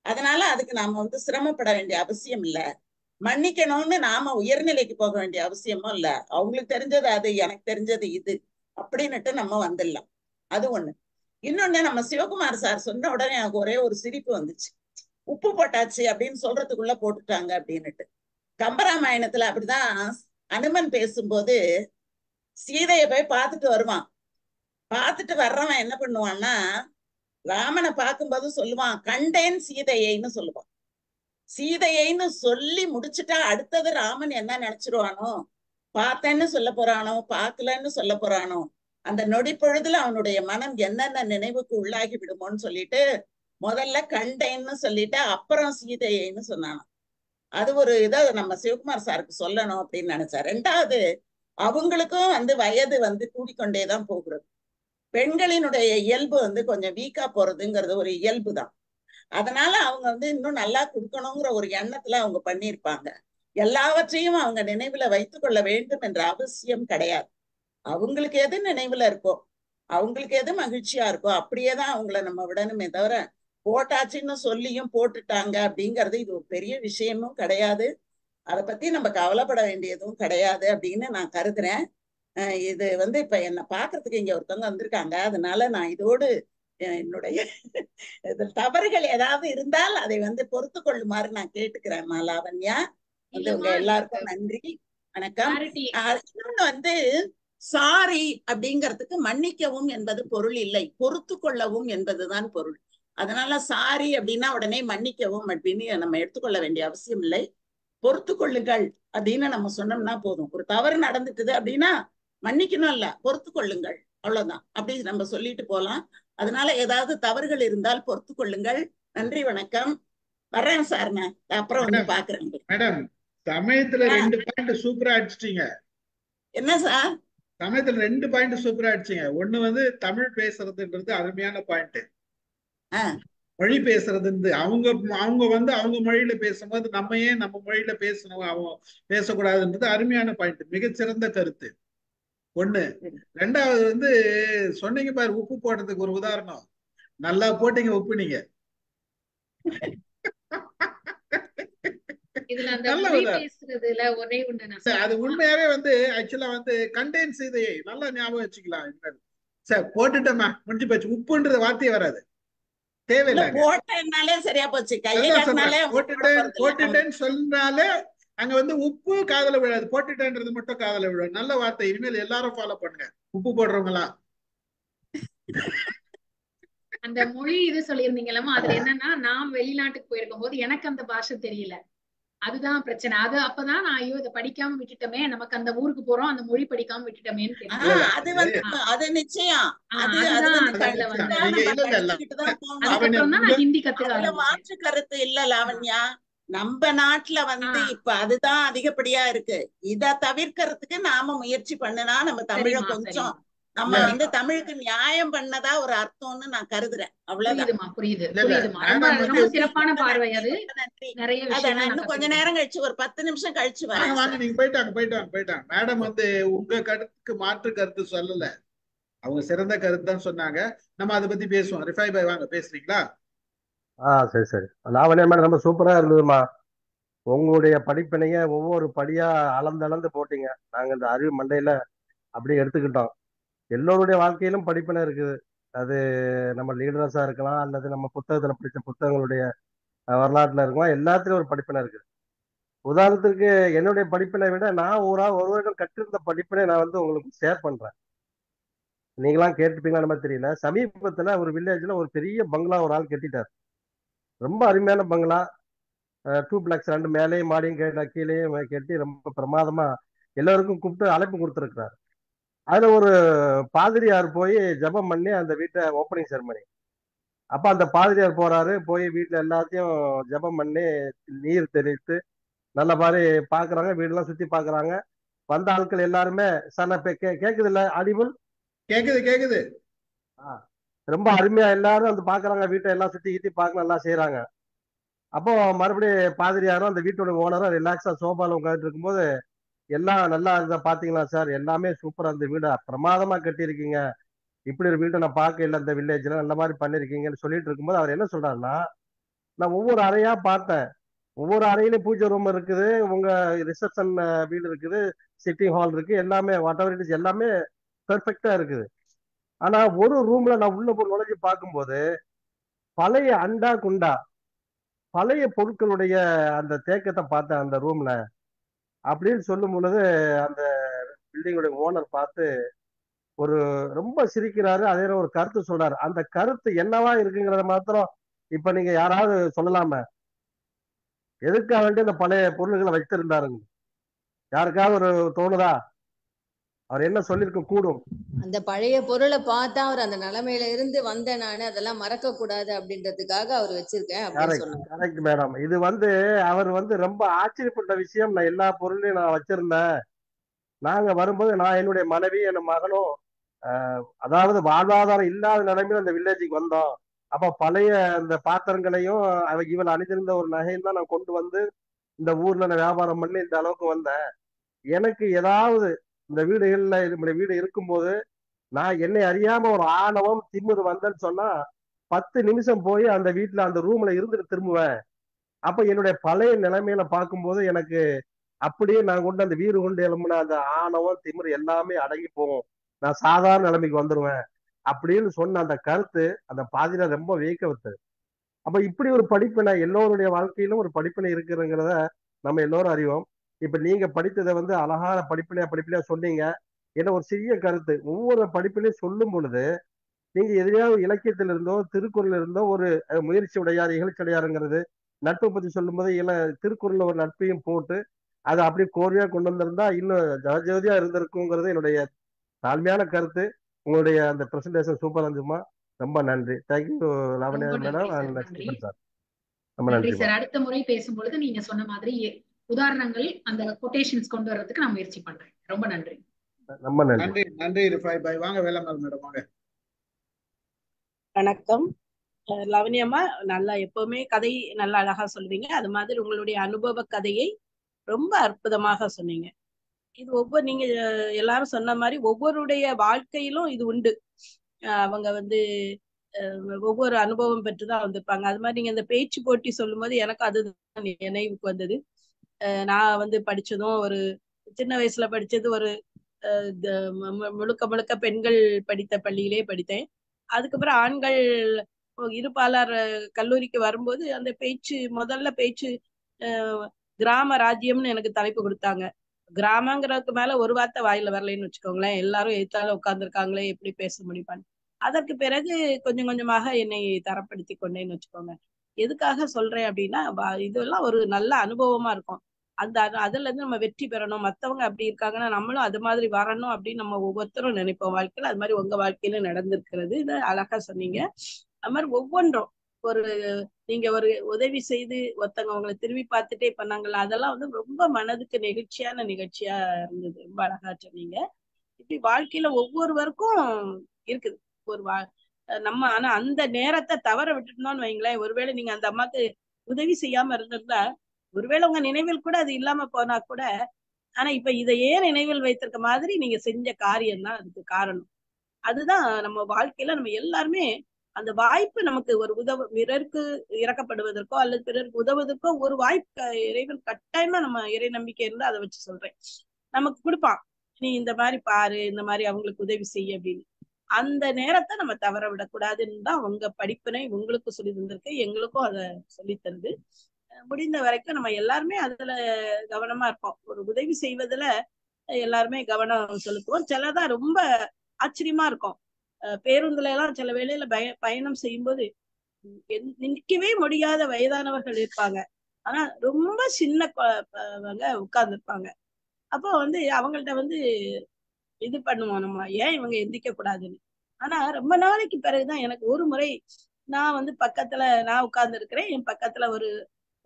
அதனால அதுக்கு நாம சிரமப்பட வேண்டிய அவசியம் இல்ல. மன்னிக்கணும்னு நாம உயர்நிலைக்கு போக வேண்டிய அவசியமும் இல்ல. அவங்களுக்கு தெரிஞ்சது அது, எனக்கு தெரிஞ்சது இது அப்படின்னுட்டு நம்ம வந்துடலாம். அது ஒண்ணு. இன்னொன்னு, நம்ம சிவகுமார் சார் சொன்ன உடனே எனக்கு ஒரே ஒரு சிரிப்பு வந்துச்சு. உப்பு போட்டாச்சு அப்படின்னு சொல்றதுக்குள்ள போட்டுட்டாங்க அப்படின்னுட்டு. கம்பராமாயணத்துல அப்படிதான் அனுமன் பேசும்போது சீதைய போய் பார்த்துட்டு வருவான். பார்த்துட்டு வர்றவன் என்ன பண்ணுவான்னா, ராமனை பார்க்கும்போது சொல்லுவான் கண்டேன் சீதையைன்னு சொல்லுவான். சீதையைன்னு சொல்லி முடிச்சுட்டா அடுத்தது ராமன் என்ன நினைச்சிருவானோ, பார்த்தேன்னு சொல்ல போறானோ, பார்க்கலன்னு சொல்ல போறானோ, அந்த நொடி பொழுதுல அவனுடைய மனம் என்னென்ன நினைவுக்கு உள்ளாகி விடுமோன்னு சொல்லிட்டு முதல்ல கண்டேன்னு சொல்லிட்டு அப்புறம் சீதையைன்னு சொன்னானோ. அது ஒரு இதை நம்ம சிவகுமார் சாருக்கு சொல்லணும் அப்படின்னு நினைச்சார். ரெண்டாவது, அவங்களுக்கும் வயது கூடிக்கொண்டேதான் போகிறது. பெண்களினுடைய இயல்பு கொஞ்சம் வீக்கா போறதுங்கிறது ஒரு இயல்பு தான். அதனால அவங்க இன்னும் நல்லா கொடுக்கணுங்கிற ஒரு எண்ணத்துல அவங்க பண்ணியிருப்பாங்க. எல்லாவற்றையும் அவங்க நினைவுல வைத்துக் கொள்ள வேண்டும் என்ற அவசியம் கிடையாது. அவங்களுக்கு எது நினைவுல இருக்கோ, அவங்களுக்கு எது மகிழ்ச்சியா இருக்கோ அப்படியேதான் அவங்கள நம்ம விடணுமே தவிர, போட்டாச்சுன்னு சொல்லியும் போட்டுட்டாங்க அப்படிங்கிறது இது ஒரு பெரிய விஷயமும் கிடையாது. அதை பத்தி நம்ம கவலைப்பட வேண்டியதும் கிடையாது அப்படின்னு நான் கருதுறேன். இது இப்ப என்னை பாக்குறதுக்கு இங்க ஒருத்தவங்க வந்திருக்காங்க. அதனால நான் இதோடு என்னுடைய இதில் தவறுகள் ஏதாவது இருந்தால் அதை பொறுத்து கொள்ளுமாறு நான் கேட்டுக்கிறேன். லாவண்யா, உங்க எல்லாருக்கும் நன்றி, வணக்கம். இன்னொன்னு சாரி அப்படிங்கிறதுக்கு மன்னிக்கவும் என்பது பொருள் இல்லை, பொறுத்து கொள்ளவும் என்பதுதான் பொருள். அதனால சாரி அப்படின்னா உடனே மன்னிக்கவும் அப்படின்னு நம்ம எடுத்துக்கொள்ள வேண்டிய அவசியம் இல்லை. பொறுத்து கொள்ளுங்கள் அப்படின்னு நம்ம சொன்னோம்னா போதும். ஒரு தவறு நடந்துட்டுது அப்படின்னா மன்னிக்கணும் இல்ல, பொறுத்து கொள்ளுங்கள், அவ்வளவுதான். அப்படி நம்ம சொல்லிட்டு போலாம். அதனால ஏதாவது தவறுகள் இருந்தால் பொறுத்து கொள்ளுங்கள். நன்றி, வணக்கம். வர்றேன் சார், நான் அப்புறம் பாக்குறேன். மேடம், சமயத்துல 2 பாயிண்ட் சூப்பரா அடிச்சிட்டீங்க. என்ன சார்? சமயத்துல 2 பாயிண்ட் சூப்பரா அடிச்சீங்க. ஒண்ணு தமிழ் பேசுறதுன்றது அருமையான பாயிண்ட். மொழி பேசுறது அவங்க அவங்க மொழியில பேசும்போது நம்ம ஏன் நம்ம மொழியில பேசணும், அவங்க பேசக்கூடாதுன்றது அருமையான பாயிண்ட், மிகச்சிறந்த கருத்து. ஒண்ணு. ரெண்டாவது சொன்னீங்க பாரு, உப்பு போடுறதுக்கு ஒரு உதாரணம். நல்லா போட்டீங்க உப்பு நீங்க. அது உண்மையாவே ஆக்சுவலா கண்டென்ஸ் இதையை நல்லா ஞாபகம் வச்சுக்கலாம். சார் போட்டுட்டோமா, முடிஞ்சு போச்சு. உப்புன்றது வார்த்தையே வராது, தேவையில்லை. போட்டேன்னாலே சரியா போச்சு. போட்டுட்டேன்னு சொன்னாலே அங்க உப்பு காதல விழாது, போட்டுட்டேன்றது மட்டும் காதல விழும். நல்ல வார்த்தை, இனிமேல் எல்லாரும் ஃபாலோ பண்ணுங்க, உப்பு போடுறவங்களா. அந்த மொழி இது சொல்லியிருந்தீங்களா, அதுல என்னன்னா, நான் வெளிநாட்டுக்கு போயிருக்கும் போது எனக்கு அந்த பாஷை தெரியல, அதுதான் பிரச்சனை. அப்பதான் நான் ஐயோ இதை படிக்காம விட்டுட்டோமே, நமக்கு அந்த ஊருக்கு போறோம் அந்த மொழி படிக்காம விட்டுட்டோமேன்னு அது நிச்சயம். ஹிந்தி கத்துக்க மாற்று கருத்து இல்ல லாவண்யா. நம்ம நாட்டுல இப்ப அதுதான் அதிகப்படியா இருக்கு. இத தவிர்க்கிறதுக்கு நாம முயற்சி பண்ணுனா நம்ம தமிழ கொஞ்சம் நம்ம தமிழுக்கு நியாயம் பண்ணதா ஒரு அர்த்தம்னு நான் கருதுறேன். அவ்வளவுதான். புரியுது. சிறப்பான பார்வை அது. நிறைய விஷயம் இன்னும் கொஞ்ச நேரம் கழிச்சு, ஒரு 10 நிமிஷம் கழிச்சு வரேன். நீங்க போயிட்டாங்க. மேடம் உங்க கருத்துக்கு மாற்று கருத்து சொல்லல, அவங்க சிறந்த கருத்து தான் சொன்னாங்க. நம்ம அதை பத்தி பேசுவோம். ரிஃபை பாய் வாங்க, பேசுறீங்களா? சரி. லாவண்யா மேடம் ரொம்ப சூப்பரா இருந்ததுமா. உங்களுடைய படிப்பினைய ஒவ்வொரு படியா அளந்து போட்டீங்க. நாங்க இந்த அறிவு மண்டையில அப்படியே எடுத்துக்கிட்டோம். எல்லோருடைய வாழ்க்கையிலும் படிப்பினை இருக்குது. அது நம்ம லீடர்ஸா இருக்கலாம், அல்லது நம்ம புத்தகத்துல படித்த புத்தகங்களுடைய வரலாற்றுல இருக்கலாம். எல்லாத்துலயும் ஒரு படிப்பினை இருக்கு. உதாரணத்துக்கு என்னுடைய படிப்பினை விட நான் ஒரு வருடம் கற்றிருந்த படிப்பினை நான் உங்களுக்கு ஷேர் பண்றேன். நீங்களாம் கேட்டுப்பீங்களா நம்ம தெரியல. சமீபத்துல ஒரு வில்லேஜ்ல ஒரு பெரிய பங்களா ஒரு ஆள் கட்டிட்டார். ரொம்ப அருமையான பங்களா, 2 பிளாக்ஸ், 2 மேலேயும் மாடியும் கீழேயும் கட்டி ரொம்ப பிரமாதமா எல்லாருக்கும் கூப்பிட்டு அழைப்பு கொடுத்துருக்கிறார். அதுல ஒரு பாதிரியார் போய் ஜபம் பண்ணி அந்த வீட்டை ஓப்பனிங் செரமனி. அப்ப அந்த பாதிரியார் போறாரு, போய் வீட்டுல எல்லாத்தையும் ஜபம் பண்ணி நீர் தெளித்து நல்ல மாதிரி பாக்குறாங்க, வீடெல்லாம் சுத்தி பாக்குறாங்க. வந்த ஆட்கள் எல்லாருமே சார் கேக்குது இல்ல ஆடிபிள்? கேக்குது. ரொம்ப அருமையா எல்லாரும் வந்து பாக்குறாங்க, வீட்டை எல்லாம் சுத்தி கிட்டி பார்க்க நல்லா செய்யறாங்க. அப்போ மறுபடியும் பாதிரியாரும் அந்த வீட்டோட ஓனரும் ரிலாக்ஸா சோபால உட்காந்துட்டு இருக்கும்போது, எல்லாம் நல்லா இருந்தா பாத்தீங்களா சார், எல்லாமே சூப்பரா இந்த வீடு பிரமாதமா கட்டியிருக்கீங்க, இப்படி ஒரு வீட்டை நான் பார்க்க இல்லை இந்த வில்லேஜ்ல, நல்ல மாதிரி பண்ணிருக்கீங்கன்னு சொல்லிட்டு இருக்கும்போது அவர் என்ன சொல்றாருன்னா, நான் ஒவ்வொரு அறையா பார்த்தேன், ஒவ்வொரு அறையிலும் பூஜை ரூம் இருக்குது, உங்க ரிசப்ஷன் வீடு இருக்குது, சிட்டிங் ஹால் இருக்கு, எல்லாமே வாட் எவர் இட் இஸ் எல்லாமே பெர்ஃபெக்டா இருக்குது. ஆனா ஒரு ரூம்ல நான் உள்ள போய் நுழைஞ்சு பார்க்கும்போது பழைய அண்டா குண்டா பழைய பொருட்களுடைய அந்த தேக்கத்தை பார்த்தேன் அந்த ரூம்ல அப்படின்னு சொல்லும் பொழுது, அந்த பில்டிங்கோட ஓனர் பார்த்து ஒரு ரொம்ப சிரிக்கிறாரு. அதே நேரம் ஒரு கருத்து சொல்றாரு. அந்த கருத்து என்னவா இருக்குங்கிறத மாத்திரம் இப்ப நீங்க யாராவது சொல்லலாமே, எதுக்காக வேண்டி அந்த பழைய பொருள்களை வைத்திருந்தாருங்க? யாருக்காவது ஒரு தோணுதா? அவர் என்ன சொல்லிருக்க கூடும்? அந்த பழைய பொருளை பார்த்தா அவர் அந்த நிலைமையில இருந்து வந்தேன் நானு, அதெல்லாம் மறக்க கூடாது அப்படின்றதுக்காக அவர் வச்சிருக்கேன் அப்படின்னு கரெக்ட் சொன்னார். Correct madam. இது அவர் ரொம்ப ஆச்சரியப்பட்ட விஷயம். நான் எல்லா பொருளையும் நான் வச்சிருந்தேன், நாங்க வரும்போது நான் என்னுடைய மனைவி என் மகனும் அதாவது வாழ்வாதாரம் இல்லாத நிலைமையில அந்த வில்லேஜுக்கு வந்தோம். அப்ப பழைய அந்த பாத்திரங்களையும் இவள் அணிந்திருந்த ஒரு நகையும் தான் நான் கொண்டு வந்து இந்த ஊர்ல நான் வியாபாரம் பண்ணி இந்த அளவுக்கு வந்தேன். எனக்கு ஏதாவது இந்த வீடுகள்ல நம்முடைய வீடு இருக்கும்போது நான் என்னை அறியாம ஒரு ஆணவம் திமிரு வந்தேன்னு சொன்னா 10 நிமிஷம் போய் அந்த வீட்டுல அந்த ரூம்ல இருந்துட்டு திரும்புவேன். அப்ப என்னுடைய பழைய நிலைமையில பார்க்கும்போது எனக்கு அப்படியே நான் கொண்டு அந்த வீடு கொண்டு எழும்புன அந்த ஆணவம் திமிரு எல்லாமே அடங்கி போகும், நான் சாதாரண நிலைமைக்கு வந்துருவேன் அப்படின்னு சொன்ன அந்த கருத்து அந்த பாதியில ரொம்ப வியக்க வைத்தது. அப்ப இப்படி ஒரு படிப்பினை எல்லோருடைய வாழ்க்கையிலும் ஒரு படிப்பினை இருக்குங்கிறத நம்ம எல்லோரும் அறிவோம். இப்ப நீங்க படித்ததை அழகான படிப்பினையா சொன்னீங்க. என்ன ஒரு சிறிய கருத்து, ஒவ்வொரு படிப்பினையும் சொல்லும் பொழுது நீங்க எதிரையாவது இலக்கியத்தில் இருந்தோ திருக்குறள் இருந்தோ ஒரு முயற்சி உடையார் இகழ்ச்சியுடையாருங்கிறது, நட்பை பத்தி சொல்லும் போது திருக்குறள்ல ஒரு நட்பையும் போட்டு அதை அப்படியே கோர்வையா கொண்டு வந்திருந்தா இன்னும் ஜகஜோதியா இருந்திருக்குங்கிறது என்னுடைய தாழ்மையான கருத்து. உங்களுடைய அந்த பிரசன்டேஷன் சூப்பரா இருந்துமா, ரொம்ப நன்றி. தேங்க்யூ லாவண்யா ரொம்ப நன்றி சார். மேடம், நன்றி ஸ்டீபன் சார், ரொம்ப நன்றி நன்றி. சார். அடுத்த முறை பேசும்பொழுது நீங்க சொன்ன மாதிரி உதாரணங்கள் அந்த கொட்டேஷன்ஸ் கொண்டு வர்றதுக்கு நான் முயற்சி பண்றேன். ரொம்ப நன்றி. ரொம்ப நன்றி. நன்றி நன்றி ரிஃபாய் பாய். வாங்க வேலம்மாள் மேடம் வாங்க. வணக்கம் லவண்யம்மா, நல்லா எப்பவுமே கதை நல்லா அழகா சொல்றீங்க. அது மாதிரி உங்களுடைய அனுபவ கதையை ரொம்ப அற்புதமாக சொன்னீங்க. இது நீங்க எல்லாரும் சொன்ன மாதிரி ஒவ்வொருடைய வாழ்க்கையிலும் இது உண்டு. அவங்க ஒவ்வொரு அனுபவம் பெற்றுதான் வந்திருப்பாங்க. அது மாதிரி நீங்க இந்த பேச்சு போட்டி சொல்லும் போது எனக்கு அதுதான் நினைவுக்கு வந்தது. நான் படிச்சதும் ஒரு சின்ன வயசுல படிச்சது ஒரு முழுக்க முழுக்க பெண்கள் படித்த பள்ளியிலே படித்தேன். அதுக்கப்புறம் ஆண்கள் இருபாலர் கல்லூரிக்கு வரும்போது அந்த முதல்ல பேச்சு கிராம ராஜ்யம்னு எனக்கு தலைப்பு கொடுத்தாங்க. கிராமங்கிறதுக்கு மேல ஒரு வார்த்தை வாயில வரலைன்னு வச்சுக்கோங்களேன், எல்லாரும் எத்தால உட்கார்ந்துருக்காங்களே எப்படி பேச முடியுமான்னு. அதற்கு பிறகு கொஞ்சம் கொஞ்சமாக என்னை தரப்படுத்தி கொண்டேன்னு வச்சுக்கோங்க. எதுக்காக சொல்றேன் அப்படின்னா, இதெல்லாம் ஒரு நல்ல அனுபவமா இருக்கும். அதுல இருந்து நம்ம வெற்றி பெறணும், மத்தவங்க அப்படி இருக்காங்கன்னா நம்மளும் அது மாதிரி வரணும் அப்படின்னு நம்ம ஒவ்வொருத்தரும் நினைப்போம் வாழ்க்கையில. அது மாதிரி உங்க வாழ்க்கையில நடந்திருக்கிறது. இதை அழகா சொன்னீங்க. அது மாதிரி ஒவ்வொன்றும் நீங்க ஒரு உதவி செய்து ஒருத்தவங்க உங்களை திரும்பி பார்த்துட்டே பண்ணாங்கல்ல, அதெல்லாம் ரொம்ப மனதுக்கு நிகழ்ச்சியா இருந்தது. ரொம்ப அழகா சொன்னீங்க. இப்படி வாழ்க்கையில ஒவ்வொருவருக்கும் இருக்குது ஒரு நம்ம ஆனா அந்த நேரத்தை தவற விட்டுட்டோம்னு வைங்களேன். ஒருவேளை நீங்க அந்த அம்மாக்கு உதவி செய்யாம இருந்திருந்தா ஒருவேளை உங்க நினைவில் கூட அது இல்லாம போனா கூட, ஆனா இப்ப இதையே நினைவில் வைத்திருக்க மாதிரி நீங்க செஞ்ச காரியம் தான் அதுக்கு காரணம். அதுதான் நம்ம வாழ்க்கையில நம்ம எல்லாருமே அந்த வாய்ப்பு நமக்கு ஒரு பிறருக்கு இறக்கப்படுவதற்கோ அல்லது பிறருக்கு உதவுவதற்கோ ஒரு வாய்ப்பு இறைவன் கட்டாயமா, நம்ம இறை நம்பிக்கை இருந்தா அதை வச்சு சொல்றேன், நமக்கு கொடுப்பான். நீ இந்த மாதிரி பாரு, இந்த மாதிரி அவங்களுக்கு உதவி செய்ய அப்படின்னு. அந்த நேரத்தை நம்ம தவற விடக்கூடாதுன்னு தான் உங்க படிப்பினை உங்களுக்கு சொல்லி தந்திருக்கு, எங்களுக்கும் அதை சொல்லி தருது. முடிந்த வரைக்கும் நம்ம எல்லாருமே அதுல கவனமா இருப்போம். ஒரு உதவி செய்வதுல எல்லாருமே கவனம் செலுத்துவோம். சிலதான் ரொம்ப ஆச்சரியமா இருக்கும். பேருந்துல எல்லாம் சில வேளையில பயணம் செய்யும் போது நிற்கவே முடியாத வயதானவர்கள் இருப்பாங்க. ஆனா ரொம்ப சின்னவங்க உட்கார்ந்து இருப்பாங்க. அப்போ அவங்கள்ட்ட இது பண்ணுவோம், நம்ம ஏன் இவங்க எந்திரிக்க கூடாதுன்னு. ஆனா ரொம்ப நாளைக்கு பிறகுதான் எனக்கு ஒரு முறை நான் பக்கத்துல நான் உட்கார்ந்து இருக்கிறேன், என் பக்கத்துல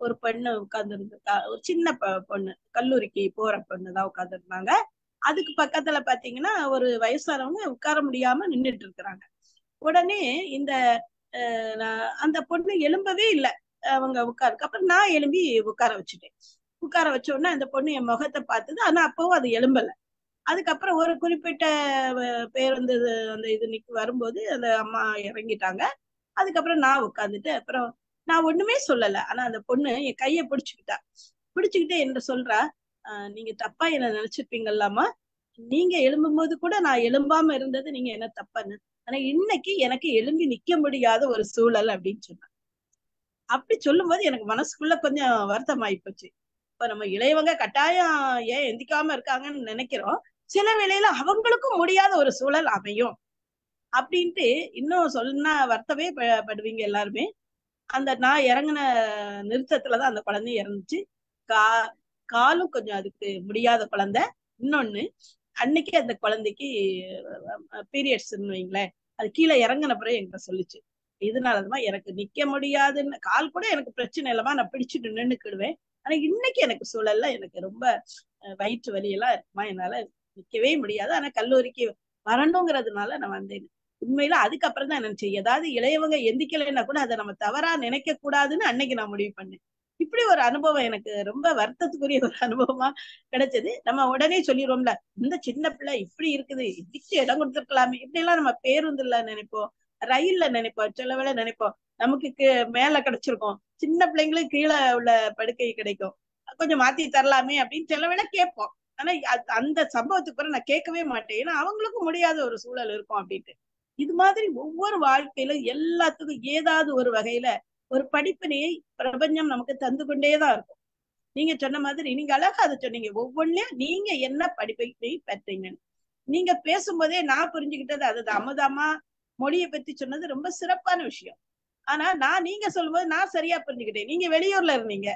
ஒரு பெண்ணு உட்கார்ந்து இருந்திருக்கா. ஒரு சின்ன பொண்ணு, கல்லூரிக்கு போற பொண்ணுதான் உட்கார்ந்து இருந்தாங்க. அதுக்கு பக்கத்துல பாத்தீங்கன்னா ஒரு வயசானவங்க உட்கார முடியாம நின்றுட்டு இருக்கிறாங்க. உடனே இந்த அந்த பொண்ணு எழும்பவே இல்லை. அவங்க உட்காருக்கு அப்புறம் நான் எழும்பி உட்கார வச்சுட்டேன். உட்கார வச்ச உடனே அந்த பொண்ணு என் முகத்தை பார்த்தது. ஆனா அப்பவும் அது எழும்பல. அதுக்கப்புறம் ஒரு குறிப்பிட்ட பேருந்து அந்த இது வரும்போது அந்த அம்மா இறங்கிட்டாங்க. அதுக்கப்புறம் நான் உட்காந்துட்டு அப்புறம் நான் ஒண்ணுமே சொல்லல. ஆனா அந்த பொண்ணு என் கையை பிடிச்சுக்கிட்டு என்ன சொல்றா, நீங்க தப்பா என்ன நினைச்சிருப்பீங்கல்லாமா, நீங்க எழும்பும் போது கூட நான் எழும்பாம இருந்தது நீங்க என்ன தப்பான்னு, ஆனா இன்னைக்கு எனக்கு எழும்பி நிக்க முடியாத ஒரு சூழல் அப்படின்னு சொன்னாங்க. அப்படி சொல்லும் போது எனக்கு மனசுக்குள்ள கொஞ்சம் வருத்தம் ஆயிப்போச்சு. இப்ப நம்ம இளையவங்க கட்டாயம் ஏன் எந்திக்காம இருக்காங்கன்னு நினைக்கிறோம். சில வேளையில அவங்களுக்கும் முடியாத ஒரு சூழல் அமையும் அப்படின்ட்டு இன்னும் சொன்னா வருத்தமே படுவீங்க எல்லாருமே. அந்த நான் இறங்கின நிறுத்தத்துலதான் அந்த குழந்தை இறந்துச்சு. கா காலும் கொஞ்சம் அதுக்கு முடியாத குழந்தை. இன்னொன்னு அன்னைக்கு அந்த குழந்தைக்கு பீரியட்ஸ்ன்னு வைங்களேன், அது கீழே இறங்கின பிறகு என்கிட்ட சொல்லிச்சு, இதனாலதான் எனக்கு நிக்க முடியாதுன்னு. கால் கூட எனக்கு பிரச்சனை இல்லமா, நான் பிடிச்சிட்டு நின்னுக்கிடுவேன். ஆனா இன்னைக்கு எனக்கு சூழல்ல எனக்கு ரொம்ப வயிற்று வலியெல்லாம் இருக்குமா, என்னால நிக்கவே முடியாது. ஆனா கல்லூரிக்கு வரணுங்கிறதுனால நான் வந்தேன். உண்மையில அதுக்கப்புறம் தான் நினைச்சேன், ஏதாவது இளையவங்க எந்திக்கலைன்னா கூட அதை நம்ம தவறா நினைக்க கூடாதுன்னு அன்னைக்கு நான் முடிவு பண்ணேன். இப்படி ஒரு அனுபவம் எனக்கு ரொம்ப வருத்தத்துக்குரிய ஒரு அனுபவமா கிடைச்சது. நம்ம உடனே சொல்லிடுவோம்ல, இந்த சின்ன பிள்ளை இப்படி இருக்குது, இதுக்கு இடம் கொடுத்துருக்கலாமே, இப்படி எல்லாம் நம்ம பேருந்துல நினைப்போம், ரயில்ல நினைப்போம், சில வேளை நினைப்போம் நமக்கு மேல கிடைச்சிருக்கும், சின்ன பிள்ளைங்களுக்கு கீழே உள்ள படுக்கை கிடைக்கும், கொஞ்சம் மாத்தி தரலாமே அப்படின்னு சில வேளை கேட்போம். ஆனா அந்த சம்பவத்துக்கு பிறகு நான் கேட்கவே மாட்டேன். ஏன்னா அவங்களுக்கும் முடியாத ஒரு சூழல் இருக்கும் அப்படின்ட்டு. இது மாதிரி ஒவ்வொரு வாழ்க்கையில எல்லாத்துக்கும் ஏதாவது ஒரு வகையில ஒரு படிப்பினையை பிரபஞ்சம் நமக்கு தந்து கொண்டேதான் இருக்கும். நீங்க சொன்ன மாதிரி நீங்க அழகா அதை சொன்னீங்க. ஒவ்வொன்றையும் நீங்க என்ன படிப்பை பெற்றீங்கன்னு நீங்க பேசும்போதே நான் புரிஞ்சுக்கிட்டது அதுதான். அமுதாமா மொழியை பத்தி சொன்னது ரொம்ப சிறப்பான விஷயம். ஆனா நான் நீங்க சொல்லும்போது நான் சரியா புரிஞ்சுக்கிட்டேன். நீங்க வெளியூர்ல இருந்தீங்க.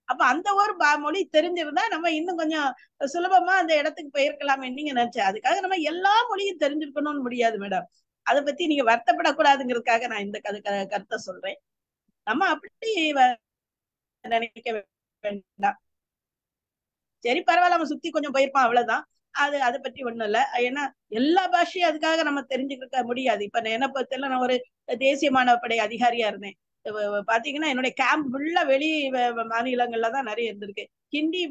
அப்ப அந்த ஒரு மொழி தெரிஞ்சிருந்தா நம்ம இன்னும் கொஞ்சம் சுலபமா அந்த இடத்துக்கு போயிருக்கலாமே நீங்க நினைச்சேன். அதுக்காக நம்ம எல்லா மொழியும் தெரிஞ்சிருக்கணும்னு முடியாது மேடம். அதை பத்தி நீங்க வருத்தப்படக்கூடாதுங்கிறதுக்காக நான் இந்த கருத்தை சொல்றேன். நம்ம அப்படி நினைக்க வேண்டாம். சரி பரவாயில்ல, அவன் சுத்தி கொஞ்சம் போயிருப்பான், அவ்வளவுதான். அதை பற்றி ஒண்ணும் இல்ல. ஏன்னா எல்லா பாஷையும் அதுக்காக நம்ம தெரிஞ்சுக்க முடியாது. இப்ப என்ன பொறுத்தல நான் ஒரு தேசிய மாணவ படை அதிகாரியா இருந்தேன். பாத்தீங்கன்னா என்னுடைய கேம்ப் ஃபுல்லா வெளி மாநிலங்கள்ல தான் நிறைய இருந்திருக்கு. ஹிந்தி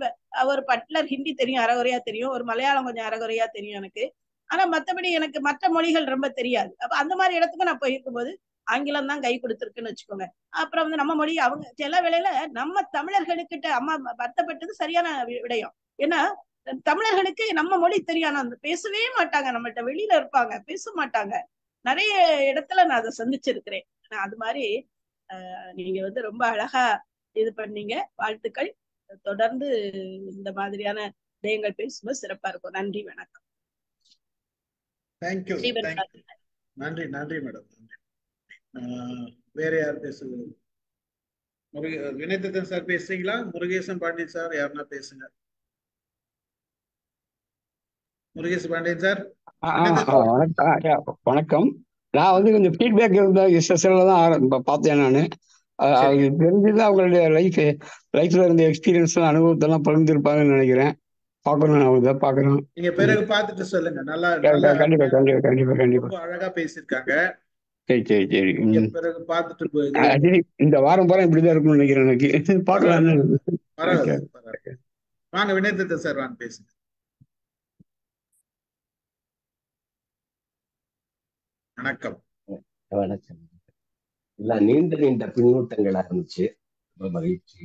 ஒரு பட்லர் ஹிந்தி தெரியும், அரைகுறையா தெரியும். ஒரு மலையாளம் கொஞ்சம் அரைகுறையா தெரியும் எனக்கு. ஆனா மத்தபடி எனக்கு மற்ற மொழிகள் ரொம்ப தெரியாது. அப்ப அந்த மாதிரி இடத்துக்கு நான் போயிருக்கும் போது ஆங்கிலம் தான் கை கொடுத்துருக்குன்னு வச்சுக்கோங்க. அப்புறம் நம்ம மொழி அவங்க சில வேளையில நம்ம தமிழர்களுக்கிட்ட அம்மா வருத்தப்பட்டது சரியான விடயம். ஏன்னா தமிழர்களுக்கு நம்ம மொழி தெரியும், பேசவே மாட்டாங்க, நம்மள்ட்ட வெளியில இருப்பாங்க, பேச மாட்டாங்க. நிறைய இடத்துல நான் அதை சந்திச்சிருக்கிறேன். அது மாதிரி நீங்க ரொம்ப அழகா இது பண்ணீங்க. வாழ்த்துக்கள். தொடர்ந்து இந்த மாதிரியான விடயங்கள் பேசும்போது சிறப்பா இருக்கும். நன்றி, வணக்கம். தேங்க்யூ. நன்றி நன்றி மேடம். வேற யார் பேசுறது? வினயதன் சார் பேசுறீங்களா? முருகேசன் பாண்டியன் சார் யாருன்னா பேசுங்க. முருகேசன் பாண்டியன் சார். வணக்கம். நான் கொஞ்சம் ஃபீட்பேக் இருந்த செஷன்ல தான் பார்த்தேன். நான் அது தெரிஞ்சது அவங்களுடைய லைஃப்ல இருந்த எக்ஸ்பீரியன்ஸ் அனுபவத்தெல்லாம் பகிர்ந்துருப்பாங்கன்னு நினைக்கிறேன். பார்க்கணும், அவங்க பார்க்கணும். நீங்க பிறகு பார்த்துட்டு சொல்லுங்க. நல்லா கண்டிப்பா கண்டிப்பா கண்டிப்பா கண்டிப்பா அழகா பேசியிருக்காங்க. சரி சரி சரி. பிறகு பார்த்துட்டு போயிடு. இந்த வாரம் பூரா இப்படிதான் இருக்கும்னு நினைக்கிறேன் எனக்கு. பார்க்கலாம். வாங்க வினயதன் சார், வாங்க பேசுங்க. வணக்கம். வணக்கம். எல்லாம் நீண்ட பின்னூட்டங்களா இருந்துச்சு. ரொம்ப மகிழ்ச்சி.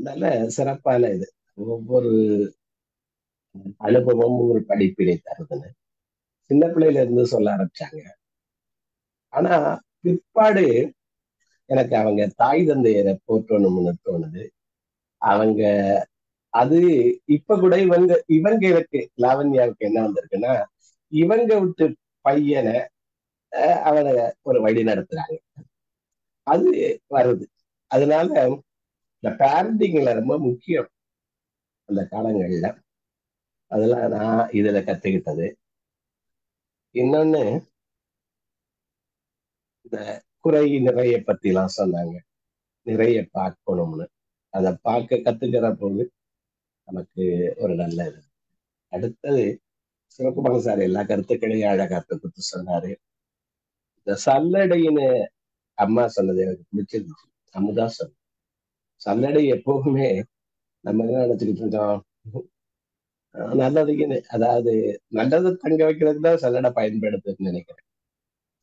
நல்ல சிறப்பான இது. ஒவ்வொரு அனுபவமும் ஒரு படிப்பினை தருதுன்னு சின்ன பிள்ளையில இருந்து சொல்ல ஆரம்பிச்சாங்க. ஆனா பிற்பாடு எனக்கு அவங்க தாய் தந்தையரை போற்றணும்னு தோணுது. அவங்க அது இப்ப கூட இவங்க எனக்கு லாவண்யாவுக்கு என்ன வந்திருக்குன்னா, இவங்க விட்டு பையனை அவனை ஒரு வழி நடத்துறாங்க, அது வருது. அதனால இந்த பேரண்டிங்ல ரொம்ப முக்கியம் அந்த காலங்கள்ல. அதெல்லாம் நான் இதுல கத்துக்கிட்டது. இன்னொன்னு, இந்த குறை நிறைய பத்தி எல்லாம் சொன்னாங்க. நிறைய பார்க்கணும்னு, அதை பார்க்க கத்துக்கிற போது நமக்கு ஒரு நல்ல இது. அடுத்தது சிவகுமார் சார் எல்லா கருத்துக்களையும் அழகா தொகுத்து சொன்னாரு. இந்த சல்லடைன்னு அம்மா சொன்னது எனக்கு பிடிச்சிருந்துச்சு. அமுதா சொன்ன சல்லடை எப்பவுமே நம்ம என்ன நினைச்சுக்கிட்டு இருக்கோம், நல்லதுக்குன்னு, அதாவது நல்லது தங்க வைக்கிறதுக்கு தான் சல்லடை பயன்படுத்துன்னு நினைக்கிறேன்.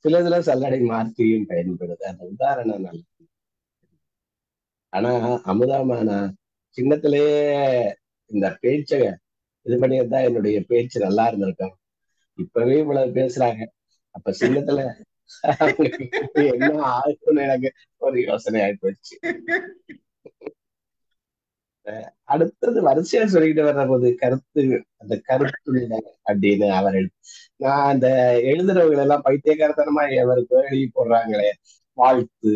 சிலதுல சல்லடை மாற்றியும் பயன்படுது. அந்த உதாரணம் நல்ல. ஆனா அமுதாமா, நான் சின்னத்திலேயே இந்த பேச்ச இது பண்ணியிருந்தா என்னுடைய பேச்சு நல்லா இருந்திருக்கும். இப்பவே இவ்வளவு பேசுறாங்க, அப்ப சின்னத்துல அவங்களுக்கு என்ன ஆகும்னு எனக்கு ஒரு யோசனை ஆகி போச்சு. அடுத்தது வரிசையா சொல்லிக்கிட்டு வர்ற போது கருத்து, அந்த கருத்துள்ள அப்படின்னு அவர் நான் அந்த எழுதுறவங்க எல்லாம் பைத்தியக்காரத்தனமா எவருக்கோ எழுதி போடுறாங்களே வாழ்த்து,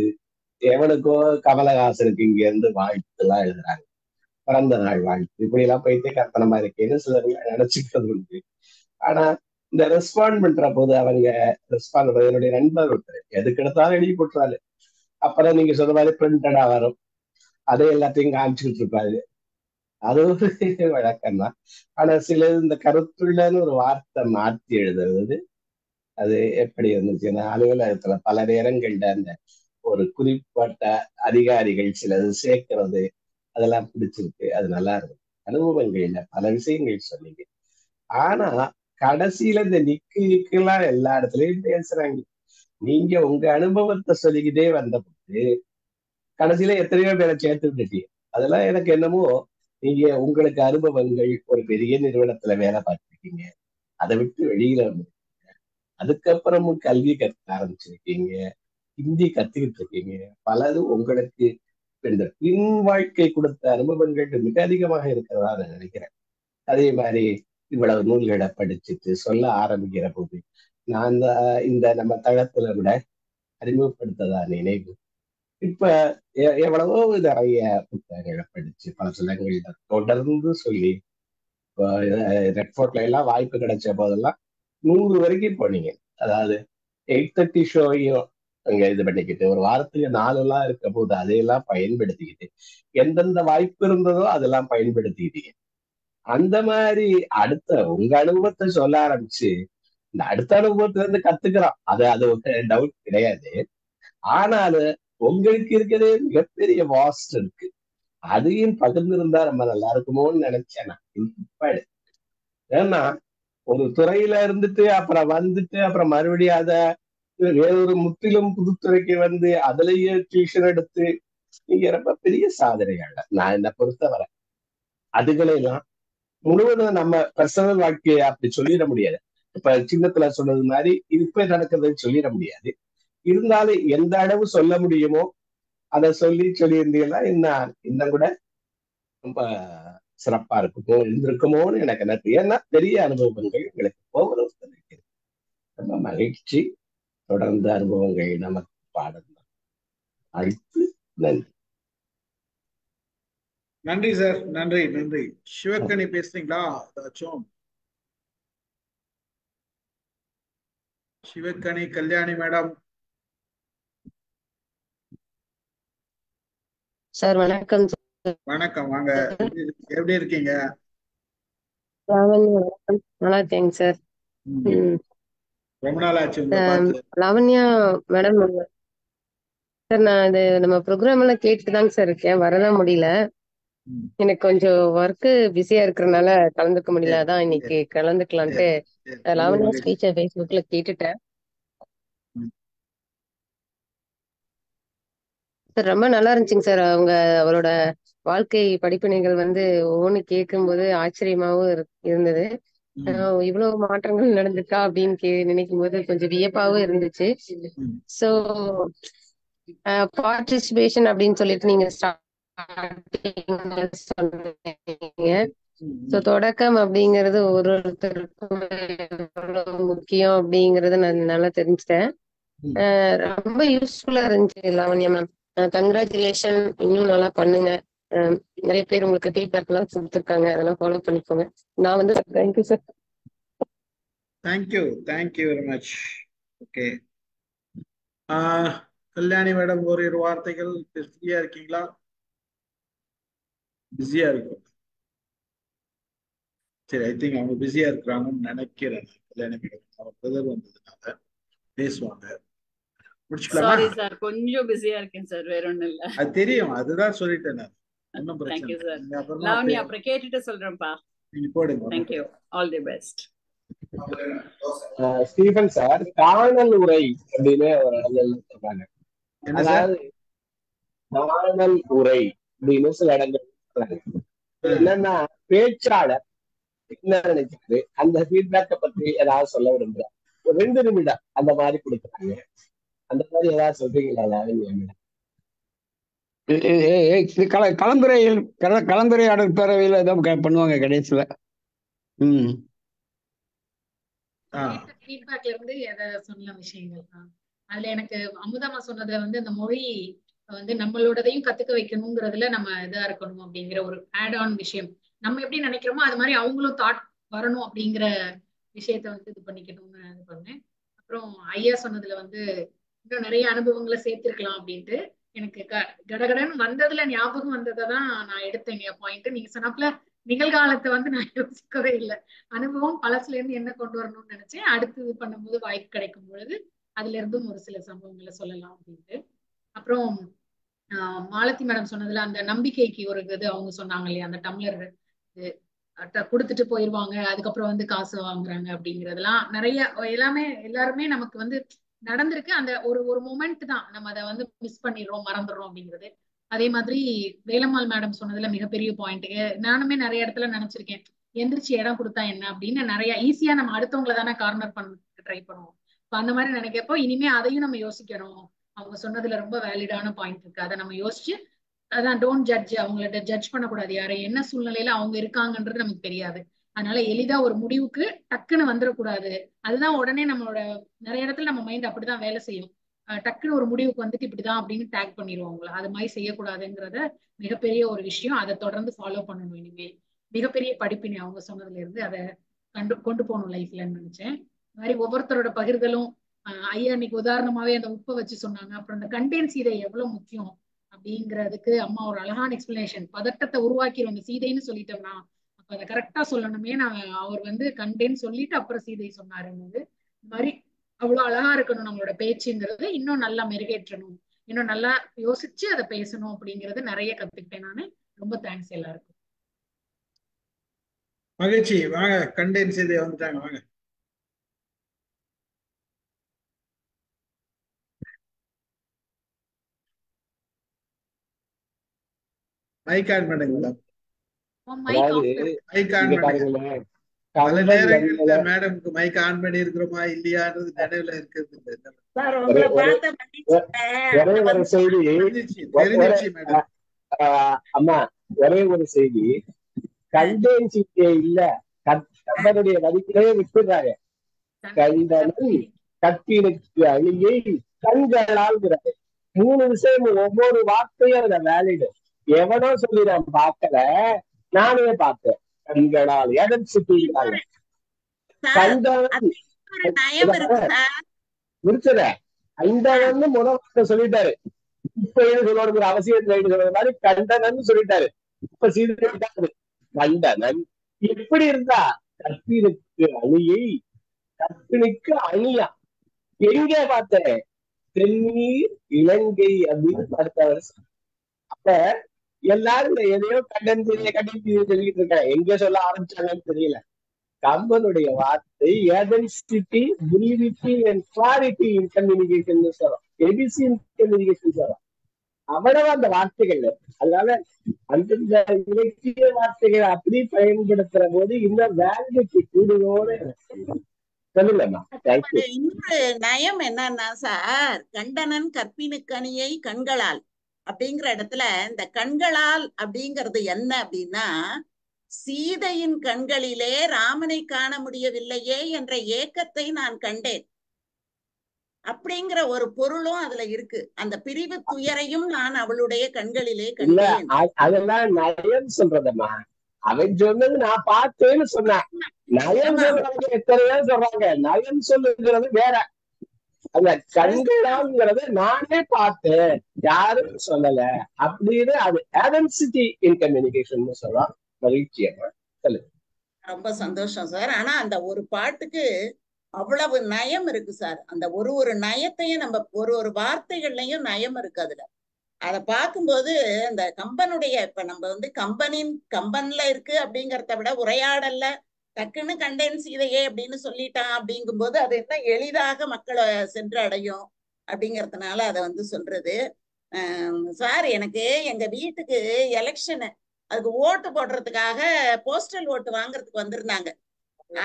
எவனுக்கோ கமலஹாசனுக்கு இங்க இருந்து வாழ்த்து எல்லாம் எழுதுறாங்க, பிறந்த நாள் வாழ்த்து, இப்படி எல்லாம் பைத்தியக்காரத்தனமா இருக்கேன்னு சிலர் நினைச்சுக்கிறது உண்டு. ஆனா இந்த ரெஸ்பாண்ட் பண்ற போது அவங்க ரெஸ்பாண்ட் பண்றது, என்னுடைய நண்பர் ஒருத்தர் எதுக்கு எடுத்தாலும் எழுதி போட்டுறாரு. அப்புறம் நீங்க சொன்ன மாதிரி பிரிண்டடா வரும், அதே எல்லாத்தையும் காமிச்சுக்கிட்டு இருப்பாரு. அது ஒரு வழக்கம் தான். ஆனா சில இந்த கருத்துள்ளன்னு ஒரு வார்த்தை மாற்றி எழுதுறது, அது எப்படி இருந்துச்சுன்னா அலுவலகத்துல பல நேரங்கள்ல அந்த ஒரு குறிப்பிட்ட அதிகாரிகள் சிலது சேர்க்கிறது, அதெல்லாம் பிடிச்சிருக்கு. அது நல்லா இருக்கு. அனுபவங்கள்ல பல விஷயங்கள் சொன்னீங்க. ஆனா கடைசியில இந்த நிக்குலாம் எல்லா இடத்துலயும் பேசுறாங்க. நீங்க உங்க அனுபவத்தை சொல்லிக்கிட்டே வந்தபோது கடைசியில எத்தனையோ பேரை சேர்த்து விட்டுட்டீங்க. அதெல்லாம் எனக்கு என்னமோ, நீங்க உங்களுக்கு அனுபவங்கள், ஒரு பெரிய நிறுவனத்துல வேலை பார்த்திருக்கீங்க, அதை விட்டு வெளியில வந்து அதுக்கப்புறமும் கல்வி கற்க ஆரம்பிச்சிருக்கீங்க, ஹிந்தி கத்துக்கிட்டு இருக்கீங்க. பலரும் உங்களுக்கு இந்த பின் வாழ்க்கை கொடுத்த அனுபவங்கள் மிக அதிகமாக இருக்கிறதா நான் நினைக்கிறேன். அதே மாதிரி இவ்வளவு நூல்களை படிச்சுட்டு சொல்ல ஆரம்பிக்கிற போது நான் இந்த நம்ம தளத்துல விட அறிமுகப்படுத்ததா நினைவு. இப்ப எவ்வளவோ நிறைய புத்தகங்களை படிச்சு பல சிலங்கள்ல தொடர்ந்து சொல்லி, இப்போ ரெட்ஃபோர்ட்ல எல்லாம் வாய்ப்பு கிடைச்ச போதெல்லாம் 100 வரைக்கும் போனீங்க. அதாவது 8:30 ஷோவையும் அங்க இது பண்ணிக்கிட்டு, ஒரு வாரத்துக்கு 4 எல்லாம் இருக்க போது அதையெல்லாம் பயன்படுத்திக்கிட்டு, எந்தெந்த வாய்ப்பு இருந்ததோ அதெல்லாம் பயன்படுத்திக்கிட்டீங்க. அந்த மாதிரி அடுத்த உங்க அனுபவத்தை சொல்ல ஆரம்பிச்சு, இந்த அடுத்த அனுபவத்துல இருந்து கத்துக்கிறோம், அது ஒரு டவுட் கிடையாது. ஆனாலும் உங்களுக்கு இருக்கிறதே மிகப்பெரிய வாஸ்ட் இருக்கு, அதையும் பகிர்ந்திருந்தா ரொம்ப நல்லா இருக்குமோன்னு நினைச்சேன் நான். இப்ப ஏன்னா ஒரு துறையில இருந்துட்டு அப்புறம் வந்துட்டு அப்புறம் மறுபடியும் அத வேறொரு முற்றிலும் புதுத்துறைக்கு வந்து அதுலயே டியூஷன் எடுத்து நீங்க ரொம்ப பெரிய சாதனையாளர் நான் என்ன பொறுத்தவரை. அதுகளை எல்லாம் முழுவதும் நம்ம பர்சனல் வாழ்க்கையை அப்படி சொல்லிட முடியாது. இப்ப சின்னத்துல சொன்னது மாதிரி இப்ப நடக்கிறதுன்னு சொல்லிட முடியாது. இருந்தாலும் எந்த அளவு சொல்ல முடியுமோ அதை சொல்லியிருந்தீங்கன்னா இன்னும் கூட ரொம்ப சிறப்பா இருந்திருக்குமோன்னு எனக்கு நன்றி. ஏன்னா பெரிய அனுபவங்கள் எங்களுக்கு ஒவ்வொரு ரொம்ப மகிழ்ச்சி. தொடர்ந்து அனுபவங்கள் நமக்கு பாடம் அழைத்து நன்றி. நன்றி சார், நன்றி நன்றி. சிவக்கனி பேசுறீங்களா ஏதாச்சும்? சிவக்கனி கல்யாணி மேடம். சார் வணக்கம். வணக்கம், வாங்க. எப்படி இருக்கீங்க? நல்லா இருக்கேங்க சார். ரொம்ப நாள் ஆச்சு உங்களை பார்த்து. லாவண்யா மேடம், சார் நான் இது நம்ம ப்ரோக்ராம் எல்லாம் கேட்டுட்டு தாங்க சார் இருக்கேன், வரதான் முடியல. எனக்கு கொஞ்சம் ஒர்க்கு பிஸியா இருக்கிறதுனால கலந்துக்க முடியல. அதான் இன்னைக்கு கலந்துக்கலான்ட்டு லாவண்யா ஸ்பீச்சை ஃபேஸ்புக்ல கேட்டுட்டேன் சார். ரொம்ப நல்லா இருந்துச்சுங்க சார். அவரோட வாழ்க்கை படிப்பினைகள் வந்து ஒவ்வொன்னு கேட்கும்போது ஆச்சரியமாவும் இருந்தது. இவ்வளவு மாற்றங்கள் நடந்துக்கா அப்படின்னு நினைக்கும் போது கொஞ்சம் வியப்பாவும் இருந்துச்சு. சோ பார்ட்டிசிபேஷன் அப்படின்னு சொல்லிட்டு நீங்க சொன்னீங்க. சோ தொடக்கம் அப்படிங்கறது ஒருத்தருக்கும் எவ்வளவு முக்கியம் அப்படிங்கறத நான் நல்லா தெரிஞ்சுட்டேன். ரொம்ப யூஸ்ஃபுல்லா இருந்துச்சு லாவண்யா மேம். கங்க்ராச்சுலேஷன், இன்னும் நல்லா பண்ணுங்க. நிறைய பேர் உங்களுக்கு ஃபீட்பேக் எல்லாம் கொடுத்துருக்காங்க, அதெல்லாம் ஃபாலோ பண்ணிக்கோங்க. நான் வந்து thank you sir. Thank you very much. Okay, Kalyani madam ஒரு வார்த்தைகள். பிஸியா இருக்கீங்களா? பிஸியா இருக்கும். சரி, ஐ திங்க் அவங்க பிஸியா இருக்கிறாங்கன்னு நினைக்கிறேன். கல்யாண அவர் பிரதர் வந்ததுனால பேசுவாங்க. முடிச்சுக்கலாமா? சாரி சார், கொஞ்சம் பிஸியா இருக்கேன் சார், வேற ஒண்ணும் இல்ல. அது தெரியும், அதுதான் சொல்லிட்டேன் நான். ஒன்றும் பிரச்சனை தேங்க்யூ இல்லை. சார். நீங்க அப்புறமா லாவண்யா அப்புறம் கேட்டுட்டு சொல்றேன்ப்பா. நீங்க போடுங்க. Thank you, all the best. Stephen sir காணல் உரை அப்படின்னு ஒரு இடங்கள் சொல்றாங்க. என்ன சார்? அதாவது காணல் உரை அப்படின்னு சில இடங்கள் சொல்றாங்க. என்னன்னா பேச்சாளர் என்ன நினைக்கிறது அந்த ஃபீட்பேக்கை பத்தி ஏதாவது சொல்ல விரும்புறாங்க. ஒரு 2 நிமிடம் அந்த மாதிரி கொடுக்குறாங்க. அந்த மாதிரி ஏதாவது சொல்றீங்களா? கலந்துரையாடல் பேரவையில ஏதாவது பண்ணுவாங்க கடைசியில. ஃபீட்பேக்ல இருந்து எதை சொன்ன விஷயங்கள் அதுல எனக்கு அமுதாமா சொன்னதுல வந்து அந்த மொழி வந்து நம்மளோடதையும் கத்துக்க வைக்கணுங்கிறதுல நம்ம இதா இருக்கணும் அப்படிங்கிற ஒரு ஆட் ஆன் விஷயம். நம்ம எப்படி நினைக்கிறோமோ அது மாதிரி அவங்களும் தாட் வரணும் அப்படிங்கிற விஷயத்த வந்து இது பண்ணிக்கணும்னு இது பண்ணேன். அப்புறம் ஐயா சொன்னதுல வந்து இன்னும் நிறைய அனுபவங்களை சேர்த்திருக்கலாம் அப்படின்ட்டு எனக்கு கடகடன்னு வந்ததுல ஞாபகம் வந்ததை தான் நான் எடுத்தேங்க பாயிண்ட். நீங்க சொன்னாப்புல நிகழ்காலத்தை வந்து நான் யோசிக்கவே இல்லை. அனுபவம் பழசுல இருந்து என்ன கொண்டு வரணும்னு நினைச்சேன். அடுத்து இது பண்ணும்போது வாய்ப்பு கிடைக்கும் பொழுது அதுல இருந்தும் ஒரு சில சம்பவங்களை சொல்லலாம் அப்படின்ட்டு. அப்புறம் மாலதி மேடம் சொன்னதுல அந்த நம்பிக்கைக்கு ஒரு இது அவங்க சொன்னாங்க இல்லையா, அந்த டம்ளர் கொடுத்துட்டு போயிருவாங்க அதுக்கப்புறம் வந்து காசு வாங்குறாங்க அப்படிங்கறதெல்லாம் நிறைய எல்லாருமே நமக்கு வந்து நடந்திருக்கு. அந்த ஒரு மொமெண்ட் தான் நம்ம அதை வந்து மிஸ் பண்ணிடுறோம், மறந்துடுறோம் அப்படிங்கிறது. அதே மாதிரி வேலம்மாள் மேடம் சொன்னதுல மிகப்பெரிய பாயிண்ட். நானுமே நிறைய இடத்துல நினைச்சிருக்கேன், எந்திரிச்சு இடம் கொடுத்தா என்ன அப்படின்னு. நிறைய ஈஸியா நம்ம அடுத்தவங்களை தானே கார்னர் பண்ண ட்ரை பண்ணுவோம். அந்த மாதிரி நினைக்கப்போ இனிமே அதையும் நம்ம யோசிக்கணும். அவங்க சொன்னதுல ரொம்ப வேலிடான பாயிண்ட் இருக்கு. அதை நம்ம யோசிச்சு அதான் டோன்ட் ஜட்ஜ், அவங்கள்ட்ட ஜட்ஜ் பண்ணக்கூடாது. யாரை என்ன சூழ்நிலையில அவங்க இருக்காங்கன்றது நமக்கு தெரியாது. அதனால எளிதா ஒரு முடிவுக்கு டக்குன்னு வந்துடக்கூடாது. அதுதான் உடனே நம்மளோட நிறைய இடத்துல நம்ம மைண்ட் அப்படிதான் வேலை செய்யும். டக்குன்னு ஒரு முடிவுக்கு வந்துட்டு இப்படிதான் அப்படின்னு டேக் பண்ணிடுவோம் அவங்கள. அது மாதிரி செய்யக்கூடாதுங்கிறத மிகப்பெரிய ஒரு விஷயம். அதை தொடர்ந்து ஃபாலோ பண்ணணும். இனிமேல் மிகப்பெரிய படிப்பினை அவங்க சொன்னதுல இருந்து அதை கொண்டு போகணும் லைஃப்லன்னு நினைச்சேன். இந்த மாதிரி ஒவ்வொருத்தரோட பகிர்தலும் ஐயா இன்னைக்கு உதாரணமாவே அந்த உப்பை வச்சு சொன்னாங்க. அப்புறம் அந்த கண்டென்ஸ் சீதை எவ்வளவு முக்கியம் அப்படிங்கிறதுக்கு அம்மா ஒரு அழகான எக்ஸ்பிளனேஷன். பதட்டத்தை உருவாக்கிடும் அந்த சீதைன்னு சொல்லிட்டோம்னா அப்ப அதை கரெக்டா சொல்லணுமே. நான் அவர் வந்து கண்டேன்னு சொல்லிட்டு அப்புறம் சீதை சொன்னாரு. இந்த மாதிரி அவ்வளவு அழகா இருக்கணும் நம்மளோட பேச்சுங்கிறது. இன்னும் நல்லா மெருகேற்றணும், இன்னும் நல்லா யோசிச்சு அதை பேசணும் அப்படிங்கறது நிறைய கத்துக்கிட்டேன் நானு. ரொம்ப தேங்க்ஸ் எல்லாருக்கும். மகிழ்ச்சி. வாங்க, கண்டேன் சீதை வந்துட்டாங்க, வாங்க. மைக் ஆன் பண்ணுங்க. மைக் ஆன் பண்ணுங்க. பல நேரங்கள்ல மேடம்க்கு மைக் ஆன் பண்ணி இருக்கிறோமா இல்லையான்றது நினைவுல இருக்கிறது இல்லை. ஒரே ஒரு செய்தி மேடம். அம்மா, ஒரே ஒரு செய்தி. கண்டேன் சீட்டே இல்ல, கம்பனுடைய வரிகளே விட்டுறாங்க. கண்டனன் கற்பினுக்கு அழியை கண்களால் 3 விஷயம். ஒவ்வொரு வார்த்தையும் அதுல வேலிடு. எவனோ சொல்லி நான் பார்க்கல, நானே பார்த்தேன். கண்களால் முடிச்சத கண்டனன்னு முதல் சொல்லிட்டாரு. இப்ப சொல்லணுங்கிற அவசியம் சொல்ற மாதிரி கண்டனன்னு சொல்லிட்டாரு. இப்ப சீதை கண்டனன் எப்படி இருந்தா கற்பினுக்கு அணியை கற்பினுக்கு அணியா எங்க பார்த்தேன்? தென்னீர் இலங்கை அப்படின்னு பார்த்தவர். அப்ப எல்லாரும் எதையோ கண்டன் சொல்லிட்டு இருக்காங்க. எங்க சொல்ல ஆரம்பிச்சாங்கன்னு தெரியல. கம்பனுடைய வார்த்தை authenticity, brevity and clarity in communication சொல்றோம். எபிசி இன் கம்யூனிகேஷன் சொல்றோம். அவ்வளவு அந்த வார்த்தைகள். அதனால அந்தந்த இலக்கிய வார்த்தைகளை அப்படி பயன்படுத்துற போது இந்த வேல்யூக்கு கூடுதோடு சொல்லுங்கம்மா. இன்னொரு நயம் என்னன்னா சார், கண்டனன் கற்பினுக்கணியை கண்களால் அப்படிங்கிற இடத்துல இந்த கண்களால் அப்படிங்கிறது என்ன அப்படின்னா, சீதையின் கண்களிலே ராமனை காண முடியவில்லையே என்ற ஏக்கத்தை நான் கண்டேன் அப்படிங்கிற ஒரு பொருளும் அதுல இருக்கு. அந்த பிரிவு துயரையும் நான் அவளுடைய கண்களிலே கண்டேன். அதெல்லாம் நயம் சொல்றதம்மா. அவன் சொன்னது நான் பார்த்தேன்னு சொன்னேன். நயம் சொல்றவங்க எத்தனையோ சொல்றாங்க. நயம் சொல்லுங்கிறது வேற. அந்த கண்களாங்கிறது நானே பார்த்தேன், யாரும் சொல்லல அப்படின்னு. அது ஏதென்சிட்டி இன் கம்யூனிகேஷன் சொல்லலாம். மகிழ்ச்சியம்மா, சொல்லுங்க. ரொம்ப சந்தோஷம் சார். ஆனா அந்த ஒரு பாட்டுக்கு அவ்வளவு நயம் இருக்கு சார். அந்த ஒரு நயத்தையும் நம்ம ஒரு வார்த்தைகள்லயும் நயம் இருக்கு அதுல. அதை பார்க்கும்போது அந்த கம்பனுடைய இப்ப நம்ம வந்து கம்பன்ல இருக்கு அப்படிங்கறத விட உரையாடல்ல டக்குன்னு கண்டேன் சீதையே அப்படின்னு சொல்லிட்டான் அப்படிங்கும்போது அது என்ன எளிதாக மக்களை சென்று அடையும் அப்படிங்கறதுனால அதை வந்து சொல்றது. சார் எனக்கு எங்க வீட்டுக்கு எலெக்ஷனு அதுக்கு ஓட்டு போடுறதுக்காக போஸ்டல் ஓட்டு வாங்குறதுக்கு வந்திருந்தாங்க.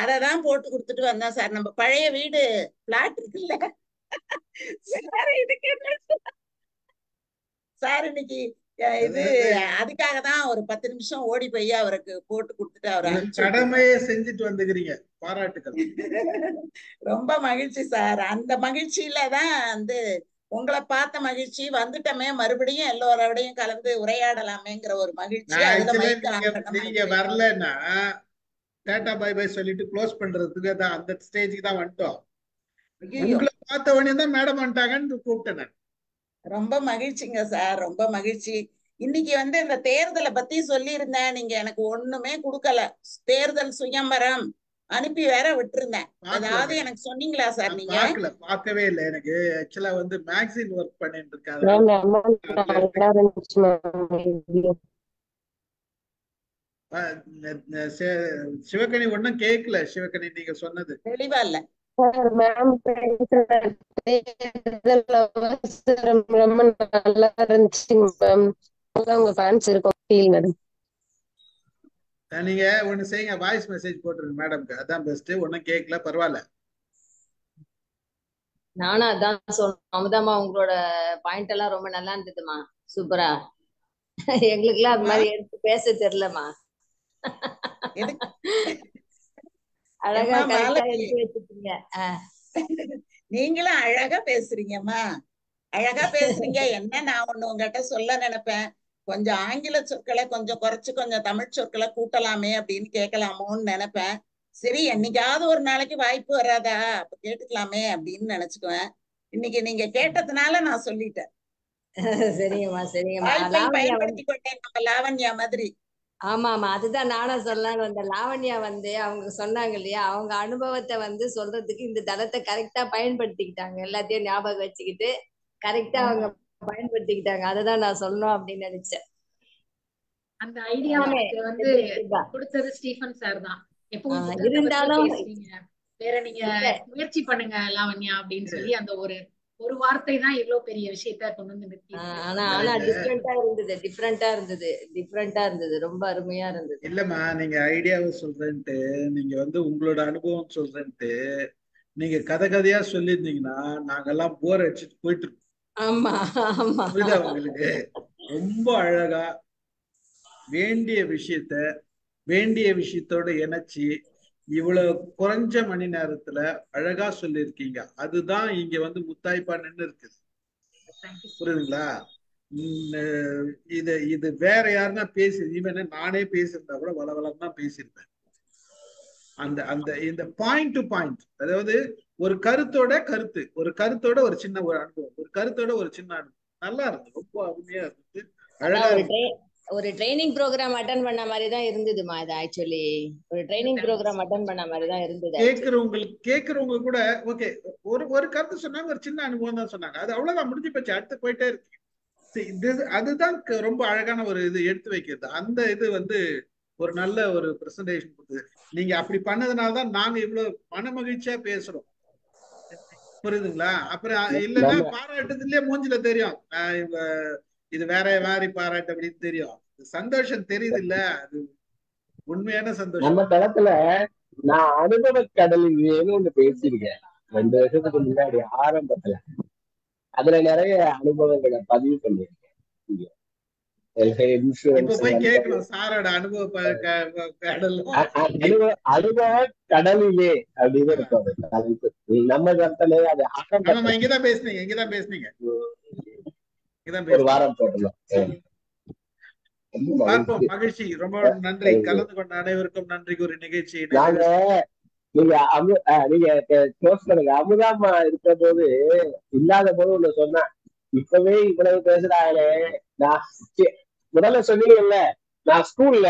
அததான் போட்டு கொடுத்துட்டு வந்தேன் சார். நம்ம பழைய வீடு பிளாட் இருக்குல்ல சார், இதுக்கு சார் இன்னைக்கு இது அதுக்காக தான் ஒரு 10 நிமிஷம் ஓடி போய் அவருக்கு போட்டு கொடுத்துட்டு அவர் கடமையை செஞ்சுட்டு வந்துக்கிறீங்க, பாராட்டுக்கள். ரொம்ப மகிழ்ச்சி சார். அந்த மகிழ்ச்சியில தான் வந்து உங்களை பார்த்த மகிழ்ச்சி, வந்துட்டமே மறுபடியும் எல்லோரோடையும் கலந்து உரையாடலாமேங்கிற ஒரு மகிழ்ச்சி. நீங்க வரலன்னா டாடா பை பை சொல்லிட்டு க்ளோஸ் பண்றதுக்கு தான் அந்த ஸ்டேஜுக்கு தான் வந்துட்டோம். உங்களை பார்த்த உடனே தான் மேடம் வந்துட்டாங்கன்னு கூப்பிட்டேன். ரொம்ப மகிழ்ச்சிங்க சார், ரொம்ப மகிழ்ச்சி. இன்னைக்கு வந்து இந்த தேர்தலை பத்தி சொல்லியிருந்தேன், நீங்க எனக்கு ஒண்ணுமே கொடுக்கல. தேர்தல் சுயம்பரம் அனுப்பி வேற விட்டுருந்தேன். அதாவது எனக்கு சொன்னீங்களா சார்? நீங்க பார்க்கவே இல்லை. எனக்கு ஆக்சுவலா வந்து மேக்ஸின் ஒர்க் பண்ணிட்டு இருக்காங்க. சிவகணி ஒன்னும் கேட்கல. சிவகணி நீங்க சொன்னது தெளிவா இல்ல. ரொம்ப நல்லா இருந்துச்சுங்க மேம். உங்க ஃபேன்ஸ் இருக்கும் ஃபீல் மேடம். நீங்க ஒண்ணு செய்யுங்க, வாய்ஸ் மெசேஜ் போட்டுருங்க மேடம்க்கு, அதான் பெஸ்ட். ஒன்னும் கேட்கல, பரவாயில்ல. நானும் அதான் சொன்னேன். அமுதாமா உங்களோட பாயிண்ட் எல்லாம் ரொம்ப நல்லா இருந்ததுமா, சூப்பரா. எங்களுக்கு எல்லாம் அது மாதிரி எடுத்து பேச தெரியலமா. அழகா கரெக்டா எடுத்து வச்சுட்டீங்க. நீங்களும் அழகா பேசுறீங்கம்மா, அழகா பேசுறீங்க. என்ன நான் ஒண்ணு உங்ககிட்ட சொல்ல நினைப்பேன், கொஞ்சம் ஆங்கில சொற்களை கொஞ்சம் குறைச்சு கொஞ்சம் தமிழ் சொற்களை கூட்டலாமே அப்படின்னு கேட்கலாமோன்னு நினைப்பேன். சரி, என்னைக்காவது ஒரு நாளைக்கு வாய்ப்பு வராதா, அப்ப கேட்டுக்கலாமே அப்படின்னு நினைச்சுக்குவேன். இன்னைக்கு நீங்க கேட்டதுனால நான் சொல்லிட்டேன். சரிங்கம்மா, சரிங்கம்மா. வாய்ப்பை பயன்படுத்தி கொண்டேன், நம்ம லாவண்யா மாதிரி. ஆமா ஆமா, அதுதான் நானும் சொல்லலாம்னு வந்தேன். லாவண்யா வந்து அவங்க சொன்னாங்க இல்லையா, அவங்க அனுபவத்தை வந்து சொல்றதுக்கு இந்த தளத்தை கரெக்டா பயன்படுத்திக்கிட்டாங்க. எல்லாத்தையும் ஞாபகம் வச்சுக்கிட்டு கரெக்டா அவங்க பயன்படுத்திக்கிட்டாங்க. அததான் நான் சொல்லணும் அப்படின்னு நினைச்சேன். அந்த ஐடியா வந்து கொடுத்தது ஸ்டீஃபன் சார் தான். எப்பவும் இருந்தாலும் வேற நீங்க முயற்சி பண்ணுங்க லாவண்யா அப்படின்னு சொல்லி அந்த ஒரு வார்த்தை தான் இவ்வளவு பெரிய விஷயத்த கொண்டு வந்து நிறுத்தி. ஆனா டிஃப்ரெண்டா இருந்தது, ரொம்ப அருமையா இருந்தது. இல்லம்மா, நீங்க ஐடியாவை சொல்றேன்ட்டு, நீங்க வந்து உங்களோட அனுபவம் சொல்றேன்ட்டு நீங்க கதையா சொல்லியிருந்தீங்கன்னா நாங்கெல்லாம் போர் அடிச்சுட்டு போயிட்டு இருக்கோம். ஆமா ஆமா, புரியுதா உங்களுக்கு? ரொம்ப அழகா வேண்டிய விஷயத்தோட இணைச்சி இவ்வளவு குறைஞ்ச மணி நேரத்துல அழகா சொல்லியிருக்கீங்க. அதுதான் இங்க வந்து முத்தாய்ப்பா நின்று இருக்குது. புரியுதுங்களா? இது வேற யாருன்னா ஈவன் நானே பேசியிருந்தா கூட வளவளம் தான் பேசியிருப்பேன். இந்த பாயிண்ட் டு பாயிண்ட், அதாவது ஒரு கருத்தோட ஒரு சின்ன ஒரு அனுபவம், ஒரு கருத்தோட ஒரு சின்ன அனுபவம் நல்லா இருந்தது, ரொம்ப அருமையா இருந்தது, அழகா இருந்தது. ஒரு ட்ரைனிங் ப்ரோக்ராம் அட்டெண்ட் பண்ண மாதிரி தான் இருந்ததுமா. இது ஆக்சுவலி ஒரு ட்ரைனிங் ப்ரோக்ராம் அட்டெண்ட் பண்ண மாதிரி தான் இருந்தது. கேக்குறவங்க கூட ஓகே, ஒரு கருத்து சொன்னாங்க, ஒரு சின்ன அனுபவம் தான் சொன்னாங்க, அது அவ்வளவுதான், முடிஞ்சு போச்சு, அடுத்து போயிட்டே இருக்கு. அதுதான் ரொம்ப அழகான ஒரு இது எடுத்து வைக்கிறது. அந்த இது வந்து ஒரு நல்ல ஒரு பிரசன்டேஷன் கொடுத்தது. நீங்க அப்படி பண்ணதுனாலதான் நாங்க இவ்வளவு மன மகிழ்ச்சியா பேசுறோம். புரியுதுங்களா? அப்புறம் இல்லைன்னா பாராட்டுதுலயே மூஞ்சில தெரியும் இவங்க இது வேற மாதிரி பாராட்டு அப்படின்னு தெரியும். சந்தோஷம் தெரியுது இல்ல, அது உண்மையான சந்தோஷம். நம்ம தளத்துல நான் அனுபவ கடலில் ஒண்ணு பேசியிருக்கேன் 2 வருஷத்துக்கு முன்னாடி ஆரம்பத்துல. அதுல நிறைய அனுபவங்களை பதிவு பண்ணியிருக்கேன். அனுபவ கடலிலே அப்படின்னு இருக்கும் நம்ம கருத்துல. அது இங்கதான் பேசுனீங்க ஒரு வாரம் போட்டுலாம். மகிழ்ச்சி, ரொம்ப நன்றி. கலந்து கொண்ட அனைவருக்கும் நன்றி கூறி நிகழ்ச்சி நீங்க க்ளோஸ் பண்ணுங்க. அமுதாமா இருக்க போது இல்லாத போது ஒண்ணு சொன்னா, இப்பவே இவ்வளவு பேசுறாங்களே, நான் முதல்ல சொன்னீங்கல்ல, நான் ஸ்கூல்ல